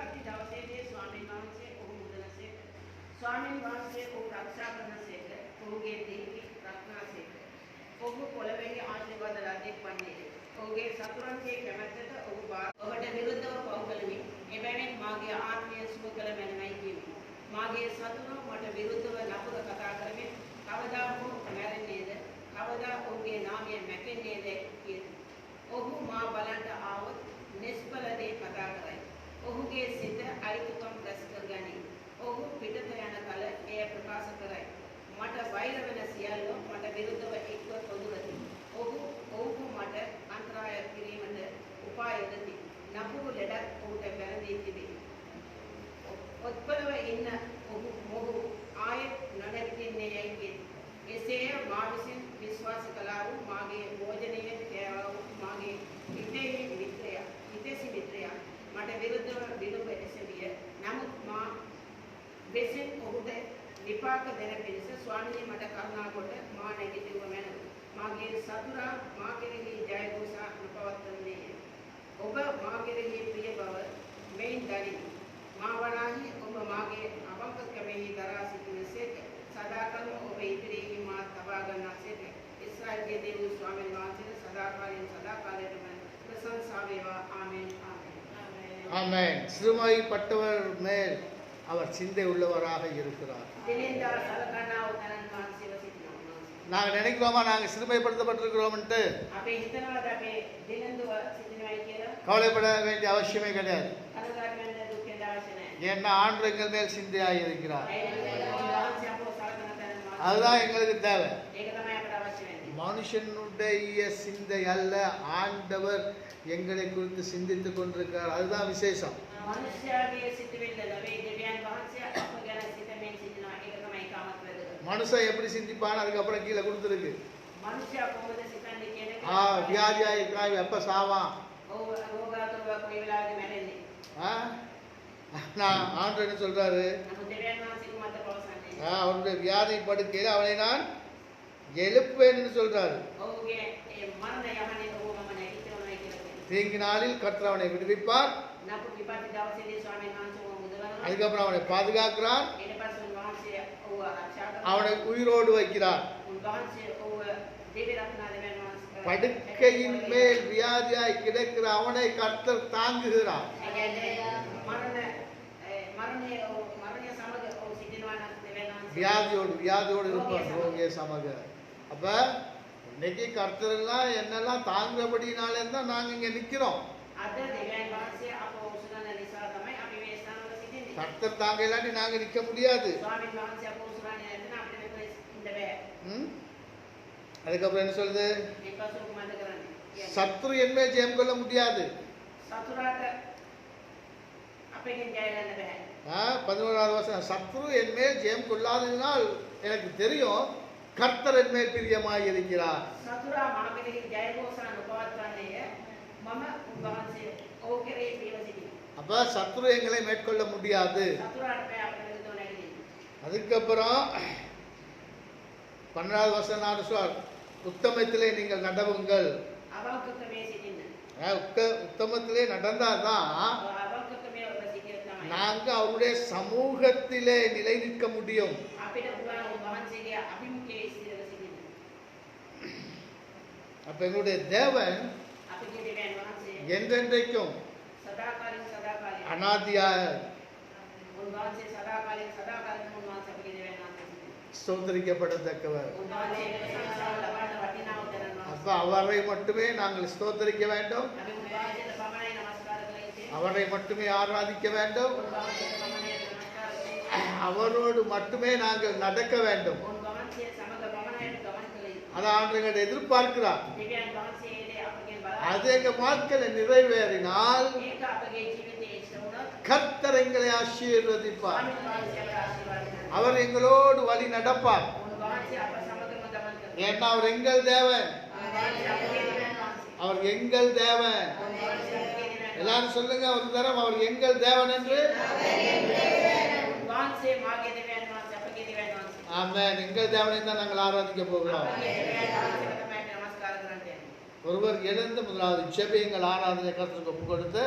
විපත්ති දවසේදී ස්වාමීන් වහන්සේ ඔහු මුදනසේක. ස්වාමීන් වහන්සේ ඔහු ආරක්ෂා කරනසේක. ඔහුගේ දීර්ඝ රත්නාසේක. ඔහු පොළවේහි ආශිර්වාද ලද්දෙක් වන්නේය. ඔහුගේ සතුරන්ගේ කැමැත්තට ඔහු ඔබට විරුද්ධව පව් කළෙමි. එබැවින් මාගේ ආත්මය සුව කළ මැනවයි කියමි. මාගේ සතුරෝ මට විරුද්ධව නපුර කතා කරමින් කවදා ඔහු මැරෙන්නේද? කවදා ඔහුගේ නාමය මැකෙන්නේද කියති. ඔහු මා බලන්ට ආවොත් නිෂ්ඵල දේ කතා කරයි. ඔහුගේ සිත අයිතිකම් රැස් කරගනී. ඔහු පිටත යන කල එය ප්‍රකාශ කරයි. මට වෛර වෙන සියල්ලෝ මට විරුද්ධව එක්ව තොදුරති. ඔහු මට අන්තරාය කිරීමට උපාය යොදති. නපුරු ලෙඩක් ඔහුට වැරදී තිබේ. ඔත්පලව ඉන්න ඔහු ආයෙත් නොනැගිටින්නේ යයි කියති. එසේ මා විසින් විශ්වාස කළා වූ මාගේ භෝජනයේ කෑවා වූ මාගේ හිතේසි මිත්‍රයා මට විරුද්ධව විරුද්ධ එසවිය. නමුත් මා විසින් ඔහුට විපාක දෙන පිණිස ස්වාමීනි මට කරුණා කොට මා නැගිටිව මැනව. මාගේ සතුරා මා කෙරෙහි ජයഘോഷා නොපවත්වන්නේය. ඔබ මා කෙරෙහි ප්‍රිය බව මෙයින් දනිමි. මා වනාහි ඔබ මාගේ අවංකකමෙහි දරා සිටිනසේක. සදාකල්ම ඔබ ඉදිරියේ මා තබා ගන්නාසේක. ඉස්රායල්ගේ දේව ස්වාමීන් වහන්සේ සදාකාලයටම பிரசன்சா வேவா. ஆமென் ஆமென் ஆமென். சிறுமைப்பட்டவர் மேல் அவர் சிந்தை உள்ளவராக இருக்கிறார். நாங்கள் நினைக்கிறோமா நாங்கள் சிறுமைப்படுத்தப்பட்டிருக்கிறோம்ட்டு? கவலைப்பட வேண்டிய அவசியமே கிடையாது. ஏன்னா ஆண்டு எங்கள் மேல் சிந்தையாக இருக்கிறார். அதுதான் எங்களுக்கு தேவை. மனுஷனுடைய சிந்தை அல்ல, ஆண்டவர் எங்களை குறித்து சிந்தித்துக் கொண்டிருக்கிறார். அதுதான் விசேஷம். மனுஷன் எப்படி சிந்திப்பான் அதுக்கப்புறம் கீழே கொடுத்துருக்கு. வியாதியா இருக்கிறான், எப்ப சாவான்? ஆண்டவர் என்ன சொல்றாரு? அவருடைய வியாதி படுக்கையில் அவனை நான் எழுப்பேன்னு சொல்றாரு. தீங்கு நாளில் கர்த்தர் அவனை விடுவிப்பார். அதுக்கப்புறம் அவனை பாதுகாக்கிறார், அவனை உயிரோடு வைக்கிறார். படுக்கையின் மேல் வியாதியாய் கிடக்கிற அவனை கர்த்தர் தாங்குகிறார். வியாதியோடு இருப்பான் ரோகிய சமக. அப்ப இன்னைக்கு கர்த்தர் எல்லாம் என்னெல்லாம் தாங்குறபடினாலே தான் நாங்க இங்க நிக்கிறோம். கர்த்தர் தாங்க இல்லாட்டி நாங்க நிக்க முடியாது. அதுக்கப்புறம் என்ன சொல்லுது? சத்ரு என்மே ஜெயம் கொள்ள முடியாது. 11வது வசனம், சத்ரு என்மேல் ஜெயம் கொள்ளாததினால் எனக்கு தெரியும் கர்த்தர் என்மேல் பிரியமாய் இருக்கிறார். அப்ப சத்ரு எங்களை மேற்கொள்ள முடியாது. அதுக்கப்புறம் 12வது வசனம் சொல்றார், உத்தமத்திலே நீங்கள் நடவுங்கள். உத்தமத்திலே நடந்தாதான் நாங்க அவருடைய சமூகத்திலே நிலை நிற்க முடியும். அப்ப எங்களுடைய தேவன் என்றென்றைக்கும் அநாதியாக ஸ்தோத்திரிக்கப்படத்தக்கவர். அப்ப அவரை மட்டுமே நாங்கள் ஸ்தோத்திரிக்க வேண்டும், அவரை மட்டுமே ஆராதிக்க வேண்டும், அவரோடு மட்டுமே நாங்கள் நடக்க வேண்டும். அதான் எங்களை எதிர்பார்க்கிறார். அது எங்க வாழ்க்கையில நிறைவேறினால் கர்த்தர் எங்களை ஆசீர்வதிப்பார், அவர் எங்களோடு வழி நடப்பார். ஏன்னா அவர் எங்கள் தேவன், அவர் எங்கள் தேவன். எல்லாரும் சொல்லுங்க ஒரு தரம், அவர் எங்கள் தேவன் என்று. ஆமென். எங்கள் தேவனை தான் நாங்கள் ஆராதிக்க போகிறோம். ஒருவர் எழுந்து முதலாவது ஜெபியுங்கள். ஆராதனை கர்த்தருக்கு ஒப்புக் கொடுத்து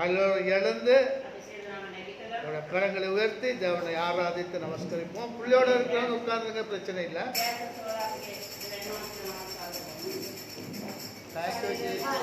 எல்லோரும் எழுந்து අපි සියලු දෙනාම නැගිටලා அவரோட கரங்களை உயர்த்தி தேவனை ஆராதித்து நமஸ்கரிப்போம். புள்ளியோட இருக்கிறவங்க உட்கார்ந்துங்க, பிரச்சனை இல்லை. දැස සෝලාගේ දෙවියන්වහන්සේ නමස්කාර කරනවා. Thank you Jesus.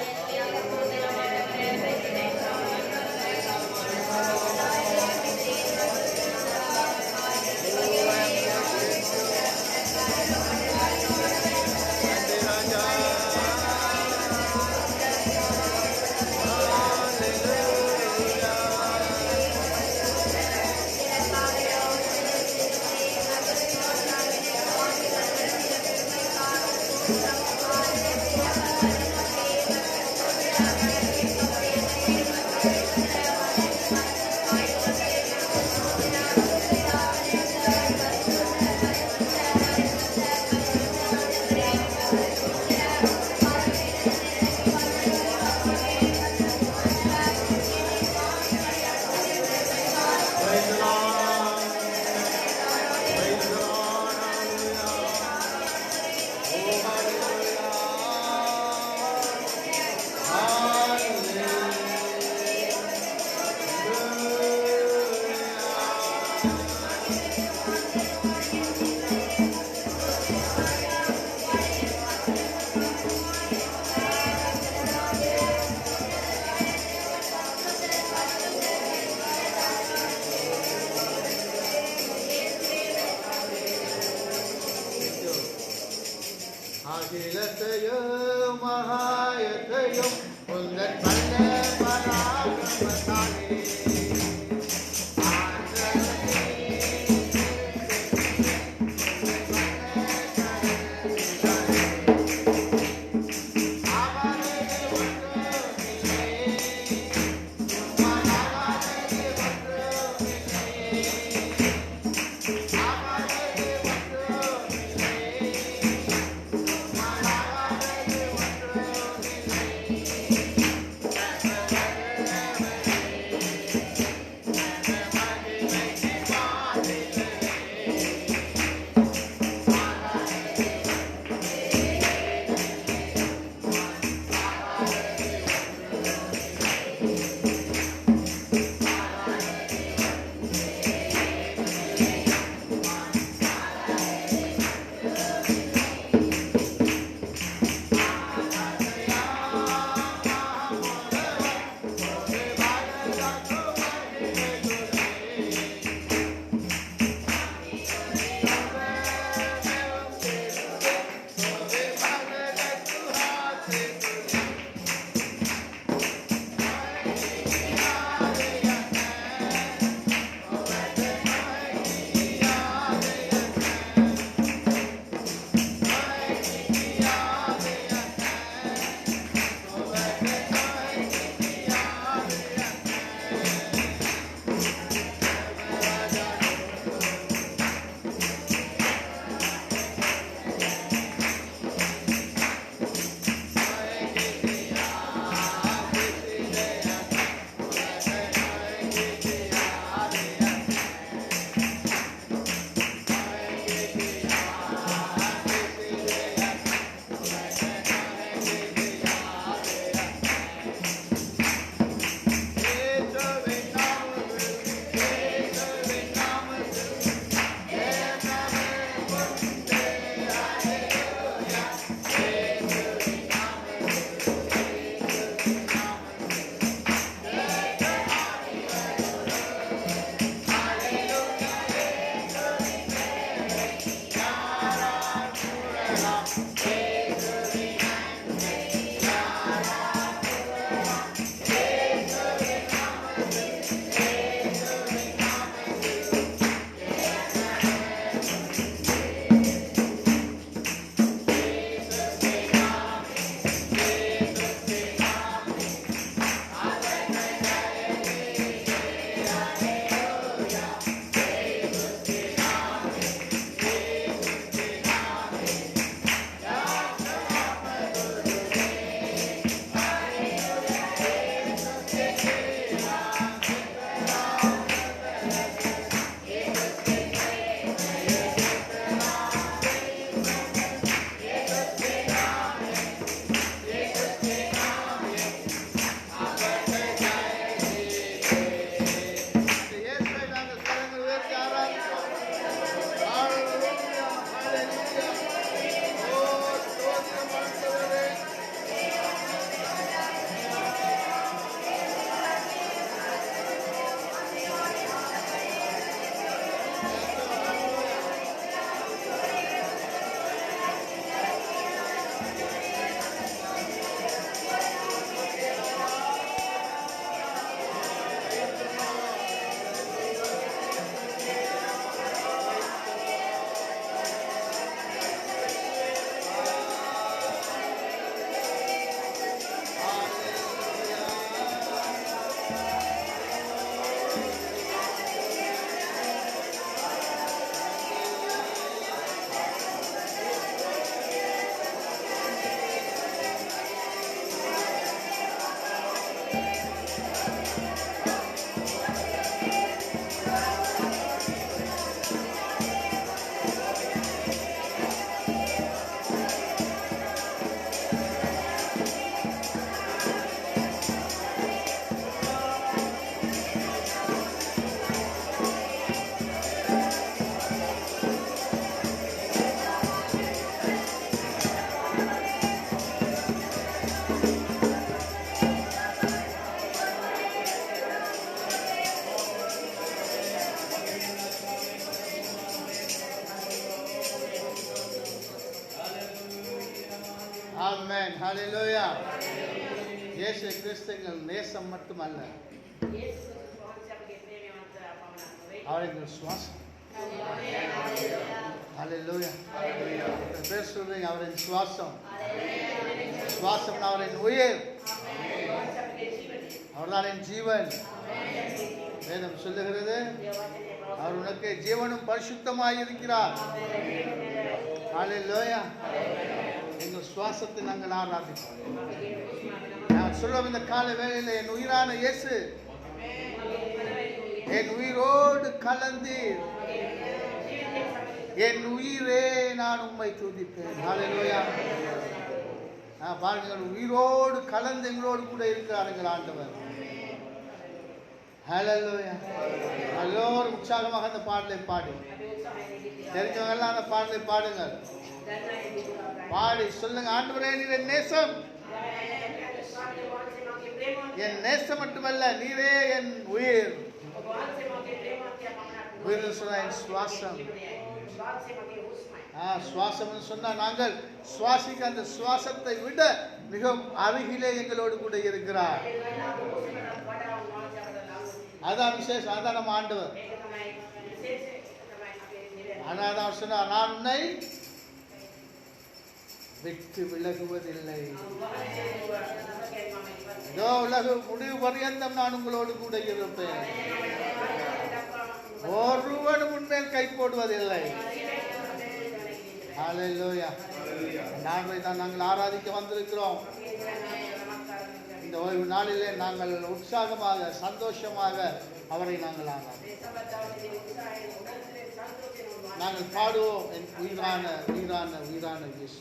அகிலத்தையும் மகாயத்தையும் உங்கள் வல்ல பராக்கிரமத்தாலே ஆமென். ஹalleluya. இயேசு கிறிஸ்து எங்கள் நேசம் மட்டுமல்ல, යේසුස් ක්‍රිස්තුස් වහන්සේ අපගේ ප්‍රේමවන්ත පමණක් නොවේ. அவர் எங்கள் சுவாசம். ஹalleluya. பேர் சொல்றீங்க, அவரின் சுவாசம். சுவாசம் அவரின் உயிர். වහන්සේ අපගේ ජීවිතේ அவர்தான் என் ஜீவன். வேதம் சொல்லுகிறது, அவர் உனக்கு ஜீவனும் பரிசுத்தமாய் இருக்கிறார். ஹalleluya. எங்கள் சுவாசத்தை நாங்கள் ஆராதிப்போம். நான் சொல்லும் இந்த கால வேளையில் என் உயிரான இயேசு என் உயிரோடு கலந்து என் உயிரே நான் உம்மை துதிப்பேன். ஹalleluya. பாருங்கள், உயிரோடு கலந்து எங்களோடு கூட இருக்கிறார் எங்கள் ஆண்டவர். ஹalleluya. எல்லோரும் உற்சாகமாக அந்த பாடலை பாடு. தெரிஞ்சவங்க எல்லாம் அந்த பாடலை பாடுங்கள். பாடி சொல்லுங்க, ஆண்டவரே நீர் என் நேசம். என் நேசம் மட்டுமல்ல, நீரே என் உயிர். உயிர் சொன்ன என் சுவாசம். சுவாசம் சொன்னா நாங்கள் சுவாசிக்க அந்த சுவாசத்தை விட மிகவும் அருகிலே எங்களோடு கூட இருக்கிறார். அதான் விசேஷம், அதான் நம்ம ஆண்டவர். ஆனால் சொன்னார், நான் உன்னை விட்டு விலகுவதில்லை. இதோ உலக முடிவு பரியந்தம் நான் உங்களோடு கூட இருப்பேன். ஒருவனும் உன்மேல் கை போடுவதில்லை. ஹalleluya. நாங்கள் ஆராதிக்க வந்திருக்கிறோம். இந்த ஓய்வு நாளிலே நாங்கள் உற்சாகமாக சந்தோஷமாக அவரை நாங்கள் நாங்கள் பாடுவோம். என் உயிரான உயிரான உயிரான இயேசு.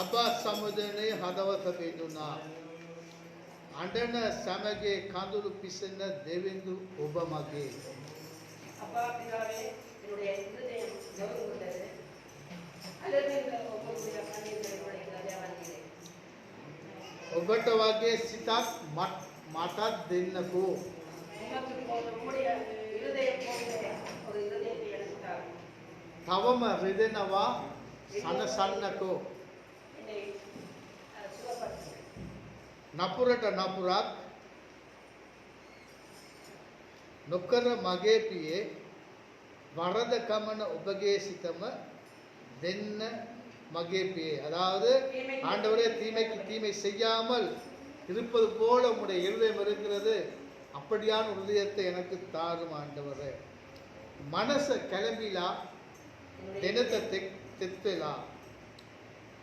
අබා සමුදනේ හදවත බිඳුනා. අඬන සමගේ කඳුළු පිසෙන දෙවිඳු ඔබ මගේ. அப்பா பிதாவே என்னுடைய இருதயம் நொறுங்குண்டது. அழுகின்ற ஒவ்வொரு கண்ணீரை என்னுடைய வந்தீரே. ඔබට වගේ සිතක් මටත් දෙන්නකෝ. உம்முடைய இருதயம் போன்ற ஒரு இருதயத்தை எனக்கு தாரும். තවම රිදෙනවා සනසන්නකෝ. என்னை சுகப்படுத்து. නපුරට නපුරක් නොකර මගේ පියේ වරද කමන ඔබගේ සිතම දෙන්න மகே பியே. அதாவது ஆண்டவரே தீமைக்கு தீமை செய்யாமல் இருப்பது போல உம்முடைய இருதயம் இருக்கிறது, அப்படியான இருதயத்தை எனக்கு தாரும் ஆண்டவரே. மனச கிளம்பிலா தினத்தை தெத்தலா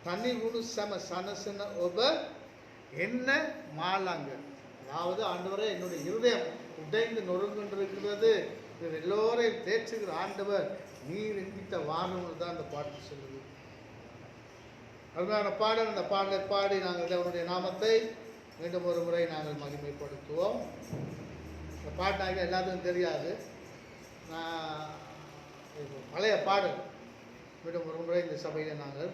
தனி உணு சம சனசன ஒப என்ன மாலாங்க. அதாவது ஆண்டவரே என்னுடைய இருதயம் உடைந்து நொறுங்கின்றிருக்கிறது, எல்லோரையும் தேய்ச்சுகிற ஆண்டவர் நீர் என்கிட்ட வாரம்னு தான் அந்த பாட்டு சொல்லுது. அருமையான பாடல். அந்த பாடலை பாடி நாங்கள் தேவனுடைய நாமத்தை மீண்டும் ஒரு முறை நாங்கள் மகிமைப்படுத்துவோம். இந்த பாட்டாக எல்லாத்துக்கும் தெரியாது, பழைய பாடல். மீண்டும் ஒரு முறை இந்த சபையில் நாங்கள்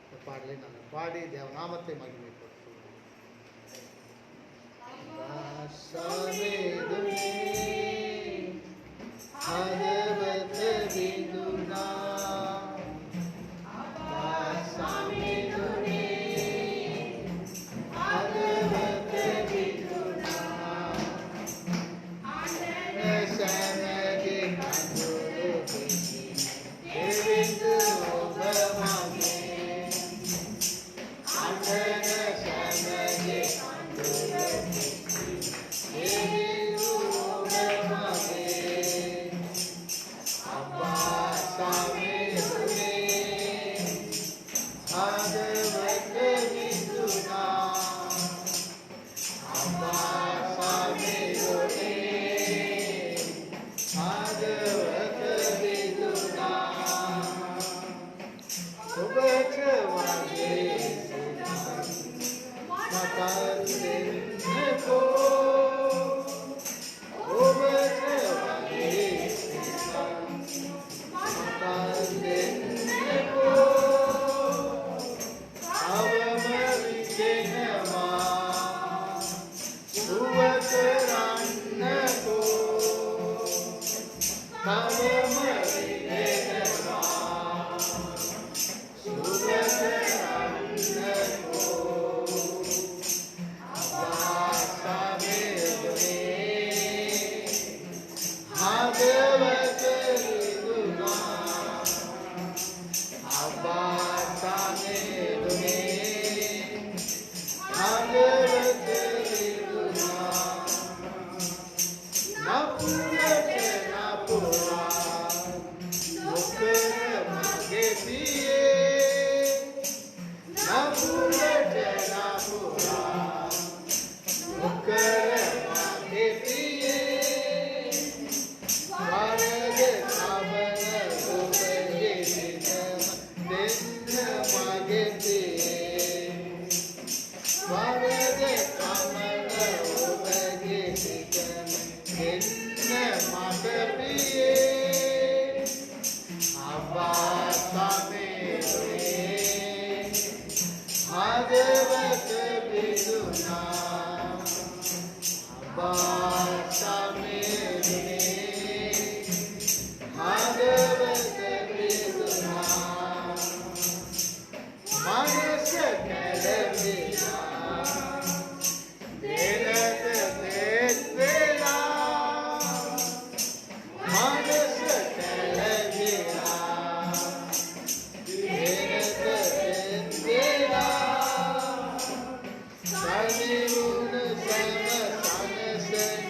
இந்த பாடலை நாங்கள் பாடி தேவ நாமத்தை மகிமைப்படுத்துவோம். Say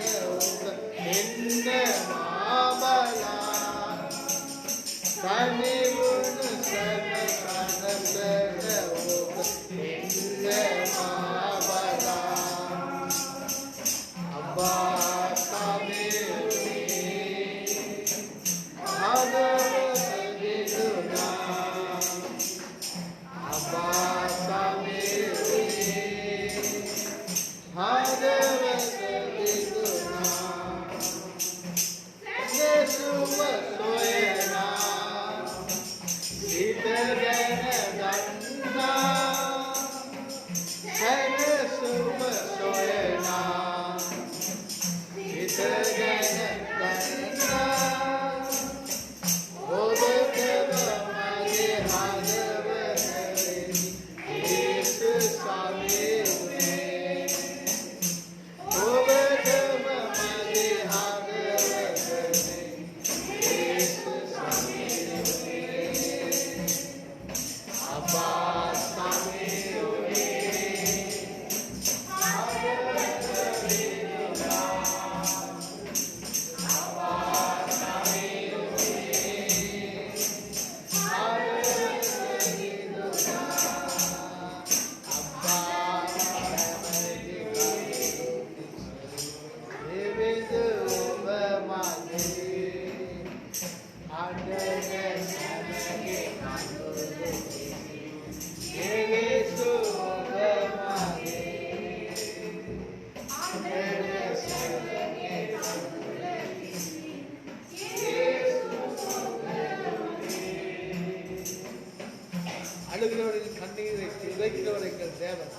ஆண்டவரின் கண்ணீரை துடைக்கிறவர் எங்கள் தேவன்.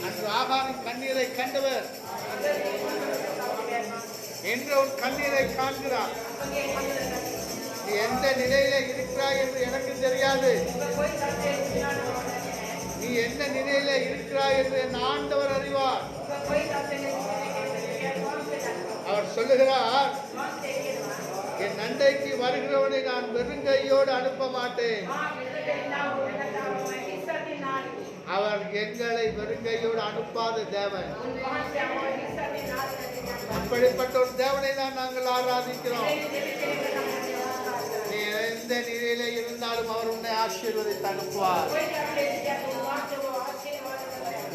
அன்று ஆகாரின் கண்ணீரை கண்டவர் என்று ஒரு கண்ணீரை காண்கிறார். நீ எந்த நிலையில இருக்கிறாய் என்று எனக்கு தெரியாது. நீ என்ன நிலையில இருக்கிறாய் என்று என் ஆண்டவர் அறிவார். அவர் சொல்லுகிறார், என் நண்டைக்கு வருகிறவனை நான் வெறுங்கையோடு அனுப்ப மாட்டேன். அவர் எங்களை வெறுங்கையோடு அனுப்பாத தேவன். அப்படிப்பட்ட ஒரு தேவனை தான் நாங்கள் ஆராதிக்கிறோம். நீ எந்த நிலையில இருந்தாலும் அவர் உன்னை ஆசீர்வதித்து அனுப்புவார்.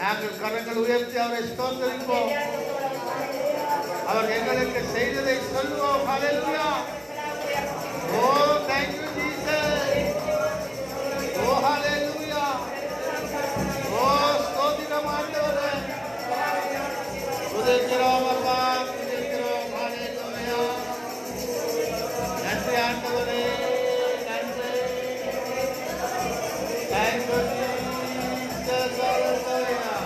நாங்கள் கரங்கள் உயர்த்தி அவரை ஸ்தோத்திரிப்போம். அவர் எங்களுக்கு செய்ததை சொல்லுவோம். ஹல்லேலூயா. ஓ thank you Jesus. ஓ ஹல்லேலூயா. ஓ ஸ்தோத்திரம் ஆண்டவரே. துதிக்கிறோம் அப்பா, துதிக்கிறோம். ஹல்லேலூயா. நன்றி ஆண்டவரே, நன்றி. Thank you Jesus. Hallelujah.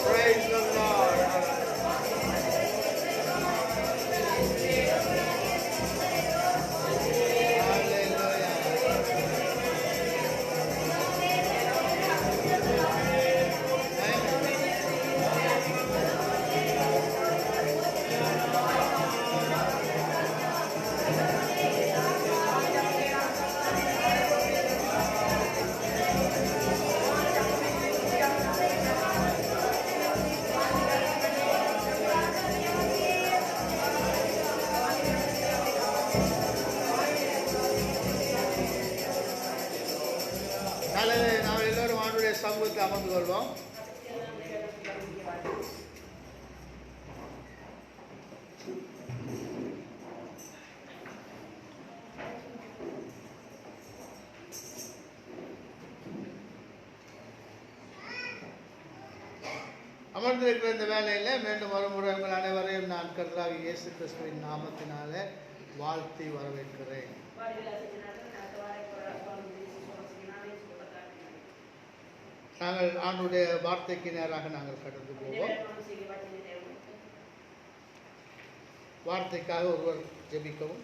Praise the Lord. நாம் எல்லோரும் ஆண்டுடைய சமூகத்தில் அமர்ந்து கொள்வோம். அமர்ந்திருக்கிற இந்த வேலையில் மீண்டும் மறுமுறை உங்கள் அனைவரையும் நான் கர்த்தராகிய இயேசு கிறிஸ்துவின் நாமத்தினாலே வாழ்த்தி வரவேற்கிறேன். நாங்கள் ஆண்டுடைய வார்த்தைக்கு நேராக நாங்கள் கடந்து போவோம். வார்த்தைக்காக ஒருவர் ஜெபிக்கவும்.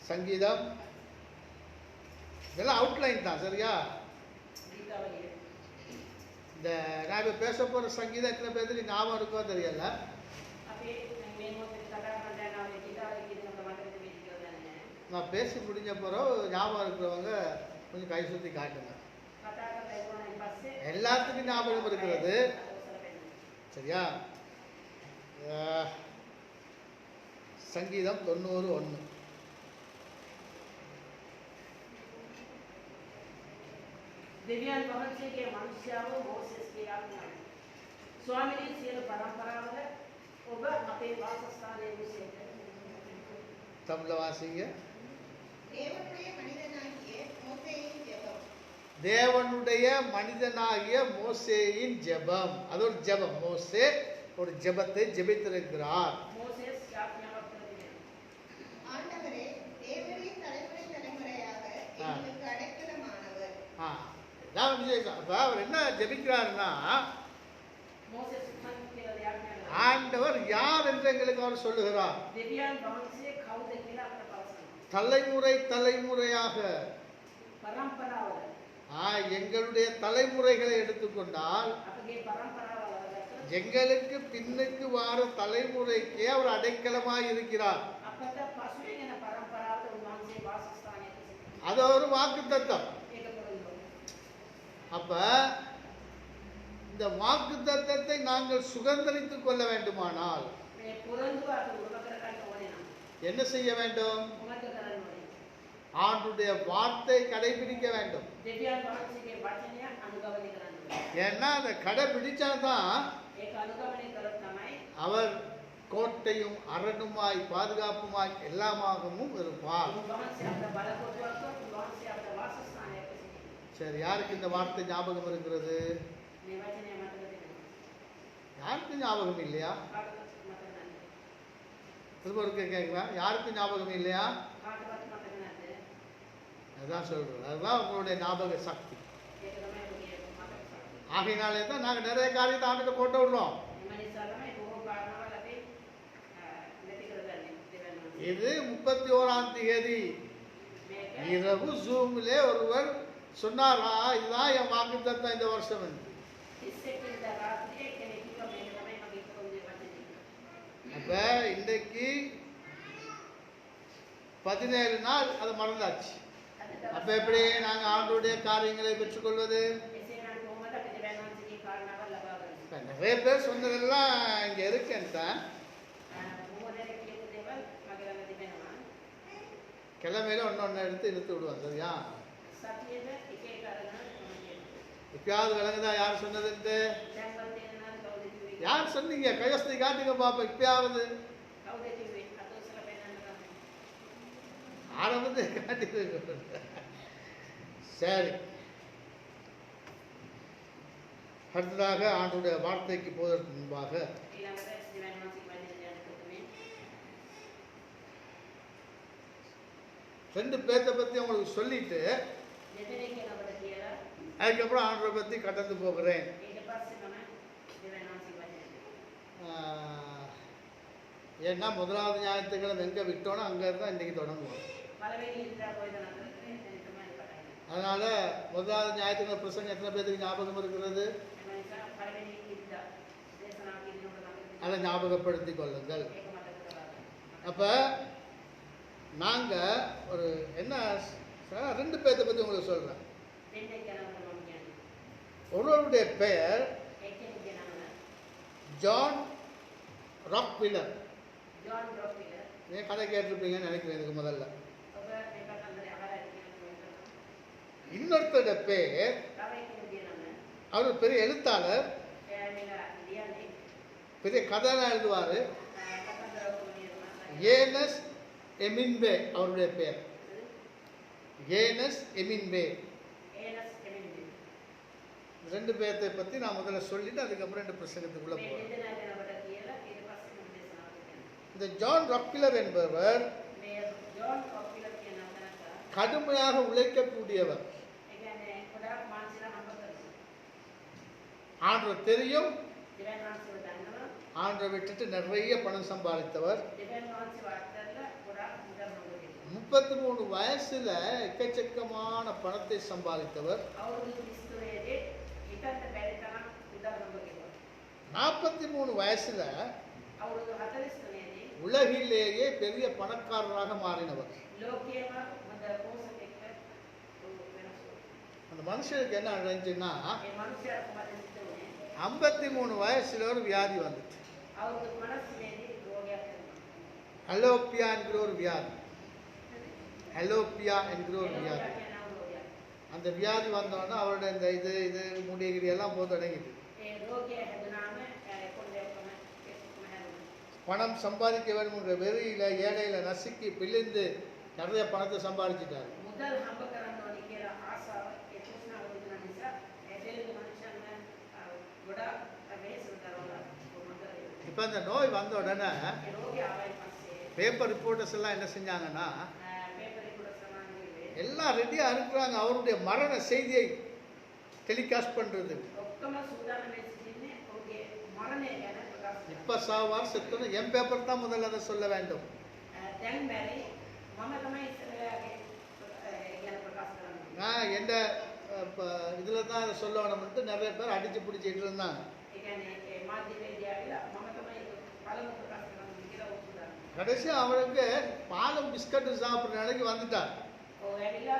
சங்கீதம் இதெல்லாம் அவுட்லைன் தான், சரியா? இந்த நான் இப்போ பேச போகிற சங்கீதம் எத்தனை பேருக்கு ஞாபகம் இருக்கோ தெரியல. நான் பேசி முடிஞ்ச பிறகு ஞாபகம் இருக்கிறவங்க கொஞ்சம் கை சுற்றி காட்டுங்க. எல்லாத்துக்கும் ஞாபகம் இருக்கிறது, சரியா? சங்கீதம் 91. දෙවියන් වහන්සේගේ මනුෂ්‍යව මෝසෙස්ගේ ආඥාව. ස්වාමීනි සියලු පරම්පරාවල ඔබ අපේ වාසස්ථානයේ විශේෂ. தமிழ்ல வாசிங்க. தேவனுடைய மனிதனாகிய மோசேயின் ஜெபம். தேவனுடைய மனிதனாகிய மோசேயின் ஜெபம். அது ஒரு ஜெபம். மோசே ஒரு ஜெபத்தை ஜெபித்திருக்கிறார். மோசேஸ் ஆజ్ఞாවක් කරන්නේ. ஆண்டவரே தேவனுடைய தலைமுறை தலைமுறையாக எங்களுக்கு அடைக்கலமானவர். அதான் விசேஷம். அப்ப அவர் என்ன ஜெபிக்கிறாருன்னா, மோசேஸ் மன்னிக்கிறது ஆజ్ఞாවක්. ஆண்டவர் யார் என்று எங்களுக்கு அவர் சொல்லுகிறார். දෙවියන් වහන්සේ කවුද කියලා අපට පවසනවා. தலைமுறை தலைமுறையாக பரம்பராවල எங்களுடைய தலைமுறைகளை எடுத்துக்கொண்டால் අපගේ පරම්පරාවල எங்களுக்கு பின்னுக்கு வார தலைமுறைக்கு அவர் அடைக்கலமாய் இருக்கிறார். අපට පසුවෙන් යන පරම්පරාවට උන්වහන්සේ වාසස්ථානයේ அது ஒரு வாக்குத்தத்தம். அப்ப இந்த வாக்குத்தத்தத்தை நாங்கள் சுதந்திரித்துக் கொள்ள வேண்டுமானால் මේ පොරොන්දු අපි උරුම කර ගන්න ඕනේ නම් என்ன செய்ய வேண்டும்? මොකද කරන්න ඕනේ? ஆண்டுடைய வார்த்தை கடைபிடிக்க வேண்டும். දෙවියන් වහන්සේගේ වචනය අනුගමනය කරන්න ඕනේ. ஏன்னா அதை கடைபிடிச்சாதான் ඒක අනුගමනය කරොත් තමයි அவர் கோட்டையும் அரணுமாய் பாதுகாப்புமாய் எல்லாமாகவும் இருப்பார். උන්වහන්සේ අපට බලකොටුවක් වුණොත් උන්වහන්සේ අපට වාසස්ථානයක් සිටිනවා. சரி, யாருக்கு இந்த வார்த்தை ஞாபகம் இருக்கிறது? මේ වචනය මතක තියෙනවා. யாருக்கு ஞாபகம் இல்லையா? කාටවත් මතක නැහැ. திரும்ப ஒருக்க கேட்குறேன், யாருக்கு ஞாபகம் இல்லையா? කාටවත් මතක නැද්ද? அதுதான் சொல்றேன், அதுதான் உங்களுடைய ஞாபக சக்தி. ඒක තමයි ඔබගේ මතක ශක්තිය. ஆகையினாலே தான் நாங்கள் நிறைய காரியத்தை ஆண்டுகிட்ட போட்டு விடுறோம். එම නිසා තමයි බොහෝ කාරණාවල් අපි නැති කරගන්නේ දෙවන වහන්සේ. இது 31ஆம் தேதி මේක இரவு ஜூமிலே ஒருவர் சொன்னாரா, இதுதான் என் வாக்குத்தத்தம் இந்த வருஷம் என்று. 31 වෙනිදා රාත්‍රියේ කෙනෙක් කිව්වා මේක තමයි මගේ පොරොන්දුවේ වචනේ. அப்ப இன்னைக்கு 17 நாள் அது மறந்தாச்சு. අද அப்ப දවස් எப்படி நாங்க ஆண்டுடைய காரியங்களை பெற்றுக்கொள்வது? එසේ නම් කොහොමද අපි දෙවන වහන්සේගේ කාරණාවල් ලබා ගන්නේ? இப்ப நிறைய பேர் சொன்னதெல்லாம் இங்க இருக்கேன் தான். බොහෝ දෙනෙක් කියපු දේවල් මගේ ළඟ තිබෙනවා. கிழமையில ஒன்று எடுத்து இழுத்து விடுவோம், சரியா? සතියේද එක එක අරගෙන මම කියනවා. எப்பயாவது விளங்குதா யார் சொன்னதுன்ட்டு? දැන්වත් තේරෙනවද කවුද කිව්වේ? யார் சொன்னீங்க? கையொஸ்தி காட்டுங்க பாப்போம். இப்பயாவது කවුද කිව්වේ? අත උස්සලා පෙන්නන්න තමයි. ஆரம்பத்தை காட்டிட்டு. சரி, அடுத்ததாக ஆண்டுடைய வார்த்தைக்கு போவதற்கு முன்பாக ඊළඟට දෙවන වහන්සේගේ වචනේ යන ප්‍රථමයෙන් 2 பேத்தை பத்தி உங்களுக்கு சொல்லிட்டு දෙදෙනෙක් ගැන අපට කියලා அதுக்கப்புறம் ஆண்டரை பத்தி கடந்து போகிறேன். ඊට පස්සේ මම දෙවන වහන්සේගේ වචනේ. ஏன்னா முதலாவது ஞாயிற்றுக்கிழமை எங்க விட்டோனோ அங்க இருந்தா இன்னைக்கு தொடங்குவோம். පළවෙනි ඉරිදා කොයිද නතර කරේ? එතන තමයි පටන් ගන්නේ. அதனால முதலாவது ஞாயிற்றுக்கிழமை பிரசங்கம் எத்தனை பேருக்கு ஞாபகம் இருக்கிறது? එම නිසා පළවෙනි ඉරිදා දේශනා කිරීමකට නම් அதை ஞாபகப்படுத்திக் கொள்ளுங்கள். ඒක මතක තබා அப்ப நாங்க ஒரு என்ன 2 பேத்தை பத்தி உங்களுக்கு சொல்றேன். දෙන්නෙක් ගැන මම කියන්නේ. ஒருவருடைய பெயர் එක්කෙනෙක්ගේ නම ஜான் ராக்வில்லர். ජෝන් රොක්විලර්. நீங்க கதை கேட்டிருப்பீங்கன்னு நினைக்கிறேன் இதுக்கு முதல்ல. ඔබ මේ කතන්දරය අහලා ඇති කියලා මම හිතනවා. இன்னொருத்தருடைய பெயர், තව එක්කෙනෙක්ගේ නම அவர் ஒரு பெரிய எழுத்தாளர், එයා මේලා ලියන්නේ பெரிய கதையெல்லாம் எழுதுவாரு. කතන්දර ඔක්කොම ලියනවා. ஏனஸ் எமின்பே அவருடைய பெயர். ஏனஸ் எமின்பே. ඒනස් කෙනෙක්ගේ. 2 பேர்த்தை பத்தி நான் முதல்ல சொல்லிட்டு அதுக்கப்புறம் இந்த பிரசங்கத்துக்குள்ள මේ போறேன். දෙදෙනා ගැන අපට කියලා ඊට පස්සේ මම දේශනාවට කියනවා. இந்த ஜான் ராக்வில்லர் என்பவர் මේ ජෝන් රොක්විලර් කියන තැනත්තා கடுமையாக உழைக்கக்கூடியவர். ඒ කියන්නේ ගොඩාක් මානසික හම්බ කරනවා. ஆண்டவர் தெரியும், දෙවන වහන්සේව දන්නවා. ஆண்டரை விட்டுட்டு நிறைய பணம் சம்பாதித்தவர். දෙවන වහන්සේ වාර්තාවල ගොඩාක් මුදල් හම්බ කරනවා. 33 வயசுல எக்கச்சக்கமான பணத்தை சம்பாதித்தவர். අවුරුදු 33 හිතන්න බැරි තරම් මුදල් හම්බ කරනවා. 43 වயசுல අවුරුදු 43 உலகிலேயே பெரிய பணக்காரராக மாறினவர். ලෝකයේම හොඳ පෝෂකෙක් වෙනස් වුණා. அந்த மனுஷனுக்கு என்ன அடைஞ்சுன்னா, ඒ මිනිසයා කොහොමද හිතුනේ? 53 வயசுல ஒரு வியாதி வந்துச்சு. අවුරුදු 50 රෝගයක් වෙනවා. அலோப்பியா என்கிற ஒரு வியாதி. அலோப்பியா என்கிற ஒரு ඒ வியாதி. රෝගයක් කියන රෝගයක්. அந்த வியாதி வந்தோடனே அவருடைய இந்த இது முடிகிரி எல்லாம் போக தொடங்கிட்டு, ඒ රෝගය හැදුනාම කොණ්ඩේ ඔක්කොම හැදුනා. பணம் சம்பாதிக்க வேணும்ன்ற வெறியில ஏழையில நசுக்கி பிழிந்து நிறைய பணத்தை சம்பாதிச்சிட்டாரு. මුදල් හම්බ කරන්න ඕනේ කියලා ආසාව ඒ තෘෂ්ණාව තිබුණ නිසා ඒ දෙලු මනුෂ්‍යයන් ගොඩාක් වෙහෙස කරනවා කොහොමද කරේ. இப்ப இந்த நோய் வந்த உடனே ඒ රෝගය ආවයින් පස්සේ பேப்பர் ரிப்போர்ட்டர்ஸ் எல்லாம் என்ன செஞ்சாங்கன்னா, පේපර් එක සමාන වෙන්නේ எல்லாம் ரெடியா இருக்கிறாங்க அவருடைய மரண செய்தியை டெலிகாஸ்ட் பண்றது. ඔක්කොම සූදානම් වෙ සිටින්නේ ඔහුගේ මරණය ගැන ප්‍රකාශ කරන්න. இப்ப சாவார் செத்தனும் என் பேப்பர் தான் முதல்ல அதை சொல்ல வேண்டும். දැන් බැරි මම තමයි ඉස්සරහගේ ගැන ප්‍රකාශ කරන්නේ. நான் எந்த இதுல தான் அதை சொல்ல வேணும்ட்டு நிறைய பேர் அடிச்சு பிடிச்சிட்டு இருந்தாங்க. ඒ කියන්නේ ඒ මාධ්‍යවේදී ආවිලා මම තමයි පළමු ප්‍රකාශ කරන්න කියලා උත්සාහ. கடைசி அவருக்கு பாலும் பிஸ்கட் சாப்பிட்ற நிலைக்கு வந்துட்டார். ඔව් ඇවිල්ලා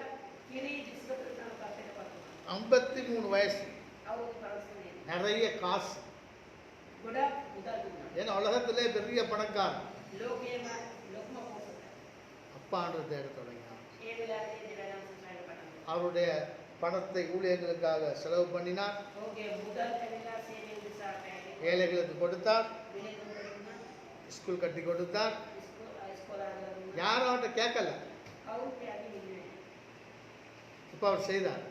කිරි බිස්කට් ගන්න පස්සේ පස්සේ 53 வயசு. අවුරුදු 50 වෙනි. நிறைய காசு. ගොඩක් මුදල් දුන්නා. ஏன்னா உலகத்திலே பெரிய பணக்காரன். ලෝකයේම ලොකුම පොසත. அப்பா ஆண்டவர் தேட தொடங்கினார். ඒ වෙලාවේ දෙවියන් සසයල පටන් ගත්තා. அவருடைய பணத்தை ஊழியர்களுக்காக செலவு பண்ணினார். ඔහුගේ මුදල් ඇවිල්ලා සේවය උදෙසා පැය. ஏழைகளுக்கு கொடுத்தார். විලකුණු දුන්නා. ஸ்கூல் கட்டி கொடுத்தார். ඉස්කෝලාවල දුන්නා. யாரும் அவர்கிட்ட கேட்கல. කවුරුත් ඇති නින්නේ. இப்ப அவர் செய்தார்.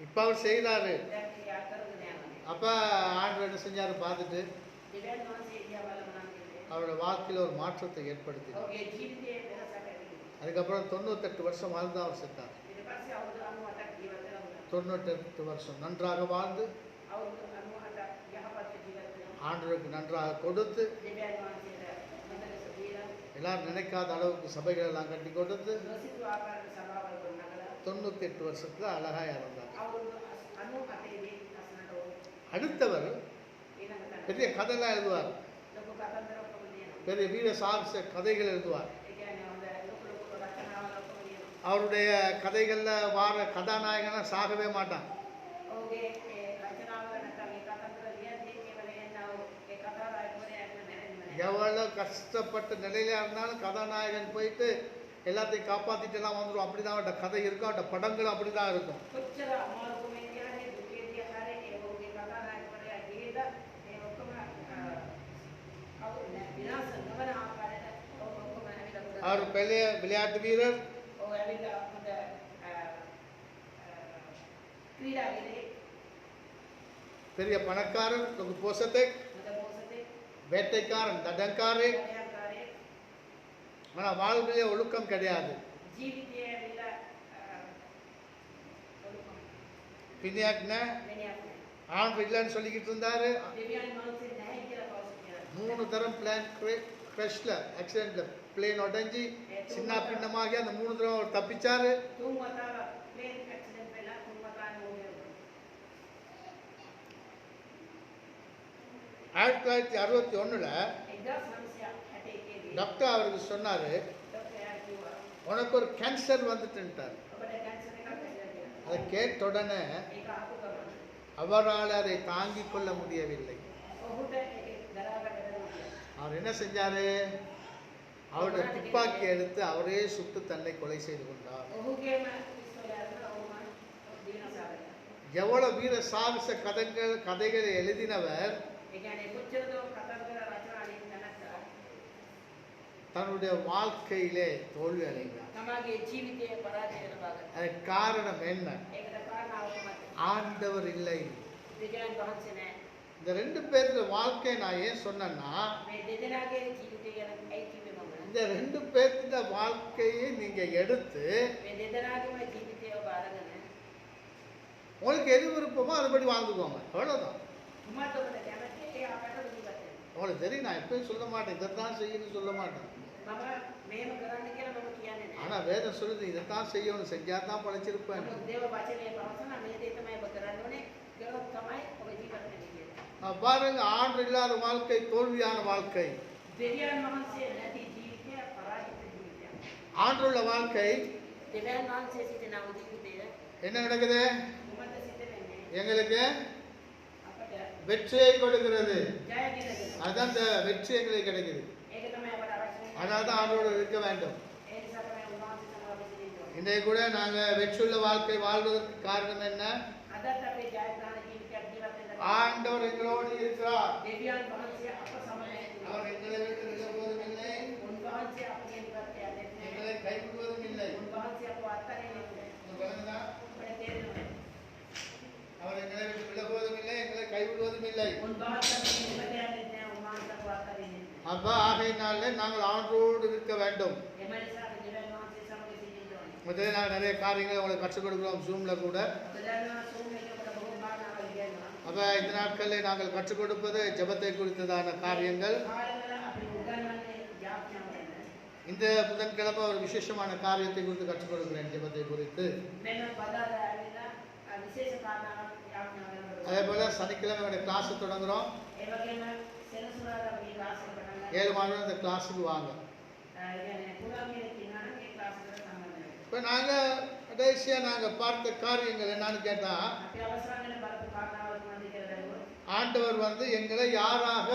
இப்ப அவர் செய்தாரு. දැන් කියා කරගෙන යනවා. அப்ப ஆண்டவர் என்ன செஞ்சாரு பார்த்துட்டு දෙවියන් වහන්සේ දිහා බලමනම් කිව්වේ. அவருடைய வாழ்க்கையில ஒரு மாற்றத்தை ஏற்படுத்தினார். ඔහුගේ ජීවිතයේ වෙනසක් ඇති වුණා. அதுக்கப்புறம் 98 வருஷம் வாழ்ந்து அவர் செத்தார். ඊට පස්සේ අවුරුදු 98ක් ජීවත් වෙලා වුණා. 98 வருஷம் நன்றாக வாழ்ந்து අවුරුදු 98ක් යහපත් ජීවත් වෙලා. ஆண்டவருக்கு நன்றாக கொடுத்து දෙවියන් වහන්සේට මතක සදීලා எல்லாரும் நினைக்காத அளவுக்கு சபைகள் எல்லாம் கட்டி கொடுத்து නොසිතූ ආකාරයට සභාවල් ගොඩනගලා 98 வருஷத்துல அழகா இறந்தார். අවුරුදු 98 දී අසනට ඕන. அடுத்தவர் ඊළඟට பெரிய கதைலாம் எழுதுவார். ලොකු කතන්දර ඔක්කොම ලියනවා. பெரிய வீர சாகச கதைகள் எழுதுவார். ඒ කියන්නේ හොඳ ලොකු ලොකු රචනාවල් ඔක්කොම ලියනවා. அவருடைய கதைகள்ல வார கதாநாயகனா சாகவே மாட்டான். ඔහුගේ ඒ රචනාවල නැත්නම් ඒ කතන්දර ලියන්නේ ඒවල එන්නව ඒ කතානායකවරයා එන්න නැරෙන්නේ නැහැ. எவ்வளவு கஷ்டப்பட்ட நிலையில இருந்தாலும் கதாநாயகன் போயிட்டு எல்லாத்தையும் காப்பாத்திட்டு எல்லாம் வந்துடும். அப்படிதான் அவட்ட கதை இருக்கும். அவட்ட படங்களும் அப்படிதான் இருக்கும். කොච්චර අමාරුකමෙන් කියන්නේ දුකේදී ආකාරයේ ඒ ඔහුගේ කතානායකවරයා ජීවිත ඒ ඔක්කොම කවුරු විනාශ නොවන ආකාරයට ඔක්කොම ඇවිල්ලා පුදා. அவர் பெரிய விளையாட்டு வீரர். ඔහු ඇවිල්ලා හොඳ ක්‍රීඩාවේදී பெரிய பணக்காரர். ஒரு போசத்தை හොඳ පොසතේ வேட்டைக்காரன் தடங்காரே. ආකාරයේ ஆனா வாழ்விலே ஒழுக்கம் கிடையாது. ජීවිතයේ ඇවිල්ලා பின்னியாக்குன වෙනියක් නැහැ. ஆண்டு இல்லைன்னு சொல்லிக்கிட்டு இருந்தாரு. දෙවියන් වහන්සේ නැහැ කියලා පවසනවා. 3 தரம் பிளான் கிரஷ்ல ஆக்சிடென்ட்ல பிளேன் உடைஞ்சி சின்ன பின்னமாகி அந்த 3 தரம் அவர் தப்பிச்சாரு. තුන් වතාවක් ප්ලේන් ඇක්සිඩන්ට් වෙලා තුන් වතාවක් ඕනේ වුණා. 1961ல 1961 දී டாக்டர் அவருக்கு சொன்னாரு, ડોક્ટર කිව්වා உனக்கு ஒரு கேன்சர் வந்துட்டுன்ட்டார். ඔබට කැන්සර් එකක් ඇතිලා කියලා. அதை கேட்ட உடனே ඒක ආපු ගමන් அவரால் அதை தாங்கிக் கொள்ள முடியவில்லை. ඔහුට ඒක දරා ගන්න බැහැ. அவர் என்ன செஞ்சாரு? அவருடைய துப்பாக்கி எடுத்து அவரே சுட்டு தன்னை கொலை செய்து கொண்டார். ඔහුගේම ඉස්සරහට ඔහුම දිනසාරය. எவ்வளவு வீர சாகச கதைகளை எழுதினவர் ඒ කියන්නේ කොච්චරද කතන්දර රචනා ලියන නැත්තා தன்னுடைய வாழ்க்கையிலே தோல்வி அடைந்தார். තමාගේ ජීවිතයේ පරාජය වෙන බව. அதற்கு காரணம் என்ன? ඒකට කාරණාව තමයි ஆண்டவர் இல்லை. දෙවියන් වහන්සේ නැහැ. இந்த 2 பேருடைய வாழ்க்கையை நான் ஏன் சொன்னேன்னா, මේ දෙදෙනාගේ ජීවිතය ගැන ඇයි කිව්වේ මම? இந்த 2 பேருடைய வாழ்க்கையை நீங்க எடுத்து මේ දෙදෙනාගේම ජීවිතය ඔබ අරගෙන உங்களுக்கு எது விருப்பமோ அதுபடி வாழ்ந்துக்கோங்க. அவ்வளவுதான். උමත් ඔබට කැමති ඒ ආකාරයට ජීවත් වෙන්න. உங்களுக்கு தெரியும், நான் எப்பயும் சொல்ல மாட்டேன், இதைத்தான் செய்யணும்னு சொல்ல மாட்டேன். මම මේම කරන්න කියලා මම කියන්නේ නැහැ. ஆனா வேதம் சொல்லுது இதைத்தான் செய்யணும், செஞ்சாதான் பழைச்சிருப்பேன். නමුත් දේව වචනේ පවසන මේ දේ තමයි ඔබ කරන්න ඕනේ. ඒකත් තමයි ඔබ ජීවත් වෙන්නේ කියන්නේ. பாருங்க, ஆண்டு இல்லாத வாழ்க்கை தோல்வியான வாழ்க்கை. දෙවියන් වහන්සේ නැති ජීවිතය පරාජිත ජීවිතයක්. ஆண்டுள்ள வாழ்க்கை දෙවියන් වහන්සේ සිටින ජීවිතය என்ன நடக்குது? උමත සිට වෙන්නේ எங்களுக்கு අපට வெற்றியை கொடுக்கிறது. ජය දිනගෙන. அதான் இந்த வெற்றி எங்களுக்கு கிடைக்குது. ඒක තමයි අපට අවශ්‍ය වෙන්නේ. அதனால தான் ஆண்டோடு இருக்க வேண்டும். ඒ නිසා තමයි උන්වහන්සේ සමාව සිටින්නේ. இன்றைக்கு கூட நாங்க வெற்றியுள்ள வாழ்க்கை வாழ்வதற்கு காரணம் என்ன? අදත් අපේ ජයග්‍රහණ ජීවිතයක් ජීවත් වෙන්න ஆண்டவர் எங்களோடு இருக்கிறார். දෙවියන් වහන්සේ අප සමග සිටිනවා. அவர் எங்களை விட்டு விலகுவதும் இல்லை, උන්වහන්සේ අපගේ නිවර්තය දෙන්නේ. எங்களை கைவிடுவதும் இல்லை. උන්වහන්සේ අපව අත්හරින්නේ නැහැ. உங்களுக்கு விளங்குதா? අපට තේරෙනවා. அவர் எங்களை விட்டு விலகுவதும் இல்லை, எங்களை கைவிடுவதும் இல்லை. උන්වහන්සේ අපගේ නිවර්තය දෙන්නේ නැහැ. උන්වහන්සේ අපව අත්හරින්නේ නැහැ. அப்ப ஆகையினாலே நாங்கள் ஆண்டோடு இருக்க வேண்டும். එම නිසා අපි දෙවියන් වහන්සේ සමග සිටින්න ඕනේ. முதல்ல நாங்கள் நிறைய காரியங்களை உங்களுக்கு கற்றுக் கொடுக்கிறோம் ஜூம்ல கூட. ප්‍රධාන සූම් එකේ අපට බොහෝ භාවනාවල් කියනවා. அப்ப இந்த நாட்களில் நாங்கள் கற்றுக் கொடுப்பது ஜெபத்தை குறித்ததான காரியங்கள். කාලවල අපි උගන්වන්නේ යාඥාව ගැන. இந்த புதன்கிழமை ஒரு விசேஷமான காரியத்தை குறித்து கற்றுக் கொடுக்கிறேன், ஜெபத்தை குறித்து. මෙන්න බදාදා ඇවිල්ලා විශේෂ කාරණාවක් යාඥාව ගැන. அதே போல சனிக்கிழமை கிளாஸ் தொடங்குறோம். ඒ වගේම සෙනසුරාදා මේ ක්ලාස් එක පටන් ගන්නවා. 7 மாதம் இந்த கிளாஸுக்கு வாங்க. ඒ කියන්නේ පුරාම කෙනෙක් ඉන්නවා නම් ඒ ක්ලාස් එකට සම්බන්ධ වෙන්න. இப்போ நாங்கள் கடைசியாக நாங்கள் பார்த்த காரியங்கள் என்னன்னு கேட்டால், අපි අවසානයේ ஆண்டவர் வந்து எங்களை யாராக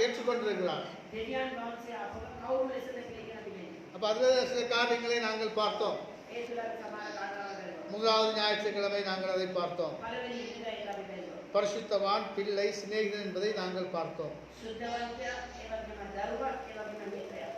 ஏற்றுக்கொண்டிருக்கிறார். දෙවියන් වහන්සේ අපව කවුරු ලෙසද කියලා තිබෙන්නේ. அப்ப அதில் சில காரியங்களை நாங்கள் பார்த்தோம். ඒ තුළ සමාන කාරණාවල් முதலாவது ஞாயிற்றுக்கிழமை நாங்கள் அதை பார்த்தோம். පළවෙනි ඉරිදා ඒක අපි බැලුවා. பரிசுத்தவான், பிள்ளை, சிநேகிதன் என்பதை நாங்கள் பார்த்தோம். සුද්ධවන්තයා ඒ වගේම දරුවා ඒ වගේම මිත්‍රයා.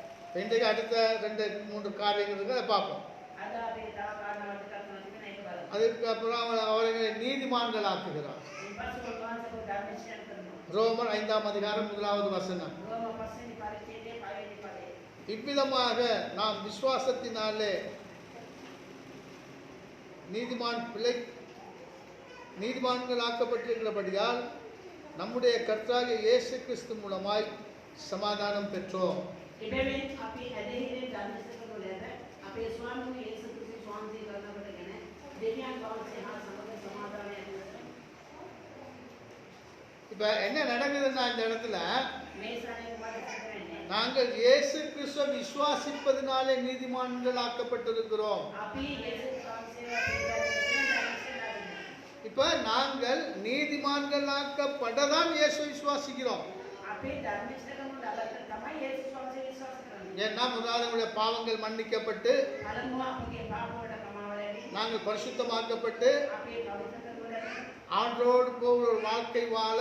இன்றைக்கு அடுத்த 2-3 காரியங்கள் இருக்கு, அதை பார்ப்போம். අද අපි තව කාරණා ටිකක් තියෙනවා ඒක බලමු. அதுக்கப்புறம் அவர்களை நீதிமான்கள் ஆக்குகிறார். ඊපස්සේ වහන්සේ ධර්මශීලන කරනවා. ரோமர் 5ஆம் அதிகாரம் 1வது வசனம். රෝම පස්වෙනි පරිච්ඡේදයේ 5 වෙනි පදේ. இவ்விதமாக நாம் விசுவாசத்தினாலே நீதிமான்கள் ஆக்கப்பட்டிருக்கிறபடியால் நம்முடைய கர்த்தராகிய இயேசு கிறிஸ்து மூலமாய் சமாதானம் பெற்றோம். එබැවින් අපි ඇදහිල්ලෙන් ධර්මශීලන කරන අපේ ස්වාමීන් වහන්සේ ක්‍රිස්තුස් වහන්සේ කරනකොටගෙන දෙවියන් වහන්සේ හා සමග සමාදානය ඇති වෙනවා. இப்ப என்ன நடக்குதுன்னா இந்த இடத்துல මේ සාරේ මොකද කරන්නේ? நாங்கள் இயேசு கிறிஸ்துவை விசுவாசிப்பதினாலே நீதிமான்கள் ஆக்கப்பட்டிருக்கிறோம். අපි යේසුස් වහන්සේව පිළිගන්න ධර්මශීලන இப்ப நாங்கள் நீதிமான்கள் ஆக்கப்படதான் இயேசுவை விசுவாசிக்கிறோம். අපේ ධර්මශීලකම ළඟට තමයි යේසුස් වහන්සේ විශ්වාස කරන්නේ. ஏன்னா முதலாவது நம்முடைய பாவங்கள் மன்னிக்கப்பட்டு පළමුව අපගේ පාප වලට කමාව ලැබී நாங்கள் பரிசுத்தமாக்கப்பட்டு අපේ පවිත්‍ර කරනු ලැබී ஆண்டோடு போகிற ஒரு வாழ்க்கை வாழ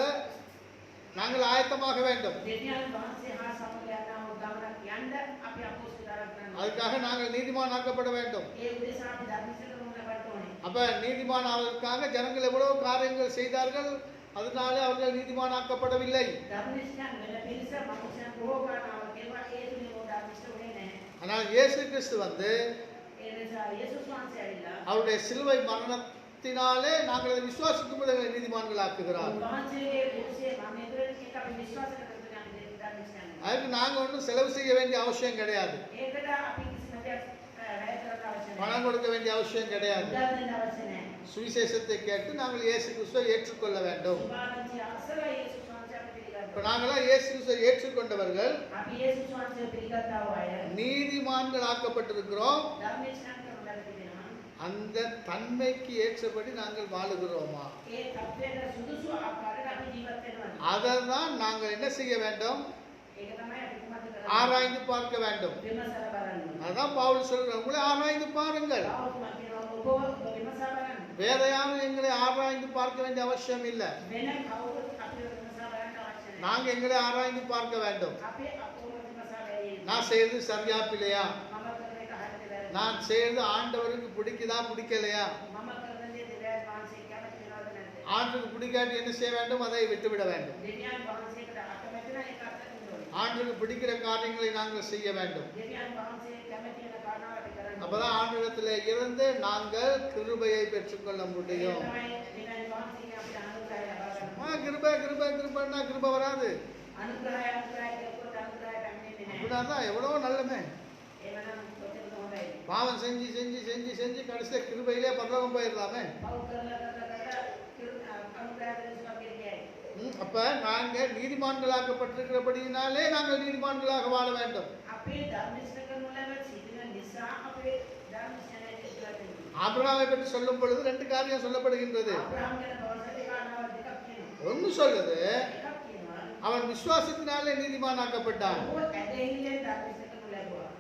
நாங்கள் ஆயத்தமாக வேண்டும். දෙවියන් වහන්සේ හා සමග යනා වූ ගමනක් යන්න අපි අපොස්තුලාරක් කරනවා. அதுக்காக நாங்கள் நீதிமான் ஆக்கப்பட வேண்டும். ඒ උදෙසා අපි ධර්මශීලකම ලබන්න ඕනේ. அப்ப நீதிமான் ஆவதற்காக ஜனங்கள் எவ்வளவு காரியங்கள் செய்தார்கள், அதனாலே அவர்கள் நீதிமான் ஆக்கப்படவில்லை. ධර්මශීලන වෙන පිරිස මනුෂ්‍යයන් බොහෝ කරනවා කියලා ඒ තුලින් මොකද ධර්මශීල වෙන්නේ නැහැ. ஆனால் இயேசு கிறிஸ்து வந்து ඒ නිසා යේසුස් වහන්සේ ඇවිල්ලා அவருடைய சிலுவை மரணத்தினாலே நாங்கள் அதை விசுவாசிக்கும் போது எங்களை நீதிமான்கள் ஆக்குகிறார். වහන්සේගේ කුරුසේ මම එදුරෙන් එක අපි විශ්වාස කරගෙන යන ධර්මශීලන. அதுக்கு நாங்கள் ஒன்றும் செலவு செய்ய வேண்டிய அவசியம் கிடையாது, ඒකට අපි කිසිම දෙයක් වැය කරන්න අවශ්‍ය නැහැ. பணம் கொடுக்க வேண்டிய அவசியம் கிடையாது. උදා දෙන්න අවශ්‍ය නැහැ. சுவிசேஷத்தை கேட்டு நாங்கள் இயேசு கிறிஸ்துவை ஏற்றுக்கொள்ள வேண்டும். සුභාරංචි අසල යේසුස් වහන්සේ අපි පිළිගන්නවා. இப்ப நாங்களாம் இயேசு கிறிஸ்துவை ஏற்றுக்கொண்டவர்கள் අපි යේසුස් වහන්සේ පිළිගත්තා වූ අය நீதிமான்கள் ஆக்கப்பட்டிருக்கிறோம். ධර්මශීලන කරන ලැබෙනවා. அந்த தன்மைக்கு ஏற்றபடி நாங்கள் வாழுகிறோமா, ඒ තත්ත්වයට සුදුසු ආකාරයට අපි ජීවත් වෙනවා. அதை தான் நாங்கள் என்ன செய்ய வேண்டும், ඒක තමයි අපි කුමක්ද කරන්නේ? ஆராய்ந்து பார்க்க வேண்டும். විමසලා බලන්න. அதான் பவுல் சொல்றார், உங்களை ஆராய்ந்து பாருங்கள். ආවතුමා කියනවා ඔබ විමසා බලන්න. வேற யாரும் எங்களை ஆராய்ந்து பார்க்க வேண்டிய அவசியம் இல்லை, වෙන කවුරුත් අපිව විමසා බලන්න අවශ්‍ය නැහැ. நாங்க எங்களை ஆராய்ந்து பார்க்க வேண்டும். අපි අපව විමසා බැලීම. நான் செய்யறது சரியா பிள்ளையா, මම කරන එක හරියද වැරදිද? நான் செய்யறது ஆண்டவருக்கு பிடிக்குதா பிடிக்கலையா, මම කරන දේ දෙවියන් වහන්සේ කැමති වෙනවද නැද්ද? ஆண்டுக்கு பிடிக்காட்டி என்ன செய்ய வேண்டும், அதை விட்டுவிட வேண்டும். දෙවියන් වහන්සේකට අකමැති නම් ඒක අත්හැරින්න ඕනේ. ஆண்டுக்கு பிடிக்கிற காரியங்களை நாங்கள் செய்ய வேண்டும். දෙවියන් වහන්සේ කැමති වෙන කාරණා අපි කරන්න ඕනේ. அப்பதான் ஆண்டவரிடத்திலே இருந்து நாங்கள் கிருபையை பெற்றுக்கொள்ள முடியும். ඒ තමයි දෙවියන් වහන්සේගේ අපිට අනුග්‍රහය ලබා ගන්න. கிருபை கிருபை கிருபைன்னா கிருபை வராது. අනුග්‍රහය කියනකොට අනුග්‍රහය පැමිණෙන්නේ නැහැ. அப்படின்னா எவ்வளவோ நல்லமே, ඒවනම් කොතනද හොඳයි? பாவம் செஞ்சு செஞ்சு செஞ்சு செஞ்சு கடைசியில கிருபையிலே பரலோகம் போயிடலாமே. පව් කරලා අනුග්‍රහය දෙනවා කියන්නේ. அப்ப நாங்க நீதிமான்களாக்கப்பட்டிருக்கிறபடியினாலே நாங்கள் நீதிமான்களாக வாழ வேண்டும். අපේ ධර්මශීලකම වල සිටින නිසා අපේ ධර්මශීලයේ ජීවත් වෙනවා. ஆபிரகாமை பற்றி சொல்லும் பொழுது 2 காரியம் சொல்லப்படுகின்றது. ආබ්‍රහම් ගැන බවසති කාරණාව දෙකක් කියනවා. ஒன்று சொல்லுது, එකක් කියනවා அவன் விசுவாசத்தினாலே நீதிமானாக்கப்பட்டான். ඔහු ඇදහිල්ලෙන් ධර්මශීලකම ලැබුවා.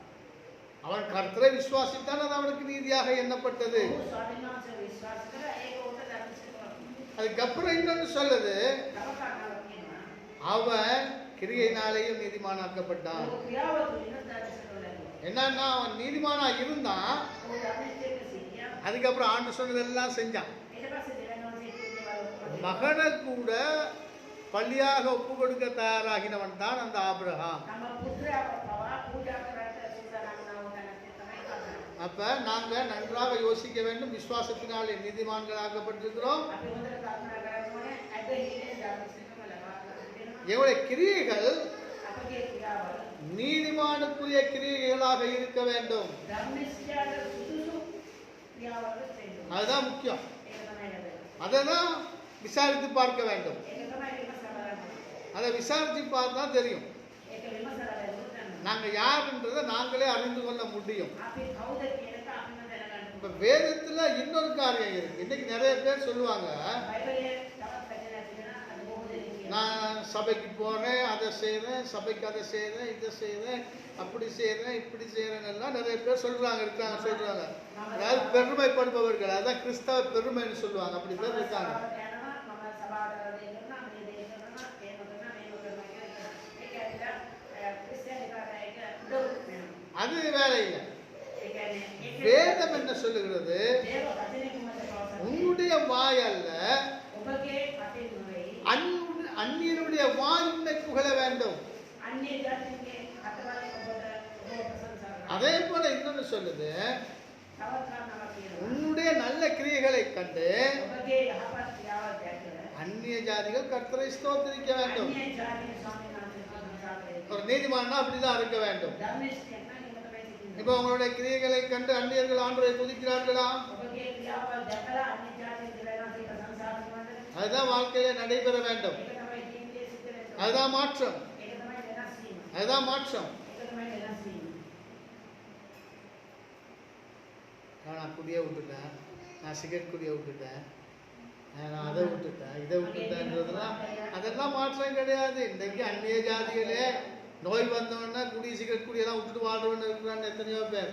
அவன் கர்த்தரை விசுவாசித்தான், அது அவனுக்கு நீதியாக எண்ணப்பட்டது. ඔහු ස්වාමීන් වහන්සේ විශ්වාස කරා ඒක උට ධර්මශීලකම. அதுக்கப்புறம் இன்னொன்று சொல்லுது, තව කාරණාවක් කියනවා. அவன் கிரியையினாலேயும் நீதிமானாக்கப்பட்டான். ඔහු ක්‍රියාව තුළින් ධර්මශීලකම ලැබුවා. என்னன்னா அவன் நீதிமானா இருந்தான், ඔහු ධර්මශීලක සිටියා. அதுக்கப்புறம் ஆண்டு சொன்னதெல்லாம் செஞ்சான். ඊට පස්සේ දෙවියන් වහන්සේ කියන දේවල් மகனை கூட பலியாக ஒப்பு கொடுக்க தயாராகினவன் தான் அந்த ஆபிரகாம். තම පුත්‍රයාව පවා පූජා කරන්න සූදානම් වුණා තමයි කාරණා. அப்ப நாங்க நன்றாக யோசிக்க வேண்டும். விசுவாசத்தினாலே நீதிமான்களாக்கப்பட்டிருக்கிறோம். අපි හොඳට කල්පනා කරන්න ඕනේ ඇදහිල්ලෙන් ධර්මශීලකම ලබා ගන්න. எங்களுடைய கிரியைகள் අපගේ ක්‍රියාවල நீதிமானுக்குரிய கிரியைகளாக இருக்க வேண்டும். ධර්මශීලයට සුදුසු ක්‍රියාවල செய்யணும். அதுதான் முக்கியம். ඒක තමයි ලැබෙන්නේ. அதை தான் விசாரித்து பார்க்க வேண்டும். ඒක තමයි විමසලා බලන්න. அதை விசாரித்து பார்த்தா தெரியும், ඒක විමසලා බලන්න. நாங்க யாருன்றதை நாங்களே அறிந்து கொள்ள முடியும். අපි කවුද කියන එක අපිම දැනගන්න இப்ப வேதத்துல இன்னொரு காரியம் இருக்கு. இன்னைக்கு நிறைய பேர் சொல்லுவாங்க, நான் சபைக்கு போறேன், அதை செய்யறேன், சபைக்கு அதை செய்யறேன், இதை செய்யறேன், அப்படி செய்யறேன், இப்படி செய்யறேன் எல்லாம் நிறைய பேர் இருக்காங்க சொல்றாங்க. அதாவது பெருமைப்படுபவர்கள், அதான் கிறிஸ்தவ பெருமைன்னு சொல்லுவாங்க. அப்படி பேர் இருக்காங்க. அது வேலை இல்லை. வேதம் என்ன சொல்லுகிறது? உன்னுடைய வாய் அல்ல, அந்நியனுடைய வாய் உன்னை புகழ வேண்டும். அதே போல இன்னொன்னு சொல்லுது, உன்னுடைய நல்ல கிரியைகளை கண்டு அந்நிய ஜாதிகள் கர்த்தரை ஸ்தோத்திரிக்க வேண்டும். ஒரு நீதிமான்னா அப்படிதான் இருக்க வேண்டும். இப்ப உங்களுடைய கிரியைகளை கண்டு அந்நியர்கள் ஆண்டவரை துதிக்கிறார்களா? அதுதான் வாழ்க்கையில நடைபெற வேண்டும். அதுதான் மாற்றம். அதுதான் மாற்றம். நான் குடியை விட்டுட்டேன், நான் சிகரெட் குடியை விட்டுட்டேன், நான் அதை விட்டுட்டேன், இதை விட்டுட்டேன்றதுலாம் அதெல்லாம் மாற்றம் கிடையாது. இன்றைக்கு அந்நிய ஜாதிகளே நோய் வந்தவொடனே குடி சிகரெட் குடியெல்லாம் விட்டுட்டு வாழ்றவன்னு இருக்கிறான்னு எத்தனையோ பேர்.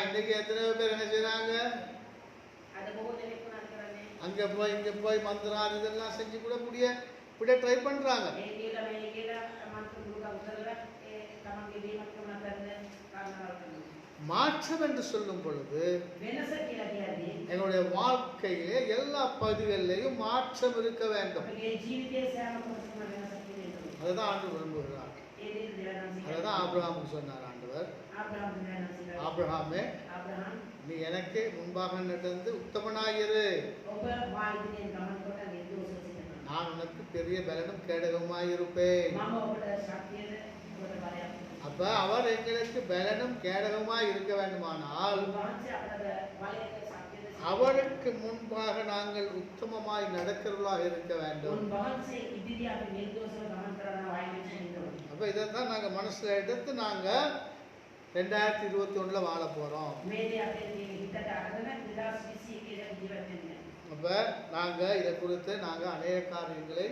இன்னைக்கு எத்தனையோ பேர் என்ன செய்யறாங்க, அங்க போய் இங்க போய் மந்திரம் இதெல்லாம் செஞ்சு கூட இப்படியே ட்ரை பண்றாங்க. மாற்றம் என்று சொல்லும் பொழுது எங்களுடைய வாழ்க்கையிலே எல்லா பகுதிகளிலேயும் மாற்றம் இருக்க வேண்டும். அதுதான் ஆண்டு விரும்புகிறார். அதுதான் ஆபிரகாமுக்கு சொன்னார் ஆண்டவர், ஆபிரகாமே நீ எனக்கு முன்பாக நடந்து உத்தமனாயிரு, நான் உனக்கு பெரிய பலனும் கேடகமாயிருப்பேன். அப்ப அவர் எங்களுக்கு பலனும் கேடகமாய் இருக்க வேண்டுமானால் அவருக்கு முன்பாக நாங்கள் உத்தமமாய் நடக்கிறவர்களாக இருக்க வேண்டும். அப்ப இதைத்தான் நாங்க மனசுல எடுத்து நாங்க 2021 வாழ போறோம். அப்ப நாங்க இதை குறித்து நாங்க அநேக காரியங்களை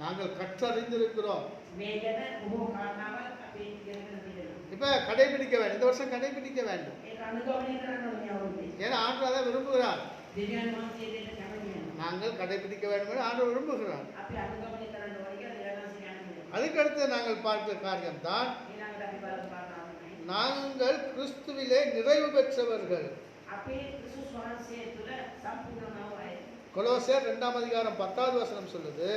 நாங்கள் கற்றறிந்திருக்கிறோம். இப்ப கடைபிடிக்க வேண்டும், இந்த வருஷம் கடைபிடிக்க வேண்டும். ஏன்னா ஆண்டவர் விரும்புகிறார், நாங்கள் கடைபிடிக்க வேண்டும், ஆண்டவர் விரும்புகிறார். அதுக்கடுத்து நாங்கள் பார்க்கிற காரியம் தான், நாங்கள் கிறிஸ்துவிலே நிறைவு பெற்றவர்கள். கொலோசியர் 2:10 சொல்லுது,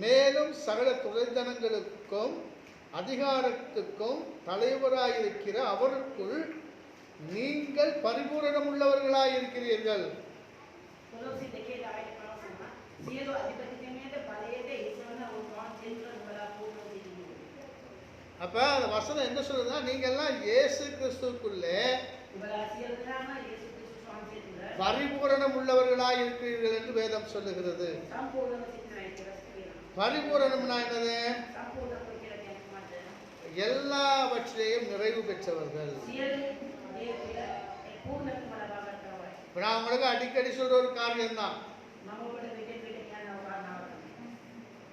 மேலும் சகல துரைத்தனங்களுக்கும் அதிகாரத்துக்கும் தலைவராயிருக்கிற அவருக்குள் நீங்கள் பரிபூரணம் உள்ளவர்களாயிருக்கிறீர்கள். அப்ப அந்த வசனம் என்ன சொல்லுதுன்னா, நீங்க எல்லாம் இயேசு கிறிஸ்துவுக்குள்ளே பரிபூரணம் உள்ளவர்களாய் இருக்கிறீர்கள் என்று வேதம் சொல்லுகிறது. பரிபூரணம்னா என்னது? எல்லாவற்றையும் நிறைவு பெற்றவர்கள். நான் உங்களுக்கு அடிக்கடி சொல்ற ஒரு காரியம் தான்,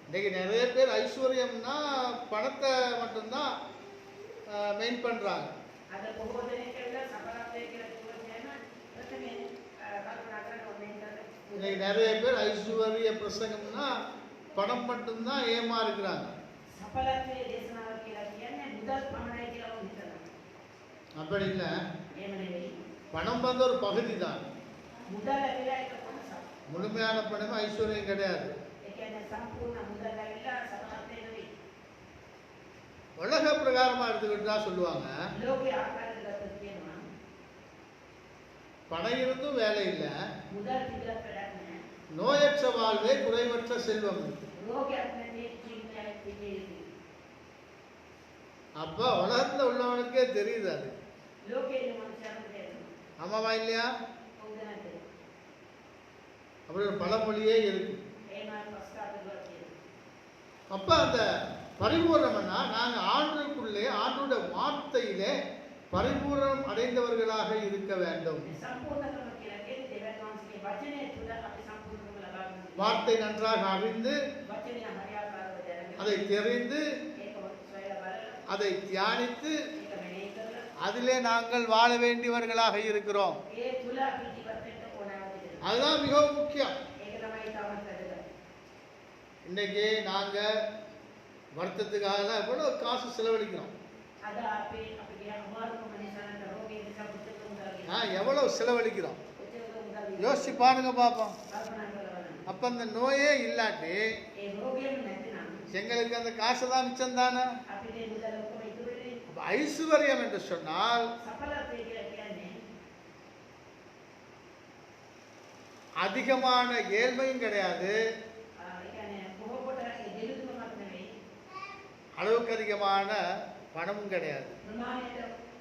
இன்னைக்கு நிறைய பேர் ஐஸ்வர்யம்னா பணத்தை மட்டும்தான் மெயின் பண்றாங்க. இன்னைக்கு நிறைய பேர் ஐஸ்வர்ய பிரசங்கம்னா பணம் மட்டும்தான் ஏமா இருக்கிறாங்க. அப்படி இல்லை, பணம் வந்து ஒரு பகுதி தான், முழுமையான பணம் ஐஸ்வர்யம் கிடையாது. உலக பிரகாரமா எடுத்துக்கிட்டா சொல்லுவாங்க, பணம் இருந்தும் வேலை இல்லை, நோயற்ற வாழ்வே குறைவற்ற செல்வம். அப்ப உலகத்துல உள்ளவனுக்கே தெரியுது அது. ஆமாவா இல்லையா? அப்படி ஒரு பழமொழியே இருக்கு. එහෙමයි පස්කාරකවා කියනවා. அப்ப அந்த பரிபூரணம்னா நாங்கள் ஆண்டுக்குள்ளே ஆண்டுடைய வார்த்தையிலே பரிபூரணம் அடைந்தவர்களாக இருக்க வேண்டும். මේ සම්පූර්ණකම කියලා කියන්නේ දෙවියන් වහන්සේගේ වචනය තුළ අපි සම්පූර්ණකම ලබා ගන්න. வார்த்தை நன்றாக அறிந்து වචනය හරියාකාරව දැනගෙන அதை தெரிந்து ඒක සොයලා බලලා அதை தியானித்து ඒක මෙනෙහි කරලා அதிலே நாங்கள் வாழ வேண்டியவர்களாக இருக்கிறோம். ඒ තුළ අපි ජීවත් වෙන්න ඕනෑම දෙයක්. அதுதான் மிகவும் முக்கியம். ඒක තමයි තාමත් වැදගත්. இன்னைக்கு நாங்கள் வருத்தத்துக்காக எவ்வளோ காசு செலவழிக்கிறோம். අද අපේ අමාරුකම නිසා නැත්නම් රෝගී නිසා පුතේ මුදල් எவ்வளோ செலவழிக்கிறோம் පුතේ මුදල් யோசிச்சு பாருங்க பார்ப்போம். කල්පනා කරලා බලන්න. அப்போ அந்த நோயே இல்லாட்டி ඒ රෝගියම නැතිනම් எங்களுக்கு அந்த காசு தான் மிச்சம் தானே. අපිට ඒ මුදල් ඔක්කොම ඉතුරු වෙන්නේ. அப்ப ஐஸ்வர்யம் என்று சொன்னால் සඵලත්වය කියලා කියන්නේ அதிகமான ஏழ்மையும் கிடையாது, ඒ කියන්නේ බොහෝ කොට ඒ දෙලුතුමක් නෙවෙයි. அளவுக்கு அதிகமான பணமும் கிடையாது. ප්‍රමාණයට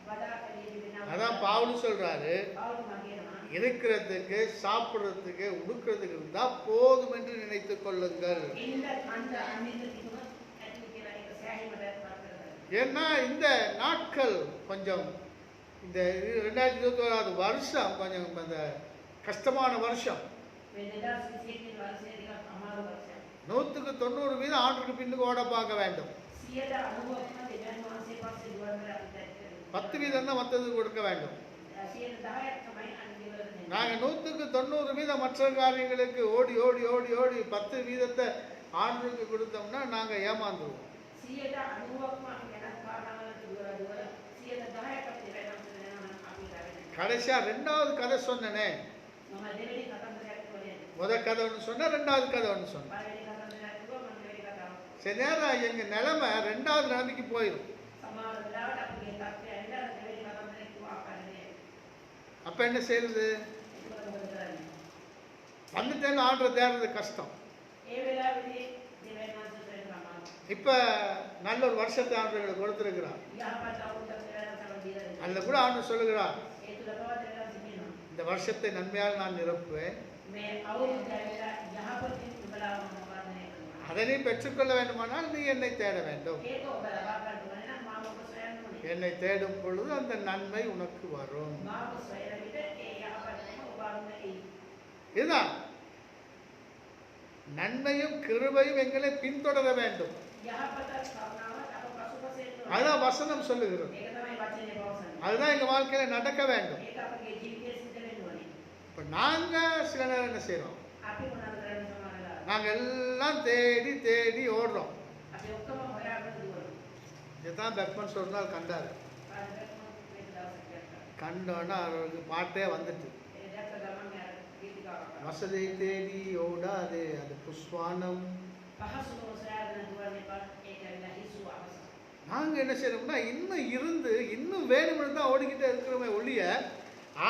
වඩා කලිය වෙනවා. அதான் பவுல் சொல்றாரு, පාවුල් කියනවා. இருக்கிறதுக்கு சாப்பிடுறதுக்கு உடுக்கிறதுக்கு இருந்தா போதும் என்று நினைத்துக் கொள்ளுங்கள். ඉන්න කන්ද අනින්න තිබුණා ඇති කියලා ඒක සෑහීමට පත් කරගන්න. ஏன்னா இந்த நாட்கள் கொஞ்சம் இந்த 2021 வருஷம் கொஞ்சம் அந்த கஷ்டமான வருஷம். මේ 2021 වර්ෂයේ ටිකක් අමාරු වර්ෂයක්. 100% ஆண்டுக்கு பின்னுக்கு ஓட பார்க்க வேண்டும். 90%ක්ම දෙවියන් වහන්සේ පස්සේ දුවන වෙලාව අපිට 10% தான் மற்றதுக்கு கொடுக்க வேண்டும். 10%ක් තමයි අනිත් දෙවලට நாங்கள் 100% மற்ற காரியங்களுக்கு ஓடி ஓடி ஓடி ஓடி 10% ஆண்டுக்கு கொடுத்தோம்னா நாங்கள் ஏமாந்துருவோம். 90%ක්ම අපි වෙනත් කාරණාවලට දුවලා 10%ක් අපි දෙවියන් වහන්සේ අපි කරන්නේ. கடைசியா ரெண்டாவது கதை சொன்னனே, මම දෙවෙනි කතන්දරයක් කියන්නේ. முதல் கதை ஒன்று சொன்னேன், ரெண்டாவது கதை ஒன்று சொன்னேன். පළවෙනි කතන්දරයක් කිව්වා මම දෙවෙනි කතාව. சில நேரம் எங்க நிலைமை ரெண்டாவது நிலைமைக்கு போயிடும். සමහර වෙලාවට අපේ තත්ත්වය ඇවිල්ලා දෙවෙනි කතන්දරේ කිව්ව ආකාරයේ அப்ப என்ன செய்யுது? ඒක මොකද කරන්නේ? வந்துட்டேன்னு ஆடுற தேடுறது கஷ்டம். ඒ වෙලාවේදී දෙවියන් වහන්සේ සෙන්රාම இப்ப நல்ல ஒரு வருஷத்தை ஆண்டவர்களுக்கு கொடுத்திருக்கிறார். යහපත් අවුරුද්දක් දෙවියන් වහන්සේ දීලා දෙනවා. அதுல கூட ஆண்டு சொல்லுகிறார், ඒ තුල පවා දෙවියන් සිටිනවා. இந்த வருஷத்தை நன்மையால் நான் நிரப்புவேன், මේ අවුරුද්ද ඇවිල්ලා යහපතින් උඹලාව මොකක්දනේ කරනවා. அதை நீ பெற்றுக்கொள்ள வேண்டுமானால் நீ என்னை தேட வேண்டும். ඒක ඔබ ලබා ගන්න ඕනේ නම් මාව ඔබ සොයන්න ඕනේ. என்னை தேடும் பொழுது அந்த நன்மை உனக்கு வரும். මාව සොයන විට ඒ යහපතම ඔබ අනුමතයි. இதுதான் நன்மையும் கிருபையும் எங்களை பின்தொடர வேண்டும். යහපත කරුණාවත් අප පසුපසෙන්න ඕනේ. அதுதான் வசனம் சொல்லுகிறது. ඒක තමයි වචනේ පවසන්නේ. அதுதான் எங்க வாழ்க்கையில நடக்க வேண்டும். ඒක අපගේ ජීවිතයේ සිද්ධ වෙන්න ඕනේ. இப்ப நாங்க சில நேரம் என்ன செய்றோம்? අපි මොනවද කරන්නේ සමහරවල්? நாங்க எல்லாம் தேடி தேடி ஓடுறோம். අපි ඔක්කොම හොයාගෙන දුවනවා. இதுதான் பெர்மன்ஸ் ஒரு நாள் கண்டாரு. පාඩකම මේ දවසක් ගත්තා. கண்டோன்னா அவருக்கு பாட்டே வந்துட்டு, ඒ දැක්ක ගමන් යාර ගීතිකාවක්. வசதியை தேடி ஓடாதே அது புஷ்வானம். පහසුව සොයාගෙන දුවන්න එපා. ඒක ඇවිල්ලා හිසු අවස. நாங்க என்ன செய்யறோம்னா இன்னும் இருந்து இன்னும் வேணும்னு தான் ஓடிக்கிட்டே இருக்கிறோமே ஒழிய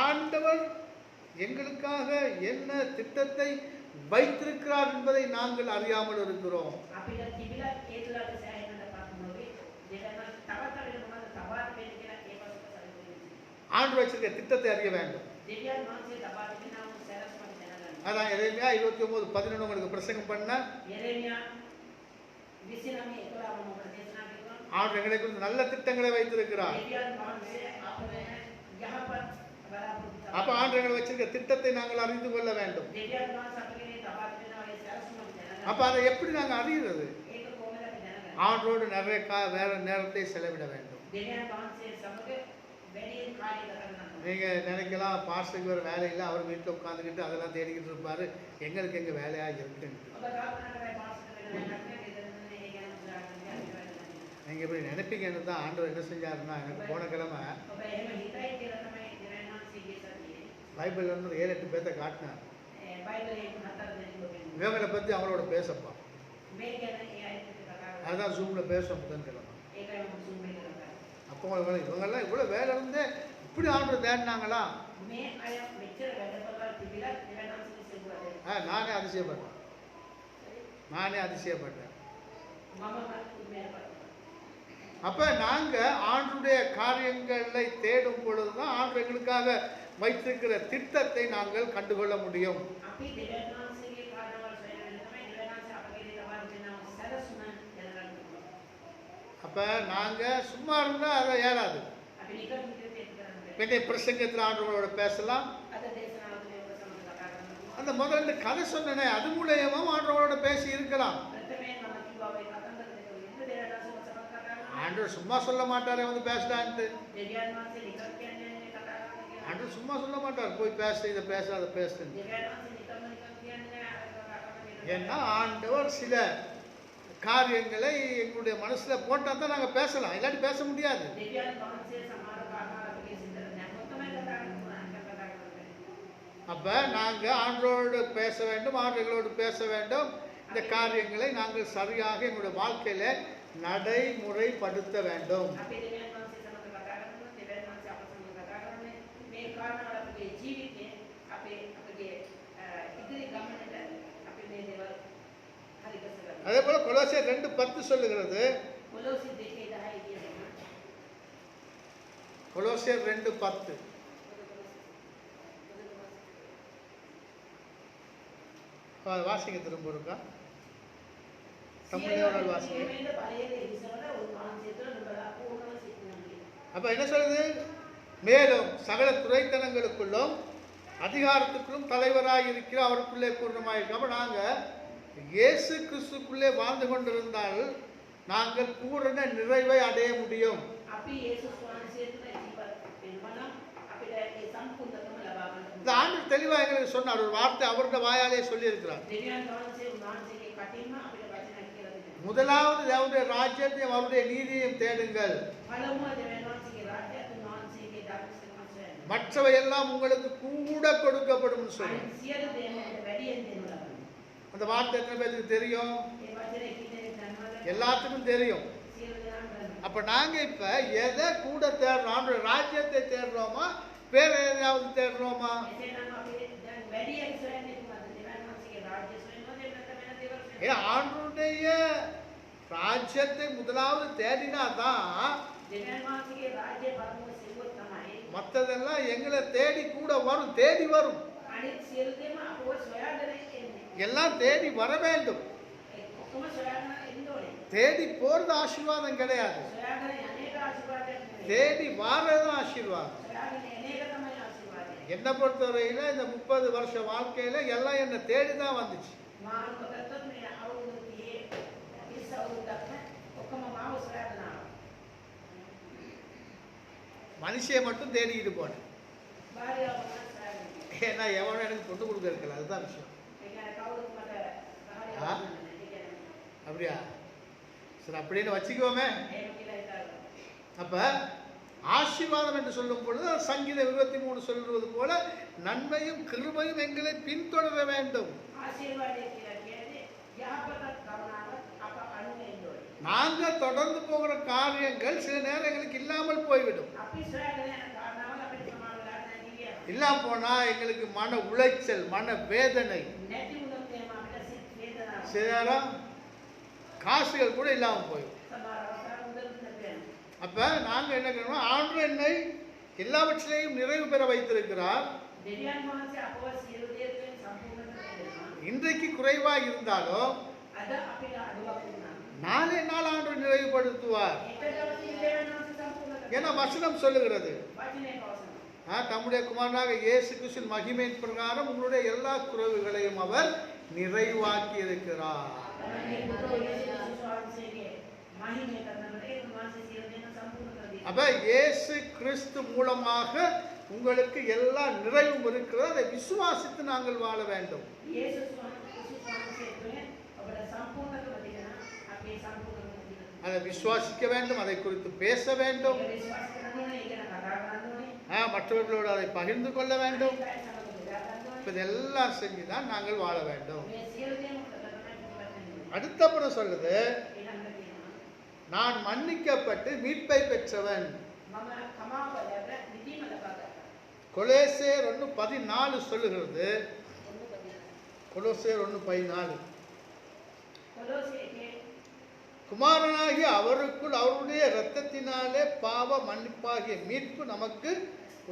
ஆண்டவர் எங்களுக்காக என்ன திட்டத்தை வைத்திருக்கிறார் என்பதை நாங்கள் அறியாமல் இருக்கிறோம். අපිට තිබිලා ඒ තුලට සෑහෙන්නට පත් නොවේ. දෙවන තවත් අපිට මොනවද තවත් වෙන්නේ කියලා ඒ පසුපස ஆண்டு வச்சிருக்க திட்டத்தை அறிய வேண்டும். දෙවියන් වහන්සේ තබා තිබෙනා වූ සැලැස්ම දැනගන්න. அதான் எரேமியா 29:11 உங்களுக்கு பிரசங்கம் பண்ண, යෙරේමියා 29:11 මොකද දේශනා කළා? ஆண்டு எங்களுக்கு வந்து நல்ல திட்டங்களை வைத்திருக்கிறார். දෙවියන් වහන්සේ අපේ යහපත් බලාපොරොත්තු. அப்ப ஆண்டு எங்களை வச்சிருக்க திட்டத்தை நாங்கள் அறிந்து கொள்ள வேண்டும். දෙවියන් වහන්සේ අපේ තබා තිබෙනා ඒ සැලැස්ම දැනගන්න. அப்ப அதை எப்படி நாங்கள் அறிகிறது? ඒක කොහොමද අපි දැනගන්නේ? ஆண்டோடு நிறைய வேற நேரத்தை செலவிட வேண்டும். දෙවියන් වහන්සේ සමග වැඩි කාලයක කරනවා. நீங்க நினைக்கலாம் பாஸ்டருக்கு வேற வேலை இல்லை, அவர் வீட்டில் உட்காந்துக்கிட்டு அதெல்லாம் தேடிக்கிட்டு இருப்பாரு, எங்களுக்கு எங்க வேலையா இருக்குன்னு. ඔබ කල්පනා කරලා පාස්ටර් වෙන නැත්නම් ඒ ගැන උදාහරණයක් நீங்க இப்படி நினைப்பீங்கன்னு தான் ஆண்டவர் என்ன செஞ்சாருன்னா, எனக்கு போன கிழமை ඔබ එහෙම හිතයි කියලා තමයි දෙවියන් වහන්සේගේ සතියේ பைபிள்ல இருந்து 7-8 பேர்த்த காட்டினார். බයිබලයේ 4 දෙනෙක් ඔබ இவங்களை பத்தி அவங்களோட பேசப்பா. මේ ගැන ඒ අයිතිට කතා කරලා அதுதான் ஜூம்ல பேசுவோம் புதன்கிழமை. ඒකයි මම සූම් එකේ කතා කරන්නේ. அப்போ இவங்கெல்லாம் இவ்வளவு வேலை இருந்தே இப்படி ஆண்டவர் தேடினாங்களா? මේ අය මෙච්චර වැඩපොළ තිබිලා දෙවියන් වහන්සේ සිදුවද நானே அதிசயப்பட்டேன். මම මේ කරා. அப்ப நாங்க ஆண்டுடைய காரியங்களை தேடும் பொழுதுதான் ஆண்டு எங்களுக்காக வைத்திருக்கிற திட்டத்தை நாங்கள் கண்டுகொள்ள முடியும். අපි දෙවියන් වහන්සේ அப்போ நாங்கள் சும்மா இருந்தால் அதை ஏறாது. අපි නිකන් හිතේ තේරුම් ගන්න. பெண்ணை பிரசங்கத்தில் ஆண்டவரோட பேசலாம். අද දේශනාවතුලින් ඔබ සමග කතා කරනවා. அந்த முதல்ல கதை சொன்னனே அது மூலயமா ஆண்டவரோட பேசி இருக்கலாம். ප්‍රථමයෙන් මම කිව්වා ඔය කතන්දර දෙක විඳ දෙරට සමග කතා කරනවා. ஆண்டவர் சும்மா சொல்ல மாட்டாரே வந்து பேசலான்ட்டு. දෙවියන් වහන්සේ නිකන් කියන්නේ කතා කරන්න කියලා. ஆண்டவர் சும்மா சொல்ல மாட்டார் போய் பேச இதை பேச அதை பேசுன்னு. දෙවියන් වහන්සේ නිකන් කියන්නේ කතා කරන්න. ஏன்னா ஆண்டவர் சில காரியங்களை எங்களுடைய மனசுல போட்டா தான் நாங்கள் பேசலாம், இல்லாட்டி பேச முடியாது. දෙවියන් වහන්සේ සමහර කාරණාවලදී සිතන නැත්නම් කතා කරනවා. அப்ப நாங்க ஆண்டவரோடு பேச வேண்டும், ஆண்டவர்களோடு பேச வேண்டும். இந்த காரியங்களை நாங்கள் சரியாக எங்களுடைய வாழ்க்கையில நடைமுறைப்படுத்த வேண்டும். අපි දෙවියන් වහන්සේ සමග කතා කරනවා. දෙවියන් වහන්සේ අප සමග කතා කරන්නේ මේ කාරණාවල අපේ ජීවිතේ අපේ ඉදිරි ගමනට අපි මේ දේවල් හරි කරගන්න. அதே போல கொலோசியர் 2:10 சொல்லுகிறது. කොලොසි 2:10 කියනවා. கொலோசியர் 2:10 வாசிங்க திரும்ப இருக்கா தமிழோட வாசிங்க. அப்ப என்ன சொல்லுது? மேலும் சகல துறைத்தனங்களுக்குள்ளும் அதிகாரத்துக்குள்ளும் தலைவராக இருக்கிற அவருக்குள்ளே பூர்ணமாக இருக்காம நாங்க இயேசு கிறிஸ்துக்குள்ளே வாழ்ந்து கொண்டிருந்தால் நாங்கள் பூரண நிறைவை அடைய முடியும். இந்த ஆண்டு தெளிவா எங்களுக்கு சொன்னார். ஒரு வார்த்தை அவருடைய வாயாலே சொல்லி இருக்கிறார். முதலாவது அவருடைய ராஜ்யத்தையும் அவருடைய நீதியையும் தேடுங்கள், மற்றவை எல்லாம் உங்களுக்கு கூட கொடுக்கப்படும் சொல்லி. அந்த வார்த்தை எத்தனை பேருக்கு தெரியும்? எல்லாத்துக்கும் தெரியும். அப்ப நாங்க இப்ப எதை கூட தேடுறோம்? அவருடைய ராஜ்யத்தை தேடுறோமா வேற எதையாவது தேடுறோமா? ஆண்டவருடைய ராஜ்யத்தை முதலாவது தேடினா தான் மற்றதெல்லாம் எங்களை தேடி கூட வரும், தேடி வரும். எல்லாம் தேடி வர வேண்டும். தேடி போறது ஆசீர்வாதம் கிடையாது, தேடி வாரது ஆசீர்வாதம். என்ன பொறுத்தவரையில இந்த 30 வருஷ வாழ்க்கையில எல்லாம் என்ன தேடி தான் வந்துச்சு. மனுஷியை மட்டும் தேடிக்கிட்டு போனேன். ஏன்னா எவனும் எனக்கு பொண்ணு கொடுக்க இருக்கல, அதுதான் விஷயம். அப்படியா? சரி, அப்படின்னு வச்சுக்குவோமே. அப்ப ஆசீர்வாதம் என்று சொல்லும் பொழுது சங்கீதம் 23 சொல்வது போல நன்மையும் கிருபையும் எங்களை பின்தொடர வேண்டும். நாங்க தொடர்ந்து போகிற காரியங்கள் சில நேரங்களுக்கு இல்லாமல் போய்விடும். இல்லாம போனா எங்களுக்கு மன உளைச்சல், மன வேதனை, சில நேரம் காசுகள் கூட இல்லாம போயிடும். அப்ப நாங்க என்ன பண்ணணும்? ஆண்டவர் என்னை எல்லாவற்றிலையும் நிறைவு பெற வைத்திருக்கிறார். இன்றைக்கு குறைவா இருந்தாலும் நாளை நாள் ஆண்டவர் நிறைவுபடுத்துவார். ஏன்னா வசனம் சொல்லுகிறது, தம்முடைய குமாரனாக இயேசு கிறிஸ்துவின் மகிமையின் பிரகாரம் உங்களுடைய எல்லா குறைவுகளையும் அவர் நிறைவாக்கி இருக்கிறார். அப்ப இயேசு கிறிஸ்து மூலமாக உங்களுக்கு எல்லா நிறைவும் இருக்கிறது. அதை விசுவாசித்து நாங்கள் வாழ வேண்டும். அதை விசுவாசிக்க வேண்டும், அதை குறித்து பேச வேண்டும், மற்றவர்களோடு அதை பகிர்ந்து கொள்ள வேண்டும். இதெல்லாம் செஞ்சுதான் நாங்கள் வாழ வேண்டும். அடுத்தப்புறம் சொல்லுது, நான் மன்னிக்கப்பட்டு மீட்பை பெற்றவன். கொலோசியர் 1:14 சொல்லுகிறது. கொலோசியர் 1:14 குமாரனாகிய அவருக்குள் அவருடைய இரத்தத்தினாலே பாவ மன்னிப்பாகிய மீட்பு நமக்கு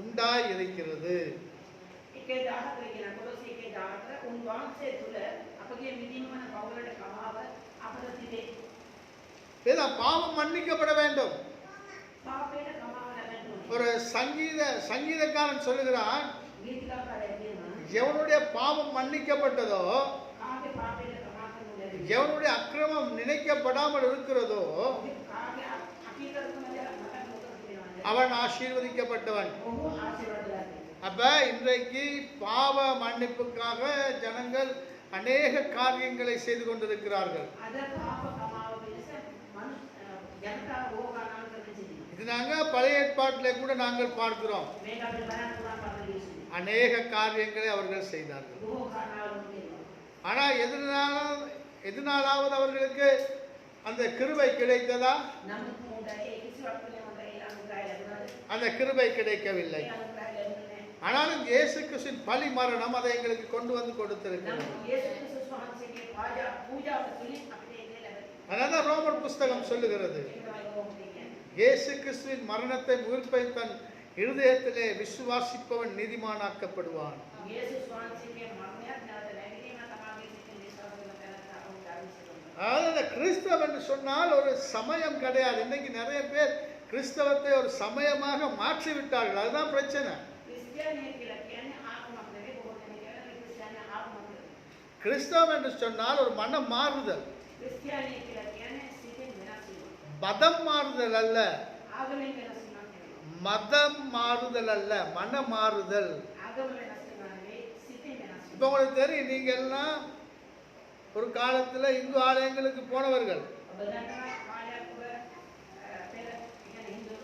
உண்டாயிருக்கிறது. பாவம் மன்னிக்கப்பட வேண்டும். පාපයට කමාව ලැබෙන්න ஒரு சங்கீதக்காரன் சொல்லுகிறான், ගීතිකාකාරයෙක් කියනවා எவனுடைய பாவம் மன்னிக்கப்பட்டதோ, කාගේ පාපයට කමා කරනු ලැබෙයි. எவனுடைய அக்கிரமம் நினைக்கப்படாமல் இருக்கிறதோ කාගේ අකීකරකම දෙයක් මතක නොකර තියෙනවා. அவன் ஆசீர்வதிக்கப்பட்டவன். ඔහු ආශිර්වාද ලැබෙයි. அப்ப இன்றைக்கு பாவ மன்னிப்புக்காக ஜனங்கள் அநேக காரியங்களை செய்து கொண்டிருக்கிறார்கள். අද පාප කමාව පිණිස ජනතාව රෝගානාම කරන සිටිනවා. இது நாங்க பழைய ஏற்பாட்டிலே கூட நாங்கள் பார்க்கிறோம். මේක අපිට බලන්න පුළුවන් පරිදි அநேக காரியங்களை அவர்கள் செய்தார்கள். බොහෝ කාරණාවලුත් තියෙනවා. ஆனா எதனாலாவது அவர்களுக்கு அந்த கிருபை கிடைத்ததா? නමුත් උන්ට ඒ කිසිවක් පිළිබඳව ඒ අනුග්‍රහය ලැබුණාද? அந்த கிருபை கிடைக்கவில்லை. ඒ අනුග්‍රහය ලැබුණේ නැහැ. ஆனாலும் இயேசு கிறிஸ்துவின் பலி மரணம் அதை எங்களுக்கு கொண்டு வந்து கொடுத்திருக்கிறது. නමුත් යේසුස් ක්‍රිස්තුස් වහන්සේගේ පූජාව තුළින් අපිට ඒක ලැබෙනවා. அதான் ரோமர் புஸ்தகம் சொல்லுகிறது. ඒක තමයි රෝමයේ කියන්නේ. இயேசு கிறிஸ்துவின் மரணத்தை உயிர்ப்பை தன் இருதயத்திலே விசுவாசிப்பவன் நீதிமானாக்கப்படுவான். යේසුස් වහන්සේගේ මරණයත් නැවත නැගීම තමයි සිතින් විශ්වාස කරන තැනට අවුල් ආවිසකම්. அதாவது அந்த கிறிஸ்தவம் என்று சொன்னால் ஒரு சமயம் கிடையாது. இன்னைக்கு நிறைய பேர் கிறிஸ்தவத்தை ஒரு சமயமாக மாற்றி விட்டார்கள். அதுதான் பிரச்சனை. ක්‍රිස්තියානිය කියලා කියන්නේ ආත්මයක් නෙවෙයි, බොහෝ දෙනෙක් කියන්නේ ක්‍රිස්තියානිය ආත්මයක්. கிறிஸ்தவம் என்று சொன்னால் ஒரு மனம் மாறுதல், ක්‍රිස්තියානිය කියලා කියන්නේ සිතින් වෙනස් වීම. மதம் மாறுதல் அல்ல. ආගමෙන් වෙනස් වීමක් නෙවෙයි. மதம் மாறுதல் அல்ல, மன மாறுதல். ආගම වෙනස් වීම නෙවෙයි, සිතින් වෙනස් இப்போ වීම. உங்களுக்கு தெரியும், நீங்க எல்லாம் ஒரு காலத்துல இந்து ஆலயங்களுக்கு போனவர்கள். ඔබ දන්නවා කාලයක් ඔබ පෙර කියන්නේ හින්දු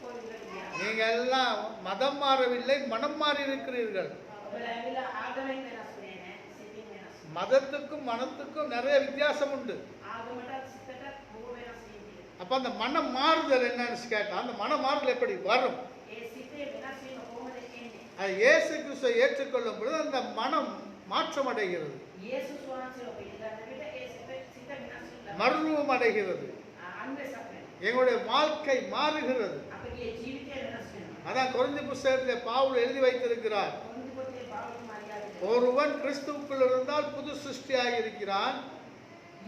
කෝවිලට ගියා. நீங்க எல்லாம் மதம் மாறவில்லை, மனம் மாறி இருக்கிறீர்கள். ඔබලා ඇවිල්ලා ආගමෙන් වෙනස් වෙන්නේ නැහැ, සිතින් වෙනස් වෙනවා. மதத்துக்கும் மனத்துக்கும் நிறைய வித்தியாசம் உண்டு. ආගමටත් සිතටත් බොහෝ වෙනස් වීම තියෙනවා. அப்ப அந்த மனம் மாறுதல் என்னன்னு கேட்டா, அந்த மன மாறுதல் எப்படி வரும்? ඒ සිතේ වෙනස් වීම කොහොමද එන්නේ? அது இயேசு கிறிஸ்துவை ஏற்றுக்கொள்ளும் பொழுது அந்த மனம் மாற்றம் அடைகிறது, යේසුස් වහන්සේව පිළිගන්න විට ඒ සිත වෙනස් වෙනවා. மறுரூபம் அடைகிறது, අන්වසක් වෙනවා. எங்களுடைய வாழ்க்கை மாறுகிறது. අපගේ ජීවිතය වෙනස් වෙනවා. அதான் கொரிந்தி புஸ்தகத்திலே பவுல் எழுதி வைத்திருக்கிறார், කොන්ද පොතේ පාවුල් මාර්ගය. ஒருவன் கிறிஸ்துவுக்குள் இருந்தால் புது சிருஷ்டியாக இருக்கிறான்,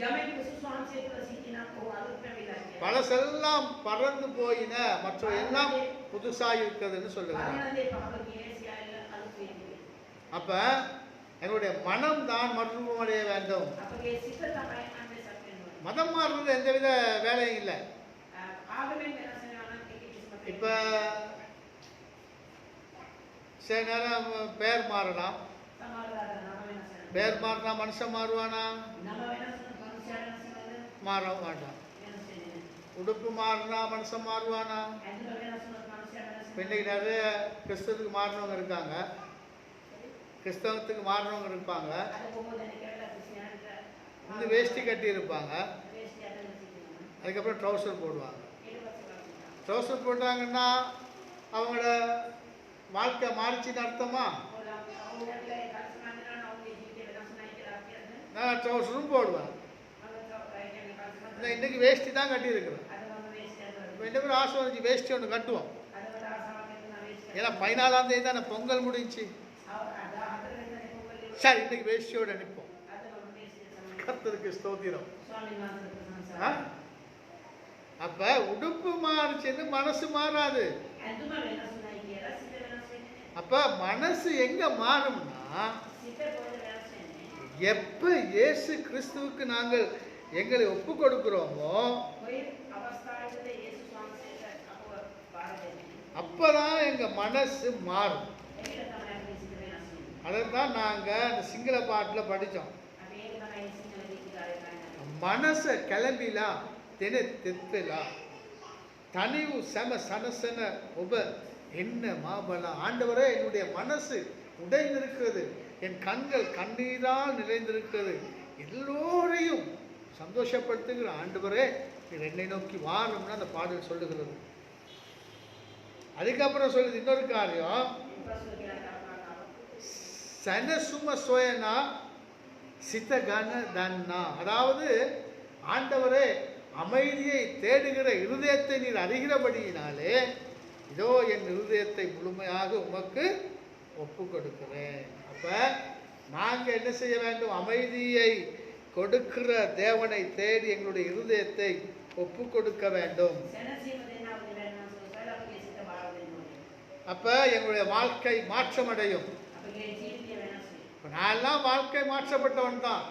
යමෙක් ක්‍රිස්තුස් වහන්සේ තුළ සිටිනම් ඔහු අලුත් පැමිණිලා කියනවා. பழசெல்லாம் பறந்து போயின, மற்ற எல்லாம் புதுசாக இருக்கிறதுன்னு சொல்லுகிறார். පරණ දේ පහව ගියේ සියල්ල අලුත් වෙන්නේ. அப்ப என்னுடைய மனம் தான் மறுரூபம் அடைய வேண்டும். අපගේ සිත තමයි අන්වසක් වෙනවා. மதம் மாறுறது எந்தவித வேலையும் இல்லை. ආගමෙන් වෙනස් වෙනවා නම් ඒක කිසිම இப்ப சில நேரம் பேர் மாறலாம். සමහරවිට නම වෙනස් වෙනවා. பேர் மாறினா மனுஷன் மாறுவானா? නම වෙනස් වෙන මනුෂ්‍යයන් වෙනස් වෙනවද? மாற மாட்டான். වෙනස් වෙන්නේ නැහැ. உடுப்பு மாறினா மனுஷன் மாறுவானா? ඇඳුම වෙනස් වුණොත් මනුෂ්‍යයන් වෙනස් இப்ப இன்னைக்கு நிறைய கிறிஸ்தவத்துக்கு மாறினவங்க இருக்காங்க, கிறிஸ்தவத்துக்கு மாறினவங்க இருப்பாங்க. අද බොහෝ දෙනෙක් ඇවිල්ලා ක්‍රිස්තියානිට வந்து வேஷ்டி கட்டி இருப்பாங்க, වේශය අතන සිටිනවා. அதுக்கப்புறம் ட்ரௌசர் போடுவாங்க. ඊට පස්සේ කවුරුද? ட்ரௌசர் போட்டாங்கன்னா அவங்களோட வாழ்க்கை மாறிச்சின்னு அர்த்தமா? ඔවුන්ලා ඒ කල්පනාකරන ඔවුන්ගේ ජීවිතය වෙනස් නැහැ කියලා කියන්නේ. நான் ட்ரௌசரும் போடுவேன். இன்னைக்கு வேஷ்டி தான் கட்டி இருக்கிறேன். இப்போ இந்த பேர் ஆசை வந்துச்சு, வேஷ்டி ஒன்று கட்டுவோம். ஏன்னா 14ஆம் தேதி தானே பொங்கல் முடிஞ்சு, சரி இன்னைக்கு வேஷ்டியோட நிற்போம். கர்த்தருக்கு ஸ்தோத்திரம். அப்ப உடுப்பு மாறுச்சுன்னு மனசு மாறாது. அப்ப மனசு எங்க மாறும்னா, எப்ப இயேசு கிறிஸ்துவுக்கு நாங்கள் எங்களை ஒப்பு கொடுக்கிறோமோ அப்பதான் எங்க மனசு மாறும். அதைத்தான் நாங்க அந்த சிங்கள பாட்டுல படிச்சோம். மனச கிளம்பிலா தென தெப்பலா தனிவு சம சனசன உப என்ன மாபலா. ஆண்டவரே, என்னுடைய மனசு உடைந்திருக்கிறது, என் கண்கள் கண்ணீரால் நிறைந்திருக்கிறது, எல்லோரையும் சந்தோஷப்படுத்துகிற ஆண்டவரே நீர் என்னை நோக்கி வாரும்னு அந்த பாடல் சொல்லுகிறது. அதுக்கப்புறம் சொல்லுது இன்னொரு காரியம், சனசும சோயனா சித்தகன தன்னா. அதாவது ஆண்டவரே, அமைதியை தேடுகிற இருதயத்தை நீர் அறிகிறபடியினாலே இதோ என் இருதயத்தை முழுமையாக உமக்கு ஒப்பு கொடுக்கிறேன். அப்ப நாங்க என்ன செய்ய வேண்டும்? அமைதியை கொடுக்கிற தேவனை தேடி எங்களுடைய இருதயத்தை ஒப்பு கொடுக்க வேண்டும். அப்ப எங்களுடைய வாழ்க்கை மாற்றமடையும். நான் வாழ்க்கை மாற்றப்பட்டவன் தான்.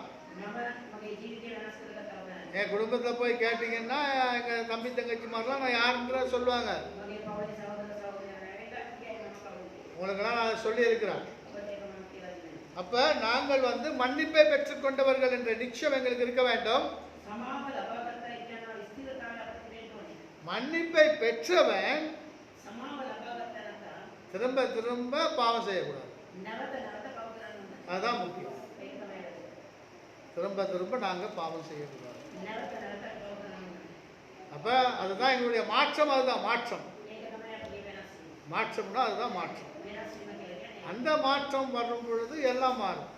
என் குடும்பத்துல போய் கேட்டீங்கன்னா எங்க தம்பி தங்கச்சி மாதிரிலாம் நான் யாருன்ற சொல்லுவாங்க. உங்களுக்கெல்லாம் நான் சொல்லி இருக்கிறேன். அப்ப நாங்கள் மன்னிப்பை பெற்றுக்கொண்டவர்கள் என்ற நிச்சயம் எங்களுக்கு இருக்க வேண்டும். மன்னிப்பை பெற்றவன் திரும்ப திரும்ப பாவம் செய்யக்கூடாது. அதுதான் முக்கியம். திரும்ப திரும்ப நாங்க பாவம் செய்யக்கூடாது. அப்ப அதுதான் எங்களுடைய மாற்றம். அதுதான் மாற்றம். மாற்றம்னா அதுதான் மாற்றம். அந்த மாற்றம் வரும் பொழுது எல்லாம் மாறும்.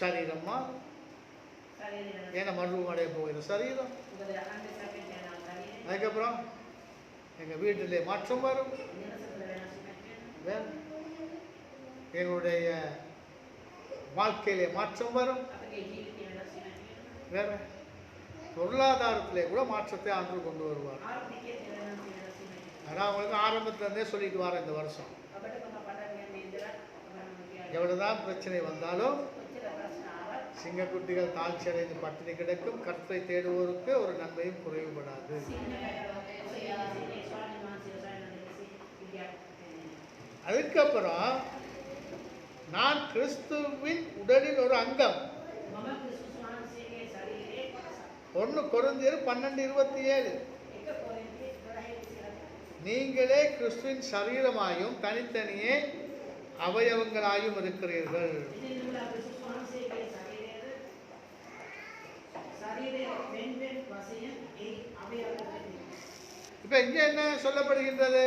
சரீரம் மாறும். ஏன்னா மருவமடைய போகிற சரீரம். அதுக்கப்புறம் எங்க வீட்டிலே மாற்றம் வரும். எங்களுடைய வாழ்க்கையிலே மாற்றம் வரும். வேற பொருளாதாரத்திலே கூட மாற்றத்தை ஆண்டு கொண்டு வருவார். அதான் அவங்களுக்கு ஆரம்பத்துல இருந்தே சொல்லிட்டு வர இந்த வருஷம் எவ்வளவுதான் பிரச்சனை வந்தாலும் சிங்கக்குட்டிகள் தாழ்ச்சி அடைந்து பட்டினி கிடக்கும், கர்த்தரை தேடுவோருக்கு ஒரு நன்மையும் குறைவுபடாது. அதுக்கப்புறம் நான் கிறிஸ்துவின் உடலின் ஒரு அங்கம். 1 கொரிந்தியர் 12:27 நீங்களே கிறிஸ்துவின் சரீரமாயும் தனித்தனியே அவயவங்களாயும் இருக்கிறீர்கள். இப்ப இங்க என்ன சொல்லப்படுகின்றது?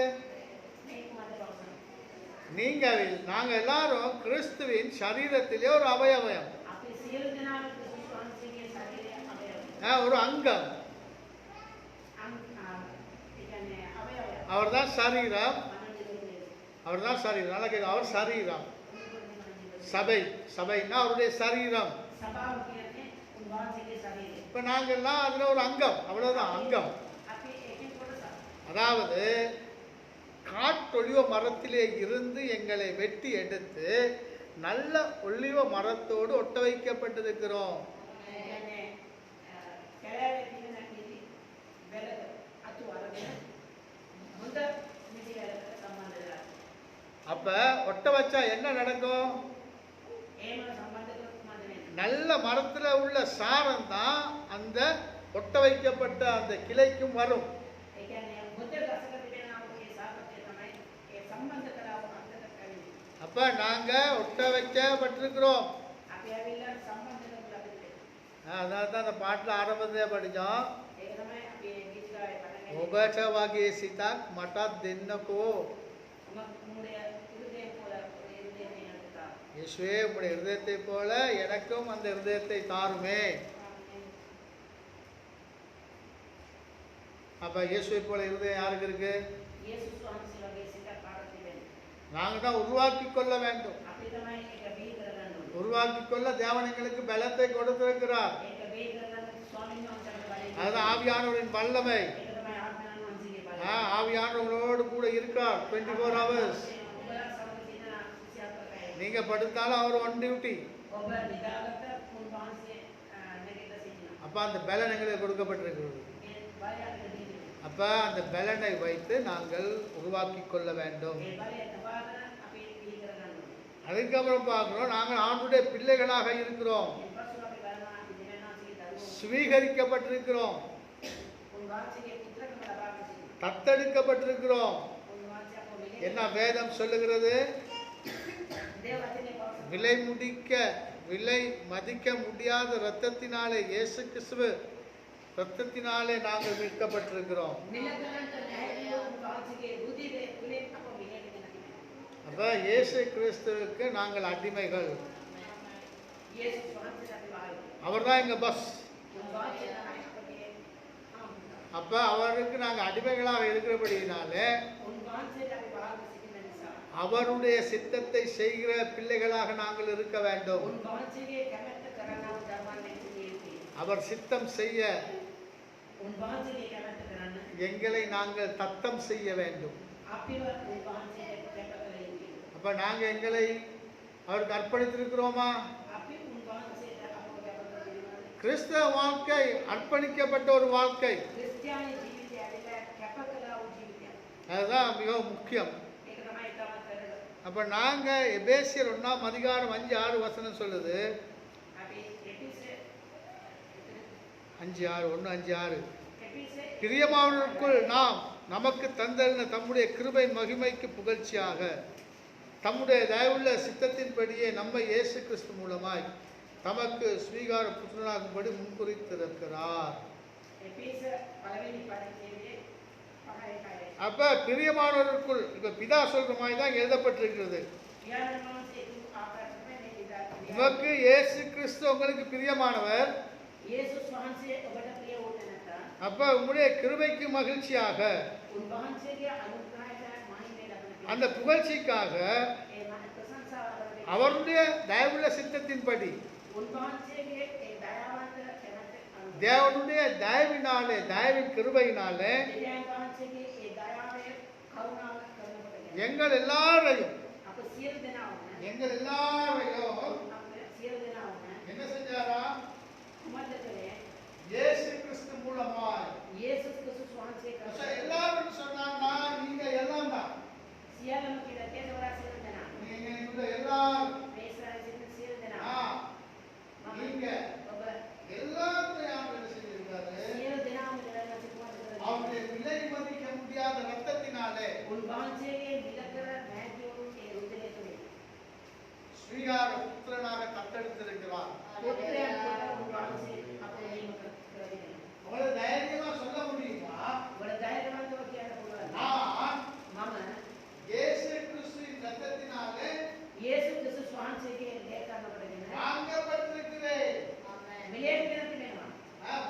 நாங்க எல்லாரும் கிறிஸ்துவின் சரீரத்திலே ஒரு அவயவம், ஒரு அங்கம். அவர் தான் சரீரம். அவர் தான் சரீரம். நல்லா கேட்க. அவர் சரீரம். சபைன்னா அவருடைய சரீரம். இப்ப நாங்கெல்லாம் அதுல ஒரு அங்கம். அவ்வளவுதான் அங்கம். அதாவது காட்டொலிவ மரத்திலே இருந்து எங்களை வெட்டி எடுத்து நல்ல ஒலிவ மரத்தோடு ஒட்ட வைக்கப்பட்டிருக்கிறோம். அப்ப ஒட்ட வச்சா என்ன நடக்கும்? நல்ல மரத்துல உள்ள சாரம் தான் அந்த ஒட்ட வைக்கப்பட்ட அந்த கிளைக்கும் வரும். அப்ப நாங்க ஒட்ட வைக்கப்பட்டிருக்கிறோம். அதான் அந்த பாட்டுல ஆரம்பத்திலே படிச்சோம். ஒபேட்சவாகிய சீதாக் மட்டா தென்னகோ இயேசுவே உம்முடைய இருதயத்தை போல எனக்கும் அந்த இருதயத்தை தாருமே. அப்ப இயேசுவை போல இருதயம் யாருக்கு இருக்கு? நாங்க தான் உருவாக்கி கொள்ள வேண்டும். உருவாக்கி கொள்ள தேவன் எங்களுக்கு பலத்தை கொடுத்திருக்கிறார். அதுதான் ஆவியானவரின் வல்லமை. ஆவியானவரோடு கூட இருக்கார் 24 hours. நீங்க படுத்தாலும் அவர் ஒன் டியூட்டி. அப்ப அந்த பலன் எங்களுக்கு கொடுக்கப்பட்டிருக்கிறது. அப்ப அந்த பலனை வைத்து நாங்கள் உருவாக்கி கொள்ள வேண்டும். அதுக்கப்புறம் பார்க்கிறோம், நாங்கள் ஆண்டுடைய பிள்ளைகளாக இருக்கிறோம், சுவீகரிக்கப்பட்டிருக்கிறோம், தத்தெடுக்கப்பட்டிருக்கிறோம். என்ன வேதம் சொல்லுகிறது? விலை மதிக்க முடியாத இரத்தத்தினாலே, இயேசு கிறிஸ்து இரத்தத்தினாலே நாங்கள் மீட்கப்பட்டிருக்கிறோம். அப்ப இயேசு கிறிஸ்துவுக்கு நாங்கள் அடிமைகள். அவர் தான் எங்க பஸ். அப்ப அவருக்கு நாங்க அடிமைகளாக இருக்கிறபடியினாலே அவருடைய சித்தத்தை செய்கிற பிள்ளைகளாக நாங்கள் இருக்க வேண்டும். அவர் சித்தம் செய்ய උන්වහන්සේගේ කැමැත්ත කරන්න எங்களை நாங்கள் தத்தம் செய்ய வேண்டும். අපිව උන්වහන්සේට කැප කළ යුතුයි. அப்ப நாங்க எங்களை அவருக்கு அர்ப்பணித்திருக்கிறோமா? අපි උන්වහන්සේට අපව කැප කළ යුතුයි. கிறிஸ்தவ வாழ்க்கை அர்ப்பணிக்கப்பட்ட ஒரு வாழ்க்கை. ක්‍රිස්තියානි ජීවිතය ඇවිල්ලා කැප කළා වූ ජීවිතයක්. அதுதான் மிகவும் முக்கியம். ඒක තමයි ඉතාමත් වැදගත්. அப்ப நாங்க எபேசியர் 1 அதிகாரம் 5-6 வசனம் சொல்லுது. අපි එපිසේ 5-6 1-5-6 එපිසේ பிரியமானவருக்குள் நாம் நமக்கு தந்தருளின தம்முடைய கிருபையின் மகிமைக்கு புகழ்ச்சியாக தம்முடைய தயவுள்ள சித்தத்தின்படியே நம்ம இயேசு கிறிஸ்து மூலமாய் தமக்கு ஸ்வீகார புத்திரனாகும்படி முன்குறித்திருக்கிறார். එපිසේ පළවෙනි පරිච්ඡේදයේ 5:1. அப்ப பிரியமானவருக்குள் இப்ப பிதா சொல்ற மாதிரி தான் எழுதப்பட்டிருக்கிறது. පියාණන් වහන්සේ දුක් ආකාරයට මේ විදිහට உமக்கு இயேசு கிறிஸ்து உங்களுக்கு பிரியமானவர். යේසුස් වහන්සේ ඔබට ප්‍රිය වූ තැනැත්තා. அப்ப உம்முடைய கிருபைக்கு மகிழ்ச்சியாக උන්වහන්සේගේ අනුග්‍රහයට මහිමේ ලබන அந்த புகழ்ச்சிக்காக ඒ ප්‍රශංසාව ලබන அவருடைய தயவுள்ள சித்தத்தின்படி උන්වහන්සේගේ ඒ දයාවන්ත කැමැත්ත අනුව தேவனுடைய தயவினாலே தயவின் கிருபையினாலே දෙවියන් වහන්සේගේ ඒ දයාවේ කරුණාව කරනකොට எங்கள் எல்லாரையும் අප සියලු දෙනාම எங்கள் எல்லாரையும் අප සියලු දෙනාම என்ன செஞ்சாரா? කුමද්ද කළේ? இயேசு கிறிஸ்து மூலமாய் යේසුස් ක්‍රිස්තුස් වහන්සේ කරා. எல்லாரும் சொன்னாங்கன்னா நீங்க எல்லாம் தான். සියලුම කියලා තේරවලා සියලු දෙනා. நீங்க இந்த எல்லாரும் මේ ශ්‍රාවකයන් සියලු දෙනා. நீங்க ඔබ எல்லாத்தையும் என்ன செஞ்சிருக்காரு? සියලු දෙනාම දෙනා සිකුමද්ද කරා. அவருடைய விலை மதிக்க முடியாத ரத்தத்தினாலே උන්වහන්සේගේ මිලකර නැති වූ ඒ රුධිරය තුලින් ஸ்வீகார புத்திரனாக தத்தெடுத்திருக்கிறார். පුත්‍රයන් කොට උන්වහන්සේ අපේ නියම කරගෙන. உங்களை தைரியமா சொல்ல முடியுமா? ඔබ ධෛර්යවන්තව කියන්න පුළුවන්. நான் මම இயேசு கிறிஸ்துவின் ரத்தத்தினாலே යේසුස් ක්‍රිස්තුස් වහන්සේගේ දේකරන කොටගෙන வாங்கப்பட்டிருக்கிறேன். මිලේට කියලා තිබෙනවා.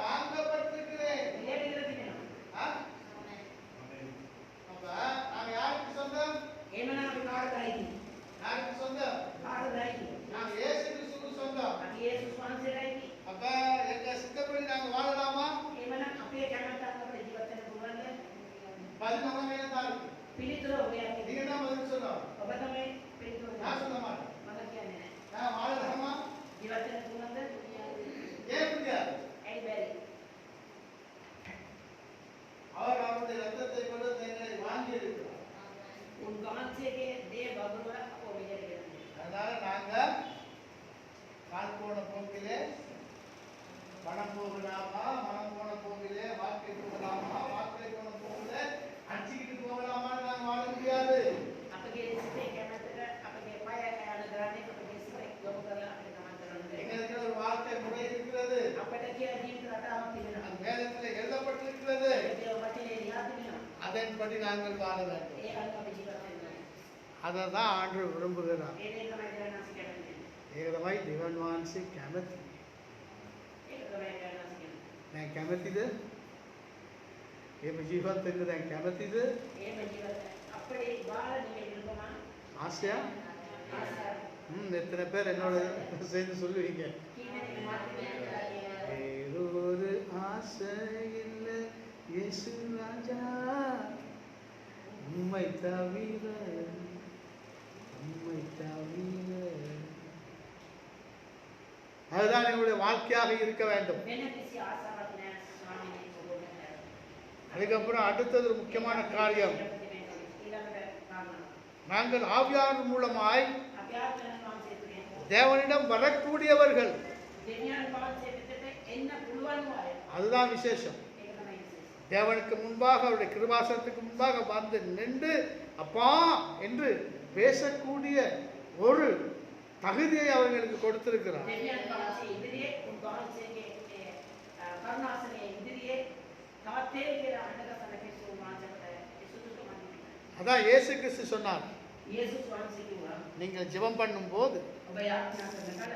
வாங்கப்பட்டிருக்கிறேன். මිලේට කියලා තිබෙනවා. அப்ப நாங்க யாருக்கு சொந்தம்? එහෙමනම් අපි කාටදයිද? யாருக்கு சொந்தம்? කාටදයිද? நாங்க இயேசு கிறிஸ்துவுக்கு சொந்தம். අපි යේසුස් වහන්සේලායි. அப்ப எங்க சித்தப்படி நாங்க வாழலாமா? එහෙමනම් අපේ කැමැත්ත අපේ ජීවිත වෙන්න පුළුවන්ද? பதில் நம்ம கையில தான் இருக்கு. පිළිතුර ඔබේ අතේ. நீங்க தான் பதில் சொல்லணும். ඔබ තමයි පිළිතුර நான் දෙන්නේ. சொல்ல மாட்டேன். මම කියන්නේ නැහැ. நான் வாழலாமா? ජීවිත වෙන්න පුළුවන්ද? ஏன் முடியாது? ඇයි බැරි? அவர் அவருடைய ரத்தத்தை கொடுத்து எங்களை வாங்கி இருக்கிறார். උන්වහන්සේගේ දේ බබරුව අපෝ මෙහෙට ගෙනන්නේ. அதனால நாங்க கால் போன போக்கிலே மனம் போகலாமா, மனம் போன போக்கிலே வாழ்க்கை போகலாமா, வாழ்க்கை போன போக்கிலே அடிச்சுக்கிட்டு போகலாமான்னு நாங்க வாழ முடியாது. අපගේ සිතේ කැමැත්තට අපගේ පය යන ග්‍රහණය අපගේ සිතේ යොමු කරලා අපිට ගමන් කරන්න බැහැ. எங்களுக்கு ஒரு வாழ்க்கை முறை இருக்கிறது. අපිට කියලා ජීවිත රටාවක් තිබෙනවා. அது வேதத்தில் எழுதப்பட்டிருக்கிறது. ඒ වචනේ ලියා තිබෙනවා. அதன்படி நாங்கள் வாழ வேண்டும். ඒ අනුව අපි ජීවත් වෙන්න ඕනේ. அதை தான் ஆண்டவர் விரும்புகிறார். ඒ දේ තමයි දෙවනාසි කියන්නේ. ඒකමයි දෙවන් වහන්සේ කැමති. ඒක තමයි දෙවනාසි කියන්නේ. දැන් කැමතිද? එහෙම ජීවත් වෙන්න දැන් කැමතිද? එහෙම ජීවත් අපේ බාල නෙමෙයි විරුමා. ஆசையா? எத்தனை பேர் என்னோட சேர்ந்து சொல்லுவீங்க? කීමනේ මාත්‍රේ வேறொரு ஆசை இல்லை இயேசு ராஜா உம்மை தவிர உம்மை தவிர. அதுதான் எங்களுடைய வாழ்க்கையாக இருக்க வேண்டும். වෙන කිසි ආසාවක් නැහැ ස්වාමීනි ඔබට. அதுக்கப்புறம் அடுத்தது ஒரு முக்கியமான காரியம், ඊළඟට කාරණා. நாங்கள் ஆவியானவர் மூலமாய் අපි ආත්මයන් වහන්සේ තුලින් தேவனிடம் வரக்கூடியவர்கள். දෙවියන් වහන්සේ වෙතට එන්න පුළුවන් අය. அதுதான் விசேஷம். ඒක තමයි විශේෂය. தேவனுக்கு முன்பாக அவருடைய கிருபாசனத்துக்கு முன்பாக வந்து நின்று அப்பா என்று பேசக்கூடிய ஒரு தகுதியை அவர்களுக்கு கொடுத்திருக்கிறார். දෙවියන් වහන්සේ ඉදිරියේ උන්වහන්සේගේ කරුණාසනයේ ඉදිරියේ තවත් ඒ කියලා අඬගසන කිසි මානසිකට සුදුසුකමක් නැහැ. அதான் இயேசு கிறிஸ்து சொன்னார், යේසුස් වහන්සේ කිව්වා நீங்கள் ஜெபம் பண்ணும்போது ඔබ යාඥා කරන කල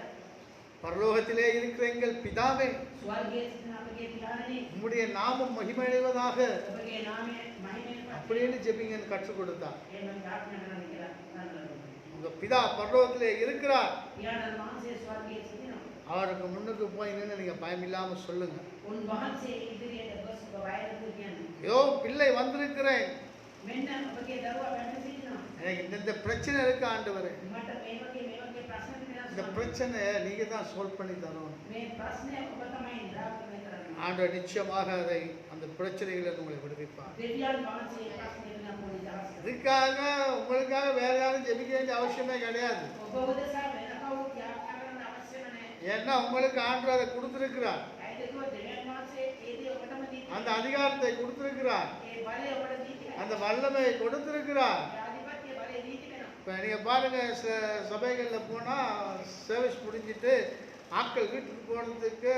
பரலோகத்திலே இருக்கிற எங்கள் பிதாவே ස්වර්ගයේ සිටින අපගේ පියාණනි உம்முடைய நாமம் மகிமையடைவதாக ඔබගේ නාමය මහිමයෙන් அப்படின்னு ஜெபிங்கன்னு கற்றுக் கொடுத்தார். එහෙම යාඥා කරන්න කියලා ගන්නවා. உங்க பிதா பரலோகத்திலே இருக்கிறார். පියාණන් වහන්සේ ස්වර්ගයේ සිටිනවා. அவருக்கு முன்னுக்கு போய் நின்று நீங்கள் பயமில்லாமல் சொல்லுங்க. උන්වහන්සේ ඉදිරියට ගොස් ඔබ වයරතු කියන්නේ. ஐயோ பிள்ளை வந்திருக்கிறேன், මෙන්න ඔබගේ දරුවා වැඳ සිටිනවා. எனக்கு இந்த பிரச்சனை இருக்கு ஆண்டவரே. මට මේ වගේ ප්‍රශ්න இந்த තියෙනවා. பிரச்சனையை நீங்க தான் சால்வ் பண்ணி தரணும். මේ ප්‍රශ්නය ඔබ තමයි නිරාකරණය කරන්න. ஆண்டவர் நிச்சயமாக அதை அந்த பிரச்சனைகளை உங்களை விடுவிப்பார். දෙවියන් වහන්සේ ප්‍රශ්නේ දෙන්න ඕනේ දවස්. இதுக்காக உங்களுக்காக வேற யாரும் ஜெபிக்க வேண்டிய அவசியமே கிடையாது. ඔබ උදෙසා වෙන කවුරුත් යාඥා කරන්න අවශ්‍යම නැහැ. ஏன்னா உங்களுக்கு ஆண்டவர் அதை கொடுத்திருக்கிறார், ඇයිදකෝ දෙවියන් වහන්සේ ඒ දේ ඔබටම දීලා. அந்த அதிகாரத்தை கொடுத்திருக்கிறார், ඒ බලය ඔබට දීලා. அந்த வல்லமையை கொடுத்திருக்கிறார். ඒ ආධිපත්‍ය බලය දීලා. இப்போ நீங்கள் பாருங்க, சபைகளில் போனால் சர்வீஸ் முடிஞ்சிட்டு ஆட்கள் வீட்டுக்கு போகிறதுக்கு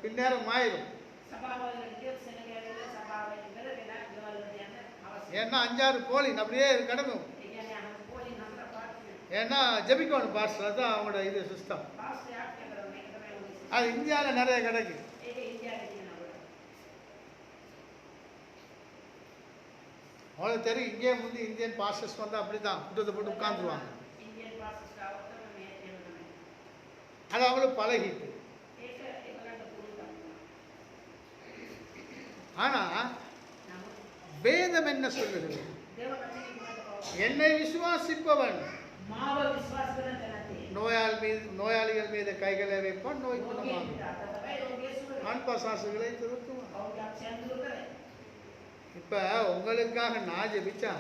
பின்னேரம் ஆயிரும். සභාවවල ගියොත් සෙනග ඇවිල්ලා සභාවෙන් ඉවරගෙන ගෙවල් වලට යන්න අවශ්‍යයි. ஏன்னா 5-6 போலின் அப்படியே கிடக்கும். ඒ කියන්නේ අහන්න පොලින් නතර පාර්ශ්වය. ஏன்னா ஜெபிக்கணும் பாஸ்டர், அதுதான் அவங்களோட இது சிஸ்டம். පාර්ශ්වය ආඥා කරන එක තමයි උදෙසා. அது இந்தியாவில் நிறைய கிடக்கு. ඒක ඉන්දියාවේ තියෙනවා. அவங்களுக்கு தெரியும், இங்கே முந்தி இந்தியன் பாஸ்டர்ஸ் வந்து அப்படி தான் கூட்டத்தை போட்டு உட்காந்துருவாங்க. ඉන්දියන් පාර්ශ්වයට આવතම මේ තියෙන තමයි. அது அவங்களுக்கு பழகிட்டு. ඒක ඒගොල්ලන්ට පුළුවන්. ஆனால் නමුත් வேதம் என்ன சொல்லுகிறது? දේව වචනේ කුමක්ද? என்னை விசுவாசிப்பவன் මාව විශ්වාස කරන තැනදී நோயாளிகள் மீது கைகளை வைப்பான், நோய் ඔබගේ குணமாகும். තමයි ඔබගේ සුවය. ஆண்பாசாசுகளை திருத்துவான். ඔවුන්ගේ අක්ෂයන් දුරු කරයි. இப்போ உங்களுக்காக நான் ஜெபிச்சா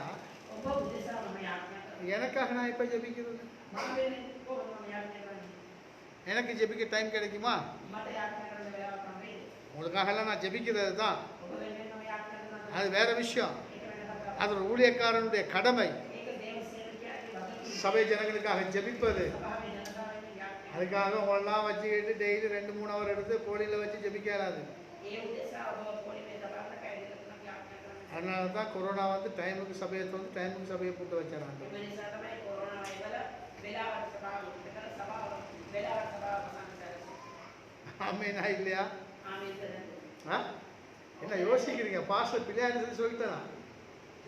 ඔබ උදෙසා මම යාඥා කරනවා. எனக்காக நான் இப்போ ஜெபிக்கிறது? මම වෙන්නේ කොහොමද මම යාඥා කරන්නේ? எனக்கு ஜெபிக்க டைம் கிடைக்குமா? මට යාඥා කරන්න වෙලාවක් නැහැ. உங்களுக்காகலாம் நான் ஜெபிக்கிறது தான், ඔබ වෙන්නේ මම යාඥා කරනවා. அது வேற விஷயம். ඒක වෙන කතාවක්. அது ஒரு ஊழியக்காரனுடைய கடமை, ඒක දේව සේවකයාගේ වගකීම. சபை ஜனங்களுக்காக ஜெபிப்பது. සභාවේ ජනතාවගේ යාඥා. அதுக்காக உங்களெல்லாம் வச்சுக்கிட்டு டெய்லி 2-3 ஹவர் எடுத்து கோழியில் வச்சு ஜெபிக்க இயலாது. ඒ උදෙසා ඔබ පොලිමේ තබන්න කැයි දෙක තුනක් යාඥා කරන්න. அதனால தான் கொரோனா வந்து டைமுக்கு சபையை வந்து டைமுக்கு சபையை போட்டு வச்சாராங்க. ඒ නිසා තමයි කොරෝනා වෛරල වෙලාවට සභාව උත්තර සභාව වෙලාවට සභාව සංසාරය. ஆமீனா இல்லையா? ආමේන්. ஆ? என்ன யோசிக்கிறீங்க? பாஸ்டர் பிள்ளையாரு சொல்லிட்டேனா?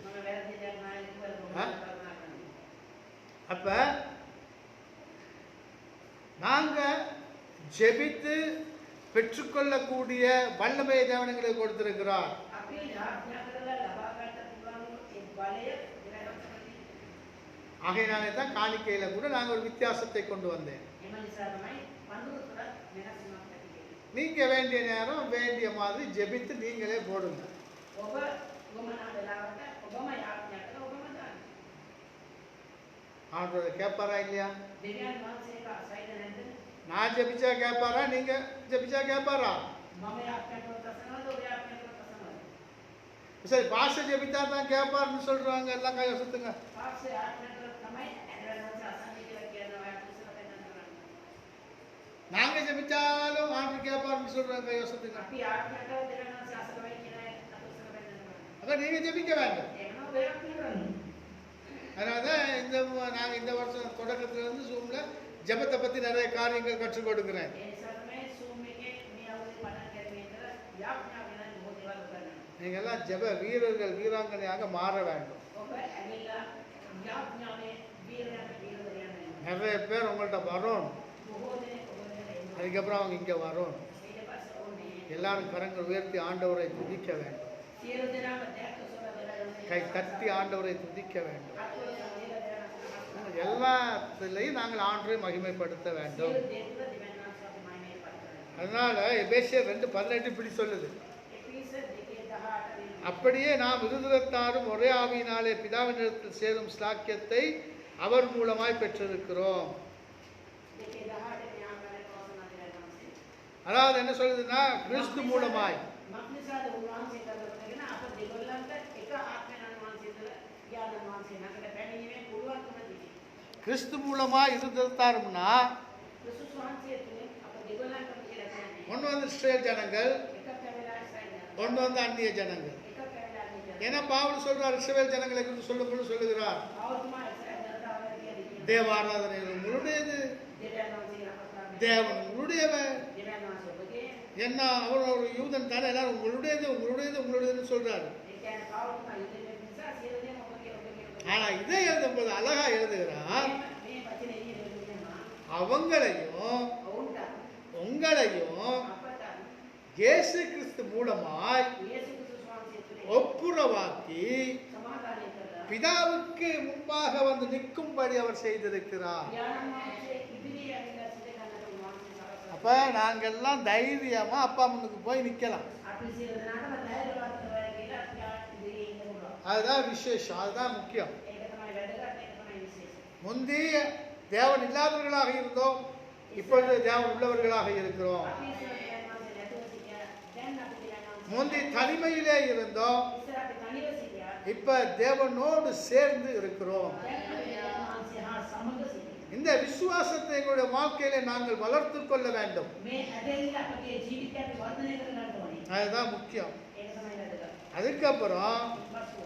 මම වැරදි දෙයක් නැහැ කියලා ஆ? කල්පනා කරනවා. அப்ப நாங்க ஜெபித்து பெற்றுக்கொள்ளக்கூடிய வல்லமையை தேவனுங்களுக்கு கொடுத்திருக்கிறார். අපි යාඥා කරලා ලබා ගන්න පුළුවන් ඒ බලය දිනගතකදී. ஆகையினாலே தான் காணிக்கையில கூட நாங்கள் ஒரு வித்தியாசத்தை கொண்டு வந்தேன். එම නිසා තමයි පඳුරු තුනක් වෙනස් වීමක් ඇති වෙන්නේ. நீங்க வேண்டிய நேரம் வேண்டிய மாதிரி ஜெபித்து நீங்களே போடுங்க. ඔබ ගමන වෙලාවට ඔබම යාඥා කරලා ඔබම දාන්න. ஆண்டவர் கேட்பாரா இல்லையா? දෙවියන් වහන්සේක අසයිද නැද්ද? நான் ஜெபிச்சா கேட்பாரா, நீங்க ஜெபிச்சா கேட்பாரா? මම යාඥා කරලා තසනවද ඔබ යාඥා කරලා තසනවද? சரி, பாஸ்டர் ஜெபித்தா தான் கேட்பாருன்னு சொல்றாங்க, எல்லாம் கையை சுத்துங்க. පාස්සේ යාඥා කරලා තමයි දෙවියන් වහන්සේ අසන්නේ කියලා කියනවා යාඥා කරලා. நாங்க ஜெபிச்சாலும் ஆண்டவர் கேட்பாருன்னு சொல்றாங்க, கையை சுத்துங்க. අපි යාඥා කරලා දෙවියන් වහන්සේ අසලවයි කියන අතුසල වෙනවා. அப்ப நீங்க ஜெபிக்க வேண்டாம். එහෙනම් ඔබ යාඥා කරන්න. அதனாலதான் நாங்க இந்த வருஷம் தொடக்கத்துல இருந்து ஜூம்ல ஜெபத்தை பத்தி நிறைய காரியங்கள் கற்றுக் கொடுக்கிறேன். ඒ නිසා තමයි Zoom එකේ මේ අවුරුද්දේ පටන් ගන්න ඉඳලා යාඥා වෙන බොහෝ දේවල් කරනවා. நீங்க எல்லாம் ஜெப வீரர்கள் வீராங்கனையாக மாற வேண்டும். ඔබ ඇවිල්ලා යාඥාවේ වීරයන්ට වීරයන් நிறைய பேர் உங்கள்ட்ட வரும், බොහෝ දෙනෙක් ඔබට එනවා. அதுக்கப்புறம் அவங்க இங்க வரும். ඊට පස්සේ ඕනේ எல்லாரும் கரங்கள் உயர்த்தி ஆண்டவரை துதிக்க வேண்டும், සියලු දෙනාම දැක්ක සොර වෙලා கை தட்டி ஆண்டவரை துதிக்க வேண்டும். අතුල සමීර දෙනා எல்லாத்திலையும் நாங்கள் ஆண்டவரை மகிமைப்படுத்த வேண்டும். සියලු දේ තුල දෙවියන් වහන්සේගේ මහිමය පත් කරනවා. அதனால எபேசியர் 2:18 இப்படி சொல்லுது, එපිස 2:18 වෙනි அப்படியே நாம் இருதரத்தாரும் ஒரே ஆவியினாலே பிதாவினிடத்தில் சேரும் ஸ்லாக்கியத்தை அவர் மூலமாய் பெற்றிருக்கிறோம். 2:18 මේ ආකාරයට පවසන දෙවියන් වහන්සේ அதாவது என்ன சொல்லுதுன்னா, கிறிஸ்து மூலமாய் මක්නිසාද උන්වහන්සේ කරගෙන අප දෙගොල්ලන්ට එක ආත්මයන් වහන්සේ තුළ ඥාන වහන්සේ නැකට පැමිණීමේ පුළුවන්කම තිබේ. கிறிஸ்து மூலமாய் இருதரத்தாரும்னா ක්‍රිස්තුස් වහන්සේ තුළින් අප දෙගොල්ලන්ටම කියලා කියන්නේ ஒன்று வந்து இஸ்ரேல் ஜனங்கள், එකක් ඇවිල්ලා ඉස්රායෙල් ජනතාව. ஒன்று வந்து அந்நிய ஜனங்கள். එකක් ඇවිල්ලා අනිත් ජනතාව. ஏன்னா பவுல் சொல்றார், இஸ்ரவேல் ஜனங்களை குறித்து சொல்லும்போது சொல்லுகிறார், ආවතුමා ඉස්රායෙල් ජනතාව කියලා தேவாராதனை உங்களுடையது, දෙවියන් වහන්සේ අපස්ථාන தேவன் உங்களுடையவன். දෙවියන් වහන්සේ ඔබගේ என்ன அவர் ஒரு யூதன் தானே, எல்லாரும் உங்களுடையது உங்களுடையது உங்களுடையதுன்னு சொல்றாரு. ඒ කියන්නේ ආවතුමා යුදෙන්නේ නිසා සියලු දේම ඔබගේ ඔබගේ ஆனா இதை எழுதும் போது அழகா எழுதுகிறார், මේ වචනේ ඉන්නේ அவங்களையும் ඔවුන්ට இயேசு கிறிஸ்து மூலமாய் යේසුස් ක්‍රිස්තුස් වහන්සේ තුලින් ஒப்புரவாக்கி සමාදානය කරලා பிதாவுக்கு முன்பாக வந்து நிற்கும்படி அவர் செய்திருக்கிறார். පියාණන් වහන්සේ ඉදිරියේ ඇවිල්ලා සිට ගන්නට උන්වහන්සේ සලසනවා. அப்ப நாங்கெல்லாம் தைரியமா அப்பா முன்னுக்கு போய் நிக்கலாம். අපි සියලු දෙනාටම ධෛර්යවත් වෙලා කියලා අපි ඉදිරියේ ඉන්න පුළුවන්. அதுதான் விசேஷம், அதுதான் முக்கியம். ඒක තමයි වැදගත්, ඒක තමයි විශේෂ. முந்தி தேவன் இல்லாதவர்களாக இருந்தோம், இப்பொழுது தேவன் உள்ளவர்களாக இருக்கிறோம். අපි ඉස්සර පියාණන් වහන්සේ නැතුව සිටියා. දැන් අපි පියාණන් වහන්සේ முந்தி தனிமையிலே இருந்தோம், ඉස්සර අපි තනිව සිටියා. இப்ப தேவனோடு சேர்ந்து இருக்கிறோம். දැන් අපි පියාණන් වහන්සේ හා සමග සිටිනවා. இந்த விசுவாசத்தை எங்களுடைய வாழ்க்கையில நாங்கள் வளர்த்துக் கொள்ள வேண்டும். මේ ඇදහිල්ල අපගේ ජීවිතයට අපි වර්ධනය කර ගන්න ඕනේ. அதுதான் முக்கியம். ඒක තමයි වැදගත්. அதுக்கப்புறம் පස්ව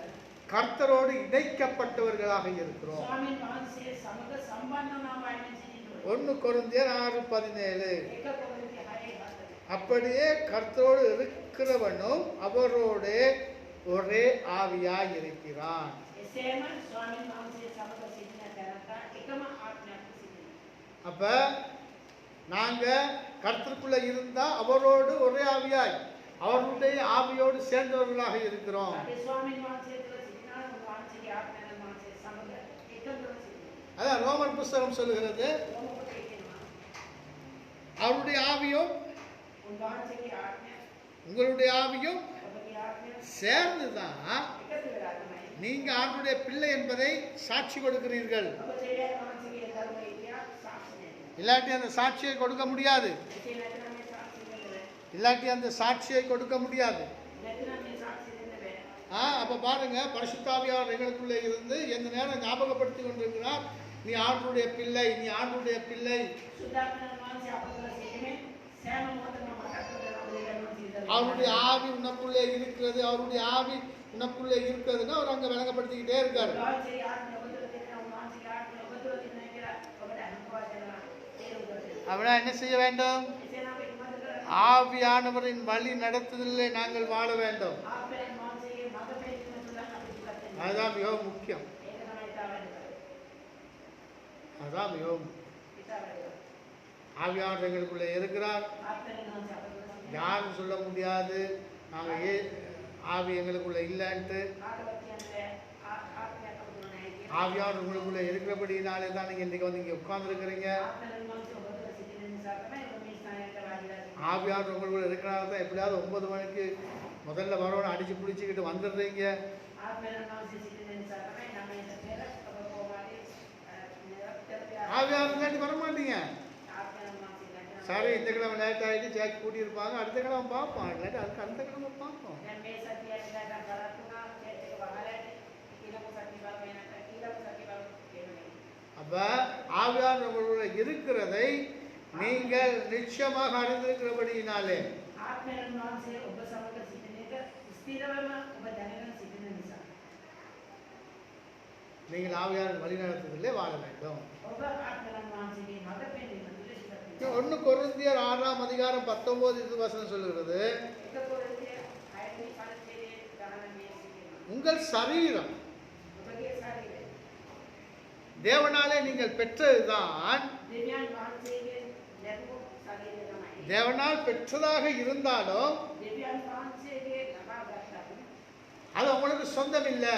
கர்த்தரோடு இணைக்கப்பட்டவர்களாக இருக்கிறோம். ස්වාමීන් වහන්සේ සමග සම්බන්ධ වුණාම ආයෙත් සිටින්න ඕනේ. 1 கொரிந்தியர் 6:17. ඒක කොරින්ති 6:7. அப்படியே கர்த்தரோடு இருக்கிறவனும் அவரோடு ஒரே ஆவியாய் இருக்கிறான். එසේම ස්වාමීන් වහන්සේ සමග සිටින තැනත්තා එකම ආත්මයක් සිටිනවා. அப்ப நாங்க கர்த்தருக்குள்ள இருந்தா அவரோடு ஒரே ஆவியாய் அவருடைய ஆவியோடு சேர்ந்தவர்களாக இருக்கிறோம். අපි ස්වාමීන් වහන්සේ තුළ සිටිනා වහන්සේගේ ආත්මයන් වහන්සේ සමග එකතුව සිටිනවා. அதான் ரோமர் புஸ்தகம் சொல்லுகிறது, කොහොමද කියනවා? அவருடைய ஆவியும் උන්වහන්සේගේ ආත්මය உங்களுடைய ஆவியும் ඔබගේ ආත්මය சேர்ந்துதான் එකතු වෙලා තමයි நீங்க ஆண்டுடைய பிள்ளை என்பதை சாட்சி கொடுக்கிறீர்கள். ඔබ දෙවියන් වහන්සේගේ ධර්මයේ කියා සාක්ෂි දෙන්න. இல்லாட்டி அந்த சாட்சியை கொடுக்க முடியாது. එසේ නැත්නම් මේ සාක්ෂි දෙන්න බෑ. இல்லாட்டி அந்த சாட்சியை கொடுக்க முடியாது. නැත්නම් මේ සාක්ෂි දෙන්න බෑ. அப்ப பாருங்க, பரிசுத்தாவியார் எங்களுக்குள்ளே இருந்து எந்த நேரம் ஞாபகப்படுத்தி கொண்டிருக்கிறார், நீ ஆண்டுடைய பிள்ளை, நீ ஆண்டுடைய பிள்ளை. සුදානන් වහන්සේ අප තුළ සිටිනේ සෑම මොහොතකම මතක් කරගන්න දෙවියන් වහන්සේ அவருடைய ஆவி உனக்குள்ளே இருக்கிறது, அவருடைய ஆவி உனக்குள்ளே இருக்கிறதுன்னு அவர் அங்க விளங்கப்படுத்திக்கிட்டே இருக்காரு. වහන්සේ ආත්මය ඔබ තුළ තියෙනවා, වහන්සේගේ ආත්මය ඔබ තුළ තියෙනවා කියලා ඔබට අනුකම්පා කරනවා. තේරුම් ගන්න. அவனா என்ன செய்ய வேண்டும்? එසේනම් අපි මොකද කරන්නේ? ஆவியானவரின் வழி நடத்துதலிலே நாங்கள் வாழ வேண்டும். ආත්මයන් වහන්සේගේ මඟ පෙන්වීම තුළ අපි ජීවත් වෙන්න. அதுதான் மிகவும் முக்கியம். ඒක තමයි තාවැදගත්. அதுதான் மிகவும் තාවැදගත්. ஆவியானவர் எங்களுக்குள்ளே இருக்கிறார். ආත්මයන් වහන්සේ අප තුළ සිටිනවා. யாரும் சொல்ல முடியாது நாங்க ஆவி எங்களுக்குள்ள இல்லைன்ட்டு. කාටවත් කියන්න බෑ ආත්මයක් අප තුළ නැහැ කියලා. ஆவியானவர் உங்களுக்குள்ள இருக்கிறபடினாலே தான் நீங்க இன்னைக்கு வந்து இங்க உட்கார்ந்துருக்கிறீங்க. ආත්මයන් වහන්සේ ඔබ තුළ සිටින නිසා තමයි ඔබ මේ ස්ථානයට වාඩිලා සිටින්නේ. ஆவியானவர் உங்களுக்குள்ள இருக்கிறனால தான் எப்படியாவது 9 மணிக்கு முதல்ல வரணும் அடிச்சு பிடிச்சிக்கிட்டு வந்துடுறீங்க. ආත්මයන් වහන්සේ සිටින නිසා තමයි 9ට පෙර ඔබ කොහොමද ஆவியானவர் இல்லாட்டி வர மாட்டீங்க. ආත්මයන් වහන්සේ නැත්නම් சரி, இந்த கிழமை லேட் ஆகிட்டு ஜாக்கி கூட்டியிருப்பாங்க, அடுத்த கிழமை பார்ப்போம், இல்லாட்டி அதுக்கு அடுத்த கிழமை பார்ப்போம். දැන් මේ සතියට නැත්නම් කරත් උනා චේත් එක වහලා ඊළඟ සති බල වෙනකන් ඊළඟ සති බල කියන්නේ. அப்ப ஆவியானவர் உங்களுக்குள்ள இருக்கிறதை நீங்கள் நிச்சயமாக அறிந்திருக்கிறபடியினாலே ආත්මයන් වහන්සේ ඔබ සමග සිටින එක ස්ථිරවම ඔබ දැනගෙන සිටින නිසා நீங்கள் ஆவியானவர் வழி நடத்துதலே வாழ வேண்டும். ඔබ ආත්මයන් වහන්සේගේ මඟ පෙන්වීම තුළ ජීවත් වෙන්න. 1 கொரிந்தியர் 6:19 சொல்லுகிறது, එක කොරින්තිය 6 පරිච්ඡේදයේ 19 සිටිනවා. உங்கள் சரீரம் ඔබගේ ශරීරය தேவனாலே நீங்கள் பெற்றதுதான். දෙවියන් වහන්සේගේ ලැබුණු ශරීරය තමයි. தேவனால் பெற்றதாக இருந்தாலும் දෙවියන් වහන්සේගේ ලබා ගන්නත් அது உங்களுக்கு சொந்தம் இல்லை.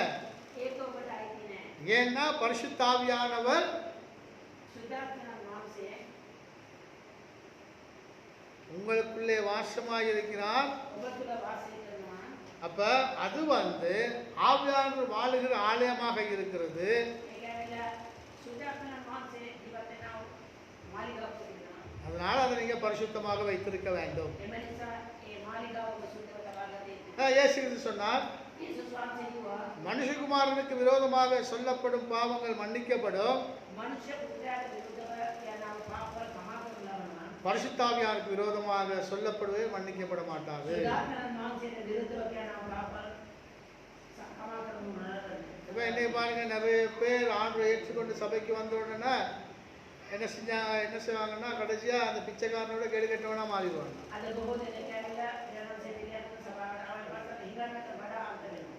ඒක ඔබට අයිති නෑ. ஏன்னா பரிசுத்தாவியானவர் සුදාත්මයන් වහන්සේ உங்களுக்குள்ளே வாசமாய் இருக்கிறார். ඔබ තුළ වාසය කරනවා. அப்ப அது வந்து ஆவியானவர் வாழுகிற ஆலயமாக இருக்கிறது. ඒක ඇවිල්ලා සුදාත්මයන් වහන්සේ ජීවත් වෙනා මාලිගාවක් තිබෙනවා. அதனால அதை நீங்க பரிசுத்தமாக வைத்திருக்க வேண்டும். එම නිසා ඒ මාලිගාව ඔබ සුද්ධව තබා ගත යුතුයි. இயேசு கிறிஸ்து சொன்னார், යේසුස් වහන්සේ කිව්වා மனுஷகுமாரனுக்கு விரோதமாக சொல்லப்படும் பாவங்கள் மன்னிக்கப்படும், මනුෂ්‍ය පුත්‍රයාට විරුද්ධව යනා පාපවල සමා කරනවා නම් பரிசுத்தாவியாருக்கு விரோதமாக சொல்லப்படுவே மன்னிக்கப்பட மாட்டாது. සුදාත්මයන් වහන්සේට විරුද්ධව යනා පාපවල සමා කරනවා නෑ. இப்ப இன்னைக்கு பாருங்க, நிறைய பேர் ஆண்டவரை ஏற்றுக்கொண்டு சபைக்கு வந்த உடனே என்ன செய்வாங்கன்னா கடைசியா அந்த பிச்சைக்காரனோட கேடு கட்டவனா மாறிடுவாங்க. අද බොහෝ දෙනෙක් ඇවිල්ලා ඊළඟ සෙවිලියන් සභාවට ආවට පස්සේ හිඟන්නට වඩා අන්ත වෙනවා.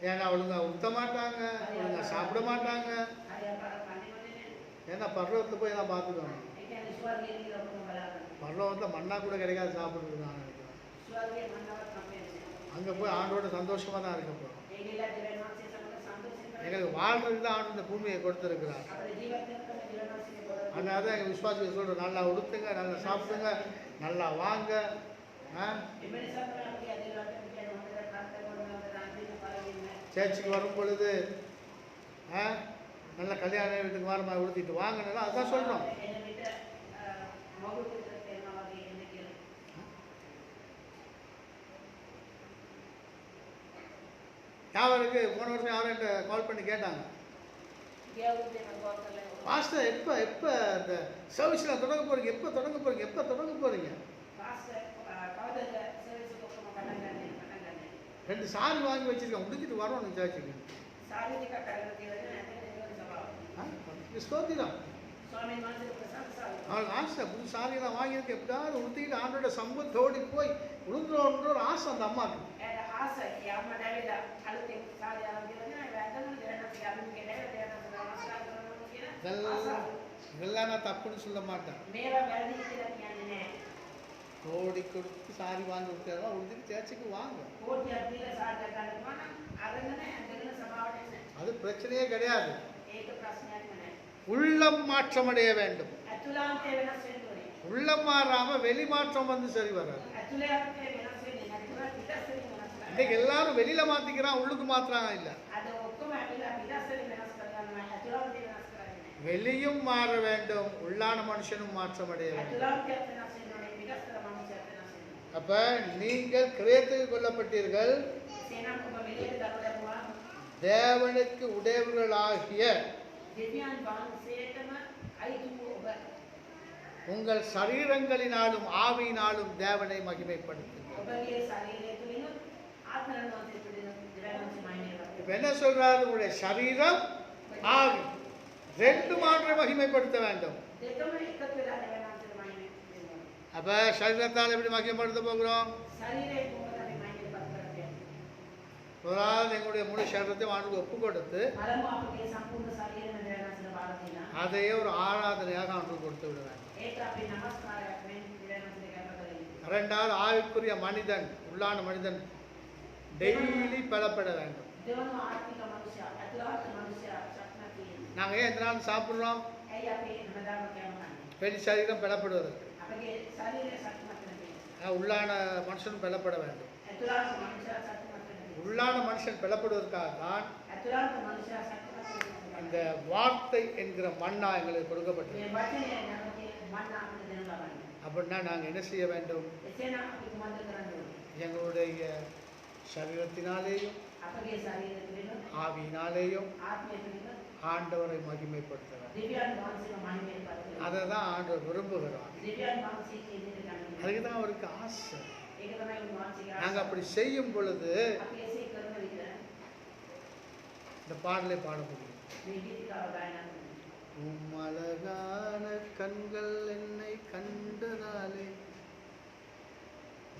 ஏன்னா ஒழுங்கா உடுத்த மாட்டாங்க, ஒழுங்கா சாப்பிட மாட்டாங்க. හරි අපාර කන්නේ නැහැ. ஏன்னா பரலோகத்துல போய் தான் பார்த்துக்கணும். ඒ කියන්නේ ස්වර්ගයේ ඉඳලා ඔක්කොම බලාගන්න. பரலோகத்துல மண்ணா கூட கிடைக்காது சாப்பிடுறது நான் நினைக்கிறேன். ස්වර්ගයේ මන්නවත් අපේ அங்கே போய் ஆண்டோட சந்தோஷமாக தான் இருக்க போகிறோம். ඒගොල්ලෝ දිවනාසේ සමග සන්තෝෂයෙන් எங்களுக்கு வாழ்றதுக்கு தான் ஆண்டு இந்த பூமியை கொடுத்துருக்கிறார். අපේ ජීවිතය කරන දිවනාසේ බෝධ அதனால தான் எங்கள் விசுவாசிகள் சொல்கிறோம், நல்லா உடுத்துங்க, நல்லா சாப்பிடுங்க, நல்லா வாங்க. එමෙනිසා තමයි අපි ඇදලා කියන හොඳට ප්‍රාර්ථනා කරනවා රාජ්‍යය පාලනය சேர்ச்சுக்கு வரும் பொழுது நல்ல கல்யாண வீட்டுக்கு வாரமா உடுத்திட்டு வாங்கணும், அதான் சொல்கிறோம். එන විට මගුල් විතර තේනවා වගේ එන්න කියලා. யாவருக்கு போன வருஷம் யாரும் என்கிட்ட கால் பண்ணி கேட்டாங்க, ගියවුරුද්දේ මම කෝල් කරලා பாஸ்டர் எப்போ இந்த சர்வீஸ்லாம் தொடங்க போகிறீங்க, எப்போ தொடங்க போகிறீங்க? පාස්ටර් කවදද සර්විස් එක ඔක්කොම පටන් ගන්න. 2 சாரி வாங்கி வச்சிருக்கேன், முடிஞ்சிட்டு வரோம் சர்ச்சுக்கு. සාරි ටිකක් අරගෙන තියලා නැත්නම් ඒක සභාව. ஸ்தோத்திரம். ස්වාමීන් වහන්සේ ප්‍රශංසාව. அவளுக்கு ஆசை, புது சாரியெல்லாம் வாங்கியிருக்க எப்படியாவது உடுத்திட்டு ஆண்டோட சம்பத்தோடி போய் உளுந்துறோன்ற ஒரு ஆசை அந்த அம்மாவுக்கு. එයාට ආසයි. යාම්මට ඇවිල්ලා අලුතෙන් සාරි අරන් දෙනවා නේ. වැඳගෙන දෙන්නත් යන්න කෙනෙක් දෙන්නත් නමස්කාර කරනවා කියන ආසාව. இதெல்லாம் நான் தப்புன்னு சொல்ல மாட்டேன். මේවා වැරදි කියලා කියන්නේ නැහැ. கோடி கொடுத்து சாரி வாங்கி கொடுத்தா உடுத்திட்டு சேர்ச்சுக்கு வாங்க. කෝටියක් දීලා සාරි ගන්නවා නම් අරගෙන ඇඳගෙන සභාවට එන්න. அது பிரச்சனையே கிடையாது. ඒක ප්‍රශ්නයක් නෑ. உள்ளம் மாற்றமடைய வேண்டும். ඇතුළාන්තය වෙනස් වෙන්න ඕනේ. உள்ளம் மாறாம வெளி மாற்றம் வந்து சரி வராது. ඇතුළාන්තය වෙනස් වෙන්නේ නැතුව පිටස්තරින් වෙනස් කරන්න. இன்னைக்கு எல்லாரும் வெளியில மாத்திக்கிறான், உள்ளுக்கு மாத்துறாங்க இல்ல. අද ඔක්කොම ඇවිල්ලා පිටස්තරින් වෙනස් කරගන්නවා. ඇතුළාන්තය වෙනස් කරන්නේ නැහැ. வெளியும் மாற வேண்டும், உள்ளான மனுஷனும் மாற்றமடைய வேண்டும். ඇතුළාන්තයත් වෙනස් වෙන්න ඕනේ. පිටස්තර මනුස්සයත් වෙනස් වෙන්න ඕනේ. அப்ப நீங்கள் கிரயத்துக்கு கொல்லப்பட்டீர்கள், එසේනම් ඔබ මෙලියට දරු ලැබුවා. தேவனுக்கு உடையவர்களாகிய දෙවියන් වහන්සේටම අයිති වූ ඔබ உங்கள் சரீரங்களினாலும் ஆவியினாலும் தேவனை மகிமைப்படுத்துங்கள். ඔබගේ ශරීරය තුළිනුත් ආත්මයන් වහන්සේ තුළිනුත් දෙවියන් වහන්සේ මහිමය කරනවා. இப்ப என்ன சொல்றாரு? உங்களுடைய சரீரம் ஆவி ரெண்டு மாற்ற மகிமைப்படுத்த வேண்டும். දෙකම එකතු වෙලා දෙවියන් වහන්සේට මහිමය දෙනවා. அப்ப சரீரத்தால் எப்படி மகிமைப்படுத்த போகிறோம்? ශරීරයේ කොහොමද අපි මහිමයපත් කරන්නේ? முதலாவது எங்களுடைய முழு சரீரத்தை ஆண்டுக்கு ஒப்பு கொடுத்து බලමු අපගේ සම්පූර්ණ ශරීරය දෙවියන් වහන්සේට බාර දීලා. அதையே ஒரு ஆராதனையாக ஆண்டுக்கு கொடுத்து விட வேண்டும். ඒක අපි නමස්කාරයක් වෙන දෙවියන් වහන්සේට කැප කරගන්න. இரண்டாவது ஆவிக்குரிய மனிதன், உள்ளான மனிதன் டெய்லி பலப்பட வேண்டும். දෙවන ආර්ථික මනුෂ්‍යයා, අතුලාර්ථ මනුෂ්‍යයා ශක්තිමත් වෙන්න. நாங்கள் ஏன் எந்த நாள் சாப்பிட்றோம்? ඇයි අපි හැමදාම කෑමන්නේ? வெளி சரீரம் பலப்படுவதற்கு. අපගේ ශරීරය ශක්තිමත් වෙන්න. உள்ளான மனுஷன் பலப்பட வேண்டும். අතුලාර්ථ මනුෂ්‍යයා ශක්තිමත් වෙන්න. உள்ளான மனுஷன் பலப்படுவதற்காக தான் අතුලාර්ථ මනුෂ්‍යයා ශක්තිමත් වෙන්න. இந்த வார்த்தை என்கிற மன்னா எங்களுக்கு கொடுக்கப்பட்டது. මේ වචනය නැමති මන්න අපිට දෙනු ලබන්නේ. அப்படின்னா நாங்கள் என்ன செய்ய வேண்டும்? එසේනම් අපි කුමන්ද කරන්න ඕනේ? எங்களுடைய சரீரத்தினாலேயும் අපගේ ශරීරය තුළිනුත් ஆவியினாலேயும் ආත්මය තුළිනුත් ஆண்டவரை மகிமைப்படுத்த வேண்டும். දෙවියන් වහන්සේව මහිමයපත් කරන්න. அதை தான் ஆண்டவர் விரும்புகிறார். දෙවියන් වහන්සේ කියන දේ ගන්න. அதுக்கு தான் அவருக்கு ஆசை. ඒක තමයි උන්වහන්සේගේ நாங்கள் அப்படி செய்யும் பொழுது අපි එසේ කරන විට இந்த பாடலை பாட முடியும். මේ ගීතිකාව ගායනා කරනවා. உம்மழகான கண்கள் என்னை கண்டதாலே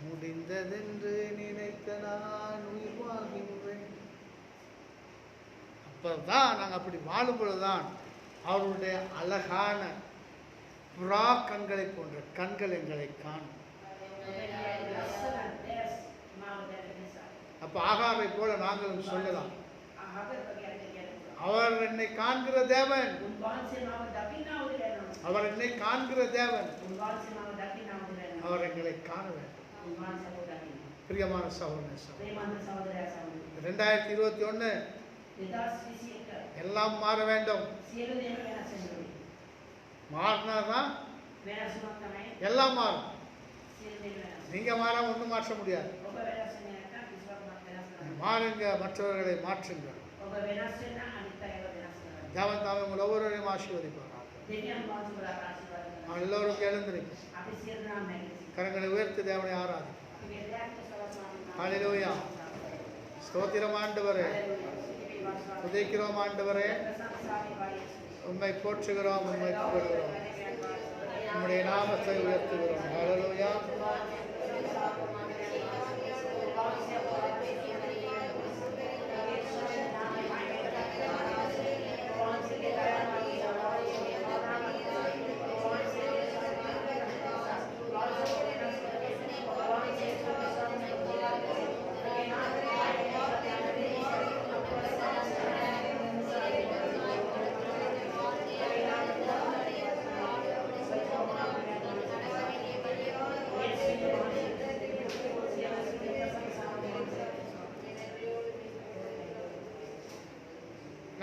முடிந்ததென்று நினைத்த நான் உயிர் வாழ்கின்றேன். அப்பதான் நாங்கள் அப்படி வாழும் பொழுதுதான் அவருடைய அழகான புறா கண்களை போன்ற கண்கள் எங்களை காணும். அப்ப ஆகாரை போல நாங்களும் சொல்லலாம், அவர் என்னை காண்கிற தேவன், அவர் என்னை காண்கிற தேவன், அவர் எங்களை காண வேண்டும். பிரியமான சகோதரனே, 2021 எல்லாம் மாற வேண்டும். மாறினாதான் எல்லாம் மாறும். நீங்க மாறாம ஒன்றும் மாற்ற முடியாது. மாறுங்க, மற்றவர்களை மாற்றுங்க. தேவன் தாமே உங்கள் ஒவ்வொருவரையும் ஆசீர்வதிப்பார். எல்லோரும் எழுந்திருக்கும். கரங்களை உயர்த்தி தேவனை ஆராதி. ஹல்லேலூயா. ஸ்தோத்திரம் ஆண்டவரே, துதிக்கிறோம் ஆண்டவரே, உம்மை போற்றுகிறோம், உம்மை புகழ்கிறோம், உம்முடைய நாமத்தை உயர்த்துகிறோம். ஹல்லேலூயா.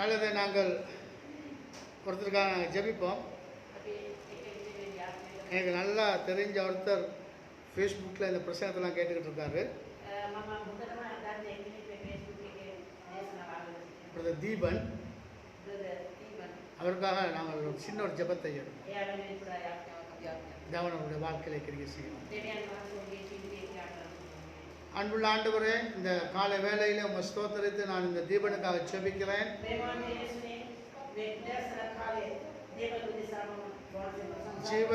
நல்லதை நாங்கள் ஒருத்தருக்காக நாங்கள் ஜெபிப்போம். අපි එක විදිහේ යාත්‍රාවක් எனக்கு நல்லா தெரிஞ்ச ஒருத்தர் ஃபேஸ்புக்கில் இந்த பிரசங்கத்தெல்லாம் கேட்டுக்கிட்டு இருக்காரு. මම හොඳටම දන්නේ එක්කෙනෙක් මේ Facebook එකේ දේශනාව අහලා பிரதர் தீபன். brother Stephen அவருக்காக நாங்கள் ஒரு சின்ன ஒரு ஜெபத்தை எடுப்போம். එයා වෙනුවෙන් පුරා යාත්‍රාවක් අපි ආරම්භ தேவனுடைய வாழ்க்கையில கிரியை செய்யணும். දෙවියන් වහන්සේගේ ජීවිතයේ යාත්‍රාවක් அன்புள்ள ஆண்டவரே, இந்த காலை வேளையில உம்மை ஸ்தோத்தரித்து நான் இந்த தீபனுக்காக ஜெபிக்கிறேன். ප්‍රේමාන්විත යේසුනේ මේ දර්ශන කාලේ දේවල් උදෙසාම වහන්සේ ප්‍රශංසා ஜீவ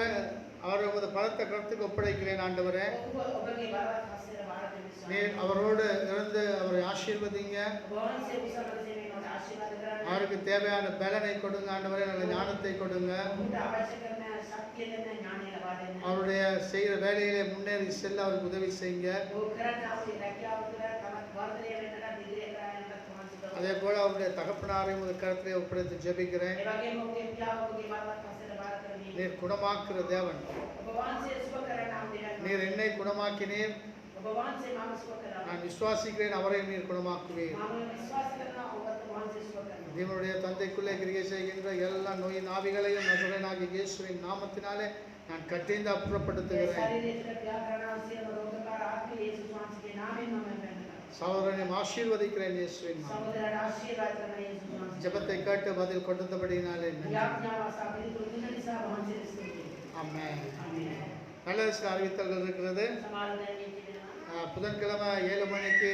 அவர் உமது பலத்த கருத்துக்கு ஒப்படைக்கிறேன் ஆண்டவரே. ඔබගේ බලවත් හස්තයට බාර දෙන්න நீர் அவரோடு இருந்து அவரை ஆசீர்வதிங்க. වහන්සේ උසාවද සේවයට ආශිර්වාද කරන්න அவருக்கு தேவையான பலனை கொடுங்க ஆண்டவரே, நல்ல ஞானத்தை கொடுங்க. ඔබට අවශ්‍ය කරන ශක්තිය දෙන්න ඥානය ලබා දෙන්න அவருடைய செய்கிற வேலையிலே முன்னேறி செல்ல அவருக்கு உதவி செய்யுங்க. ඔබ කරන්න අවශ්‍ය රැකියාව තුළ තමත් වර්ධනය වෙන්නට දිගිය කරන්නට වහන්සේ அதே போல அவருடைய தகப்பனாரையும் உமது கருத்திலே ஒப்படைத்து ஜெபிக்கிறேன். ඒ වගේම ඔබගේ පියාව ඔබගේ බලවත් හස්තයට බාර කරමින් நீர் குணமாக்குற தேவன். ඔබ වහන්සේ සුව කරන්න දෙන්න நீர் என்னை குணமாக்கினீர். ඔබ වහන්සේ මම සුව කරා நான் விசுவாசிக்கிறேன், அவரை நீர் குணமாக்குவீர். මම විශ්වාස කරනවා ඔබත් වහන්සේ සුව කරනවා தேவனுடைய தந்தைக்குள்ளே கிரியை செய்கின்ற எல்லா நோயின் ஆவிகளையும் நசரேயனாகிய இயேசுவின் நாமத்தினாலே நான் கட்டிந்து ඒ அப்புறப்படுத்துகிறேன். ශරීරයේ තුළ ක්‍රියා කරන සියලු රෝගකාර ආත්ම යේසුස් වහන්සේගේ නාමයෙන් මම වැඳනවා சகோதரனை ஆசீர்வதிக்கிறேன் இயேசுவின் நாமத்தில். සහෝදරයාට ආශිර්වාද කරන යේසුස් වහන්සේ ஜெபத்தை கேட்டு பதில் கொடுத்தபடியினாலே நன்றி. යාඥාව සාපේක්ෂව දුන්න නිසා වහන්සේට ස්තුතියි ஆமென். ආමේන් நல்ல சில அறிவித்தல்கள் இருக்கிறது. සමාන දැනීම් තිබෙනවා புதன்கிழமை 7 மணிக்கு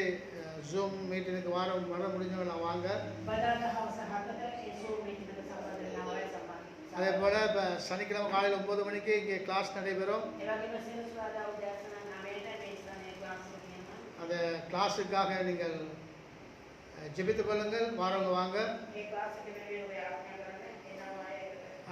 ஜூம் மீட்டினுக்கு வர முடிஞ்சவங்க வாங்க. බදාදා හවස 7ට ඒ සූම් මීටින් එකට සම්බන්ධ වෙනවා අය සම්බන්ධ அதே போல் இப்போ சனிக்கிழமை காலையில் 9 மணிக்கு இங்கே கிளாஸ் நடைபெறும். ඒ වගේම සෙනසුරාදා උදෑසන 9ට මේ ස්ථානයේ ක්ලාස් එක තියෙනවා அந்த கிளாஸுக்காக நீங்கள் ஜெபித்துக் கொள்ளுங்கள். வாரவங்க வாங்க. ඒ ක්ලාස් එකේ මේ ඔය ආඥා කරන්න එනවා අය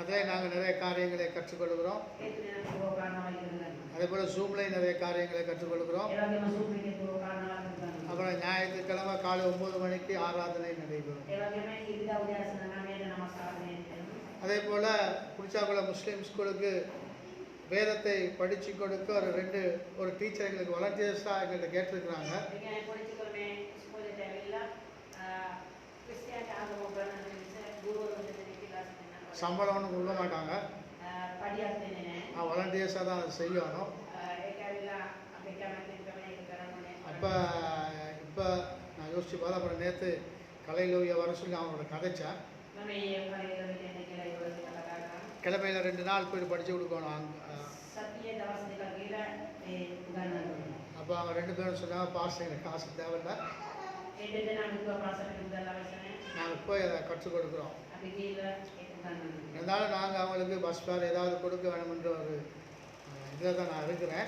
அதே நாங்கள் நிறைய காரியங்களை கற்றுக்கொள்கிறோம். ඒ තුනේ පොරෝ කාරණා ඉගෙන ගන්නවා அதே போல் ஜூம்லேயும் நிறைய காரியங்களை கற்றுக்கொள்கிறோம். ඒ වගේම සූම් එකේ පොරෝ කාරණා ඉගෙන ගන්නවා அப்புறம் ஞாயிற்றுக்கிழமை காலை 9 மணிக்கு ஆராதனை நடைபெறும். ඒ වගේම ඉරිදා උදෑසන 9ට නමස්කාරය තියෙනවා அதே போல் குடிச்சாக்குளம் முஸ்லீம் ஸ்கூலுக்கு வேதத்தை படித்து கொடுக்க ஒரு டீச்சர் எங்களுக்கு வாலண்டியர்ஸாக எங்கள்கிட்ட கேட்டிருக்கிறாங்க. ඒ කියන්නේ පොලිටිකල් මේ ඉස්කෝලේට ඇවිල්ලා ක්‍රිස්තියානි ආගම උගන්වන නිසා ගුරුවරු දෙන්නෙක් ක්ලාස් දෙනවා சம்பளம் ஒன்றும் கொடுக்க மாட்டாங்க. පඩියක් දෙන්නේ නැහැ வாலண்டியர்ஸாக தான் அதை செய்யணும். ඒක ඇවිල්ලා අපි කැමති තමයි ඒක කරන්නේ அப்போ இப்போ நான் யோசிச்சு பார்த்தா அப்புறம் நேற்று கலையிலோவிய வர சொல்லி அவனோட கதைச்சேன். මම මේ පරිවර්තනය කියලා ඉවරට කතා කරා கிழமையில் 2 நாள் போய் படித்து கொடுக்கணும். සතියේ දවස් දෙකක් ගිහලා ඒ උගන්වනවා அப்போ அவங்க 2 பேரும் சொன்னாங்க, பாஸ் எனக்கு காசு தேவையில்லை, ඒ දෙදෙනා මුදුව පාසලට උදලා අවශ්‍යනේ நாங்கள் போய் அதை கற்றுக் கொடுக்குறோம். අපි ගිහලා ඒක උගන්වනවා இருந்தாலும் நாங்கள் அவங்களுக்கு பஸ் ஃபேர் ஏதாவது கொடுக்க வேணுமென்ற ஒரு இதில் தான் நான் இருக்கிறேன்.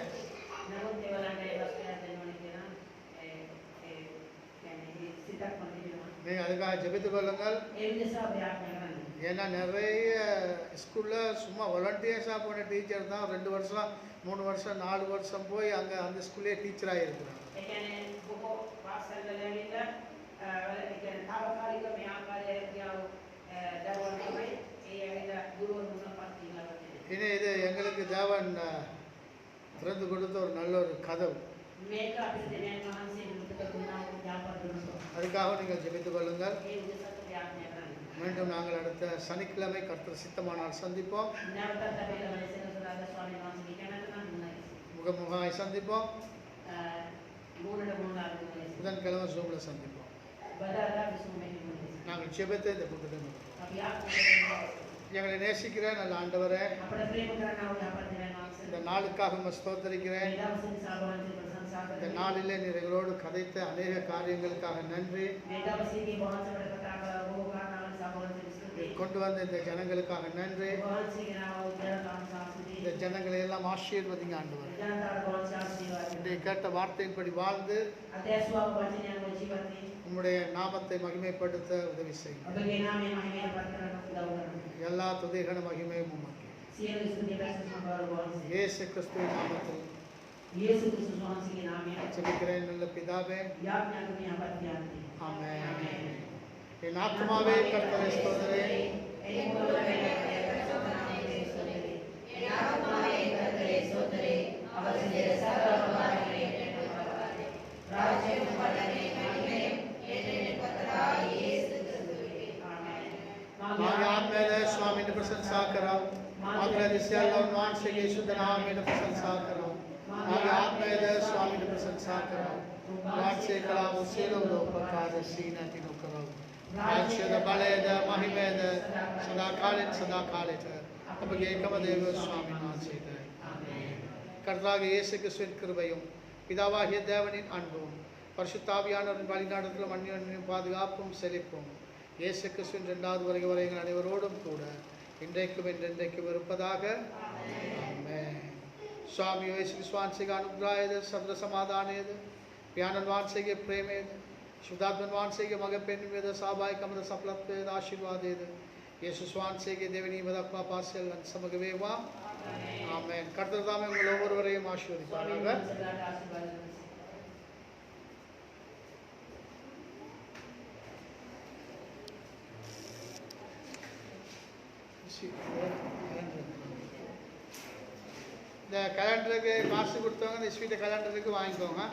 නමුත් ඒවලන්ට ඒ වස්තුව දෙන්න ඕනේ කියලා ඒ කියන්නේ සිතක් මොකද நீங்கள் அதுக்காக ஜெபித்துக் கொள்ளுங்கள். ඒ නිසා අපි ආඥා කරන්නේ ஏன்னா நிறைய ஸ்கூலில் சும்மா வாலண்டியர்ஸாக போன டீச்சர் தான் 2 வருஷம் 3 வருஷம் 4 வருஷம் போய் அங்கே அந்த ஸ்கூல்லே டீச்சராக இருக்கிறாங்க. ඒ කියන්නේ බොහෝ පාසල් වල ඇවිල්ලා ඒ කියන්නේ තාවකාලික මේ ආකාරයේ කියව දරුවන් තමයි ඒ ඇවිල්ලා ගුරුවරු මුණපත් දීලා වගේ. இனி இது எங்களுக்கு தேவன் திறந்து கொடுத்த ஒரு நல்ல ஒரு கதவு. මේක අපිට දෙවියන් වහන්සේ මුදක දුන්නා වූ යාපත් දුන්නා. அதுக்காக நீங்கள் ஜெபித்துக் கொள்ளுங்கள். ඒ උදෙසත් අපි ආඥා කරන්නේ. மீண்டும் நாங்கள் அடுத்த சனிக்கிழமை கர்த்தர் சித்தமானால் சந்திப்போம். නැවතත් අපි ලබන සෙනසුරාදා ස්වාමීන් වහන්සේගේ කැමැත්ත නම් දුන්නා. முகமுகமாய் சந்திப்போம். මූණට මූණ ආවුනේ. புதன்கிழமை ஜூமில் சந்திப்போம். බදාදා විසුමේ මුනේ. நாங்கள் ஜெபத்தை இந்த கூட்டத்தில் අපි ආඥා කරනවා. எங்களை நேசிக்கிற நல்ல ஆண்டவரே, අපේ ප්‍රේම කරනා වූ යාපත් දෙවියන් වහන්සේ. இந்த நாளுக்காக உம்மை ஸ்தோத்தரிக்கிறேன். මේ දවසේ සාබවන්සේ ප්‍රශංසා இந்த කරනවා. நாளிலே நீர் எங்களோடு கதைத்த அநேக காரியங்களுக்காக நன்றி. මේ දවසේදී වහන්සේට කතා කළ බොහෝ කාරණාවන් සාබවන්සේ විශ්ලේෂණය நீர் கொண்டு வந்த இந்த ஜனங்களுக்காக நன்றி. වහන්සේගේ නාම උද්ඝාටන සාස්ත්‍රී இந்த ஜனங்களை எல்லாம் ஆசீர்வதிங்க ஆண்டவரே. ජනතාවට වහන්සේ ආශිර්වාද இன்றைய கேட்ட வார்த்தையின்படி வாழ்ந்து අධ්‍යක්ෂව වචනයන් ජීවිතේ உம்முடைய நாமத்தை மகிமைப்படுத்த உதவி செய்யுங்க. ඔබගේ නාමය මහිමයට පත් කරගන්න උදව් කරන්න. எல்லா துதிகன மகிமையும் உமக்கு. සියලු ස්තුති ප්‍රශංසා ගෞරව වහන්සේ. இயேசு கிறிஸ்துவின் நாமத்தில் යේසුස් ක්‍රිස්තුස් වහන්සේගේ නාමයෙන් ஜெபிக்கிறேன் நல்ல பிதாவே. යාඥා කරන යහපත් යාන්ති. ஆமென். என் ஆத்மாவே கர்த்தரை ஸ்தோத்திரே. එයි මොළවේ කර්තනාමයේ ස්තුතියි. එයි ආත්මාවේ කර්තේ ස්තුතියි. අවසිය සර්වභාගයේ නමස්කාරය. රාජ්‍ය වඩනේ මහිමේ එතෙන් පතරා යේසු ක්‍රිස්තුවේ. ආමේන්. परिशुद्ध नाम में प्रशंसा करो, आगे आप में दे स्वामी ने प्रशंसा करो, रात से कला उसेलो लो प्रकार सीना तिनो करो, राज्य द बले द महिमे द सदा काले थ अब ये कम देव स्वामी नाम से दे कर्तावे இயேசு கிறிஸ்துவின் கிருபையும் பிதாவாகிய தேவனின் அன்பும் பரிசுத்த ஆவியானவரின் வழிநடத்தலும் அந்நியனின் பாதுகாப்பும் செழிப்பும் இயேசு கிறிஸ்துவின் இரண்டாவது வருகை வரை எங்கள் அனைவரோடும் கூட இன்றைக்கும் என்றென்றைக்கும் இருப்பதாக ஆமென். स्वामी यीशु विश्वास से अनुग्रह सद्र समाधान ज्ञानवान से प्रेम शुद्धात्मवान से मग पेन वेद साबाय कमद सफलत आशीर्वाद यीशु स्वान से देवनी मद पापासल समगवेवा आमेन. कर्तव्य में ஒவ்வொருவரையும் ஆசீர்வதிப்பாராக. இந்த கேலண்டருக்கு காசு கொடுத்தவங்க இந்த ஸ்வீட்டை கேலண்டருக்கு வாங்கிக்கோங்க.